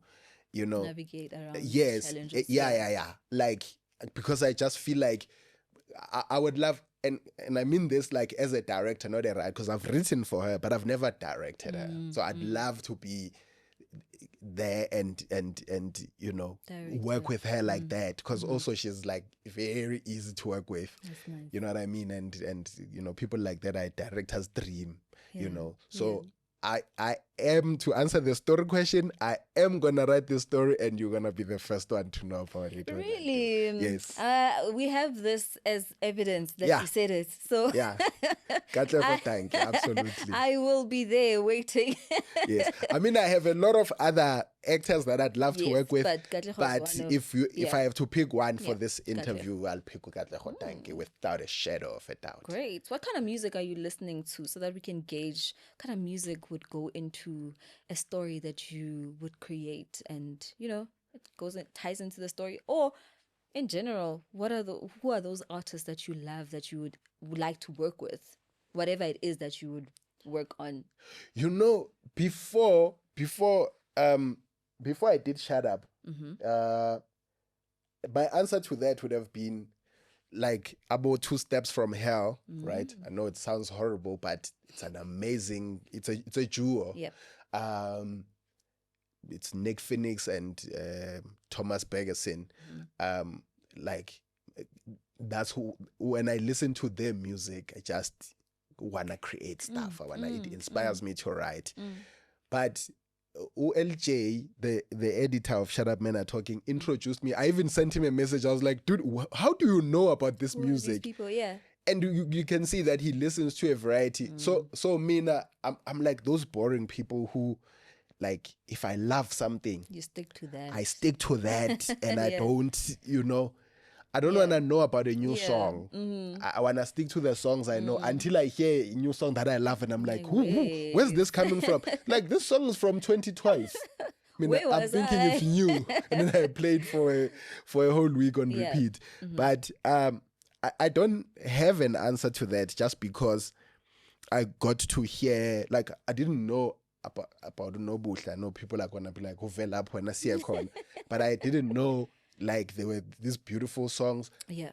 you know, navigate around challenges. Yeah. Like, because I just feel like I would love, and I mean this like as a director, not a writer, because I've written for her, but I've never directed her. So I'd love to be there and you know, work with her like that, because also she's like very easy to work with. That's nice. You know what I mean? And you know, people like that are a director's dream, you know. So I am, to answer the story question, I am gonna write this story and you're gonna be the first one to know about it. Really? Yes. We have this as evidence that you said it. So yeah. Thank you. Absolutely. I will be there waiting. Yes. I mean, I have a lot of other actors that I'd love to work with. But if I have to pick one for this interview, I'll pick Katlego Tanke without a shadow of a doubt. Great. What kind of music are you listening to so that we can gauge what kind of music would go into a story that you would create, and you know, it ties into the story? Or in general, who are those artists that you love that you would like to work with? Whatever it is that you would work on. You know, before I did Shut Up, my answer to that would have been like about 2 Steps from Hell, right? I know it sounds horrible, but it's an amazing, it's a duo. Yep. It's Nick Phoenix and Thomas Bergerson. Like, that's who, when I listen to their music, I just wanna create stuff. It inspires me to write. But OLJ, the editor of Shut Up Men Are Talking, introduced me. I even sent him a message. I was like, dude, how do you know about this music? These people, yeah. And you can see that he listens to a variety. So Mina, I'm like those boring people who, like, if I love something, you stick to that. I stick to that, and I don't, you know, I don't want to know about a new song. I want to stick to the songs I know until I hear a new song that I love, and I'm like, where's this coming from? Like, this song is from 2012. I mean, I'm thinking it's new, and then I played for a whole week on repeat. But I don't have an answer to that, just because I got to hear, like, I didn't know about Nobuhle. I know people are gonna be like, who fell up when I see a con, but I didn't know. Like, there were these beautiful songs. Yeah.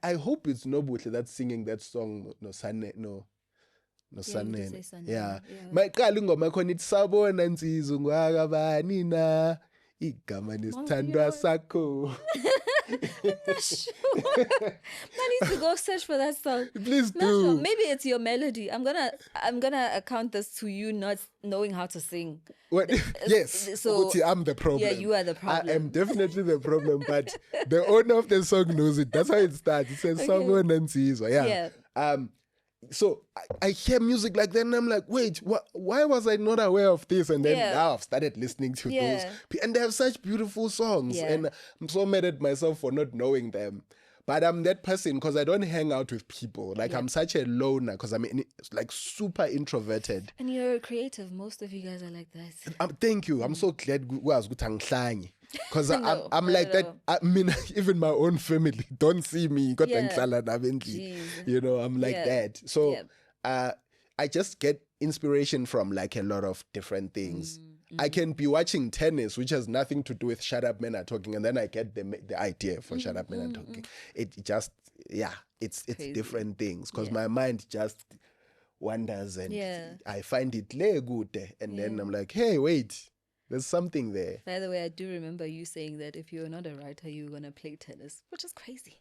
I hope it's Nobuhle that's singing that song. No Sane. Yeah. My ingoma khona ithi sabona nsizwa ngwakabani na igama nesithandwa sakho. I'm not sure. I need to go search for that song. Please do. Sure. Maybe it's your melody. I'm gonna account this to you not knowing how to sing. What? Yes. So I'm the problem. Yeah, you are the problem. I am definitely the problem, but the owner of the song knows it. That's how it starts. It says "Sabona nsizwa." Yeah. So I hear music like that and I'm like, wait, why was I not aware of this? And then now I've started listening to those. And they have such beautiful songs. And I'm so mad at myself for not knowing them. But I'm that person because I don't hang out with people. Like I'm such a loner because I'm like super introverted. And you're creative. Most of you guys are like that. Thank you. I'm so glad because No, I'm not like at that. all. I mean, even my own family don't see me. Yeah. You know, I'm like Yeah. that. So Yeah. I just get inspiration from like a lot of different things. I can be watching tennis, which has nothing to do with Shut Up Men Are Talking, and then I get the idea for Shut Up Men Are Talking. It just, it's Crazy. different things because my mind just wanders and Yeah. I find it good, and then I'm like, hey, wait, there's something there. By the way, I do remember you saying that if you're not a writer, you were going to play tennis, which is crazy.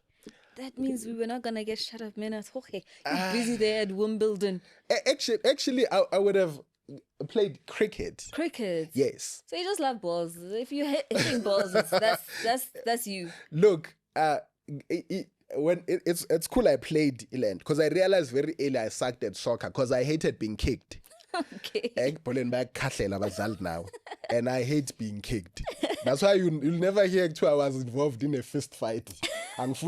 That means we were not going to get Shut Up Men Are Talking. You're busy there at Wimbledon. Actually, I would have played cricket. Cricket. Yes. So you just love balls. If you're hitting balls, that's you. Look, it's cool I played Eland because I realized very early I sucked at soccer because I hated being kicked. Okay. Now, and I hate being kicked. That's why you'll never hear I was involved in a fist fight. But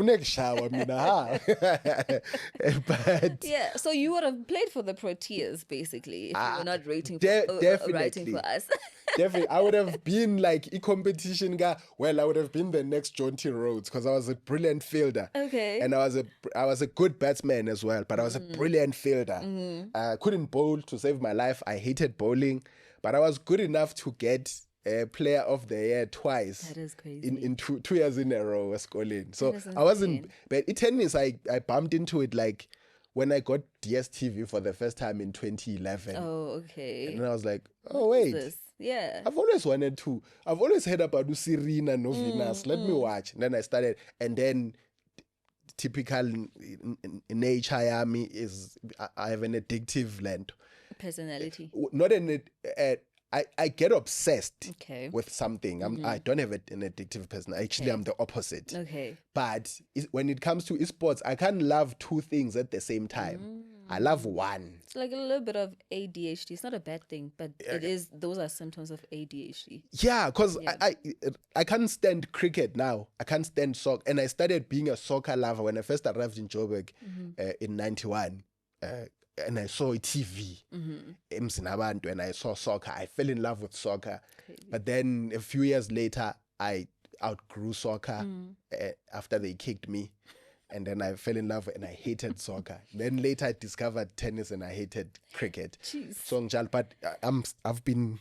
Yeah, so you would have played for the Proteas basically if you were not writing for us. Definitely, I would have been like a competition guy. Well, I would have been the next Jonty Rhodes because I was a brilliant fielder. Okay. And I was a good batsman as well, but I was a brilliant fielder. I couldn't bowl to save my life. I hated bowling, but I was good enough to get Player of the Year twice. That is crazy. In 2 years in a row, was calling. So That is I wasn't. insane. But tennis, I bumped into it like when I got DSTV for the first time in 2011. Oh, okay. And I was like, oh wait. This. Yeah. I've always wanted to. I've always heard about Serena and Venus. Let me watch. And then I started. And then typical in HIAMI is I have an addictive land. Personality. Not an. I get obsessed Okay. with something. I don't have an addictive person. Actually, I'm the opposite. Okay. But when it comes to esports, I can't love two things at the same time. I love one. It's like a little bit of ADHD. It's not a bad thing, but it is. Those are symptoms of ADHD. Yeah, because I can't stand cricket now. I can't stand soccer. And I started being a soccer lover when I first arrived in Joburg in 91. And I saw a TV, and I saw soccer. I fell in love with soccer. Crazy. But then a few years later, I outgrew soccer after they kicked me. And then I fell in love and I hated soccer. Then later I discovered tennis and I hated cricket. Jeez. So, but I've been...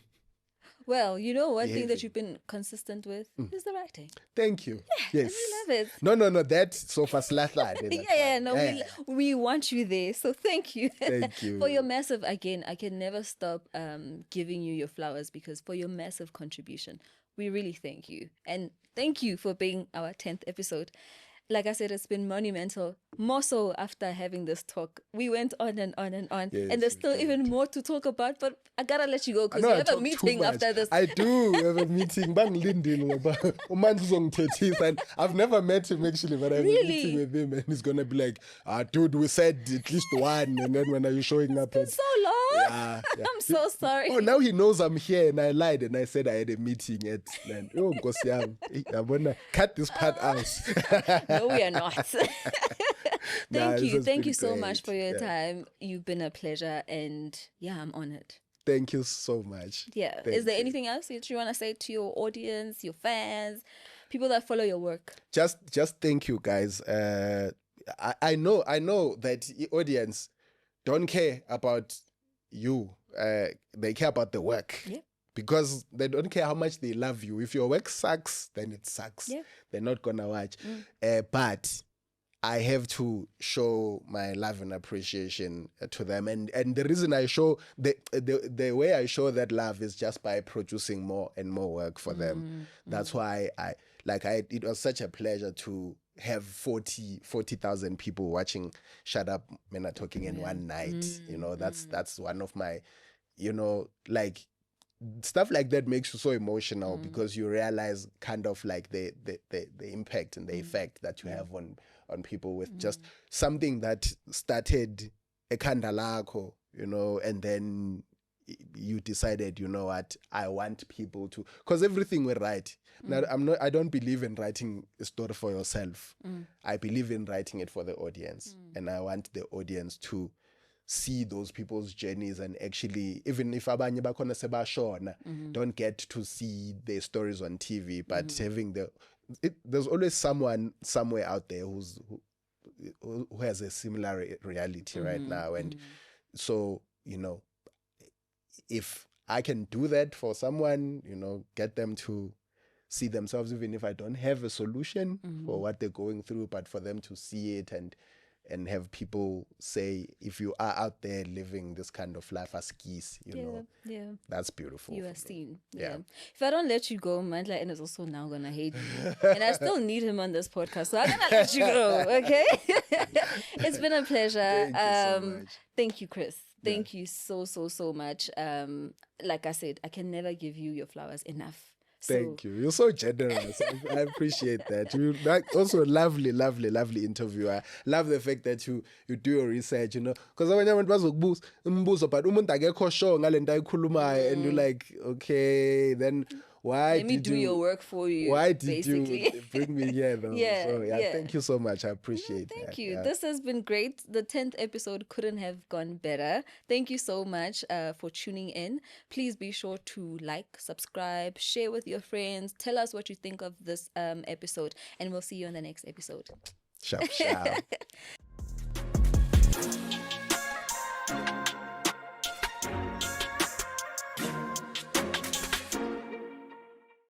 Well, you know, one thing that you've been consistent with is the writing. Thank you. Yes. We love it. No, that's so fast. We want you there. So thank you. Thank you. For your massive, again, I can never stop giving you your flowers because for your massive contribution, we really thank you. And thank you for being our 10th episode. Like I said, it's been monumental. More so after having this talk. We went on and on and on. Yes, and there's we still did. even more to talk about, but I gotta let you go because No, you I have a talk too meeting much. after this. I do have a meeting. And I've never met him actually, but I have a Really? meeting with him and he's gonna be like, dude, we said at least one, and then when are you showing up? It's so long. Yeah. I'm so sorry. Oh, now he knows I'm here and I lied and I said I had a meeting at oh, I wanna cut this part out. No, we are not. This has Thank been you so great. much for your Yeah. time. You've been a pleasure, and yeah, I'm honored. Thank you so much. Yeah. Thank Is there you. anything else that you want to say to your audience, your fans, people that follow your work? Just thank you guys. I know that the audience don't care about you. They care about the work. Yeah. Because they don't care how much they love you. If your work sucks, then it sucks. Yeah. They're not gonna watch. But I have to show my love and appreciation to them, and the reason I show the way I show that love is just by producing more and more work for them. That's why it was such a pleasure to have 40,000 people watching Shut Up Men Are Talking in one night. You know, that's one of my, like, stuff like that makes you so emotional because you realize kind of like the impact and the effect that you have on people with just something that started a kandalako, and then you decided, you know what, I want people to, because everything we write. Now, I don't believe in writing a story for yourself. I believe in writing it for the audience, and I want the audience to see those people's journeys, and actually, even if abanye bakhona sebashona, don't get to see their stories on TV, but having there's always someone somewhere out there who has a similar reality right now, and so, you know, if I can do that for someone, you know, get them to see themselves, even if I don't have a solution for what they're going through, but for them to see it and have people say, if you are out there living this kind of life as geese, you know, that's beautiful. You are seen. Yeah. If I don't let you go, Mandla N is also now gonna hate me, and I still need him on this podcast, so I'm gonna let you go. Okay. It's been a pleasure. Thank you so much. Thank you, Chris. Thank you so much. Like I said, I can never give you your flowers enough. Thank you. You're so generous. I appreciate that. You like also lovely interview. I love the fact that you do your research, you know, because abanye abantu bazokubuza but umuntu akekho sure ngale nto ayikhulumayo, and you're like, okay, then why let me do your work for you. Why did basically. you bring me here though? So thank you so much. I appreciate that. Thank you. This has been great. The 10th episode couldn't have gone better. Thank you so much for tuning in. Please be sure to like, subscribe, share with your friends. Tell us what you think of this episode, and we'll see you on the next episode. Sharp.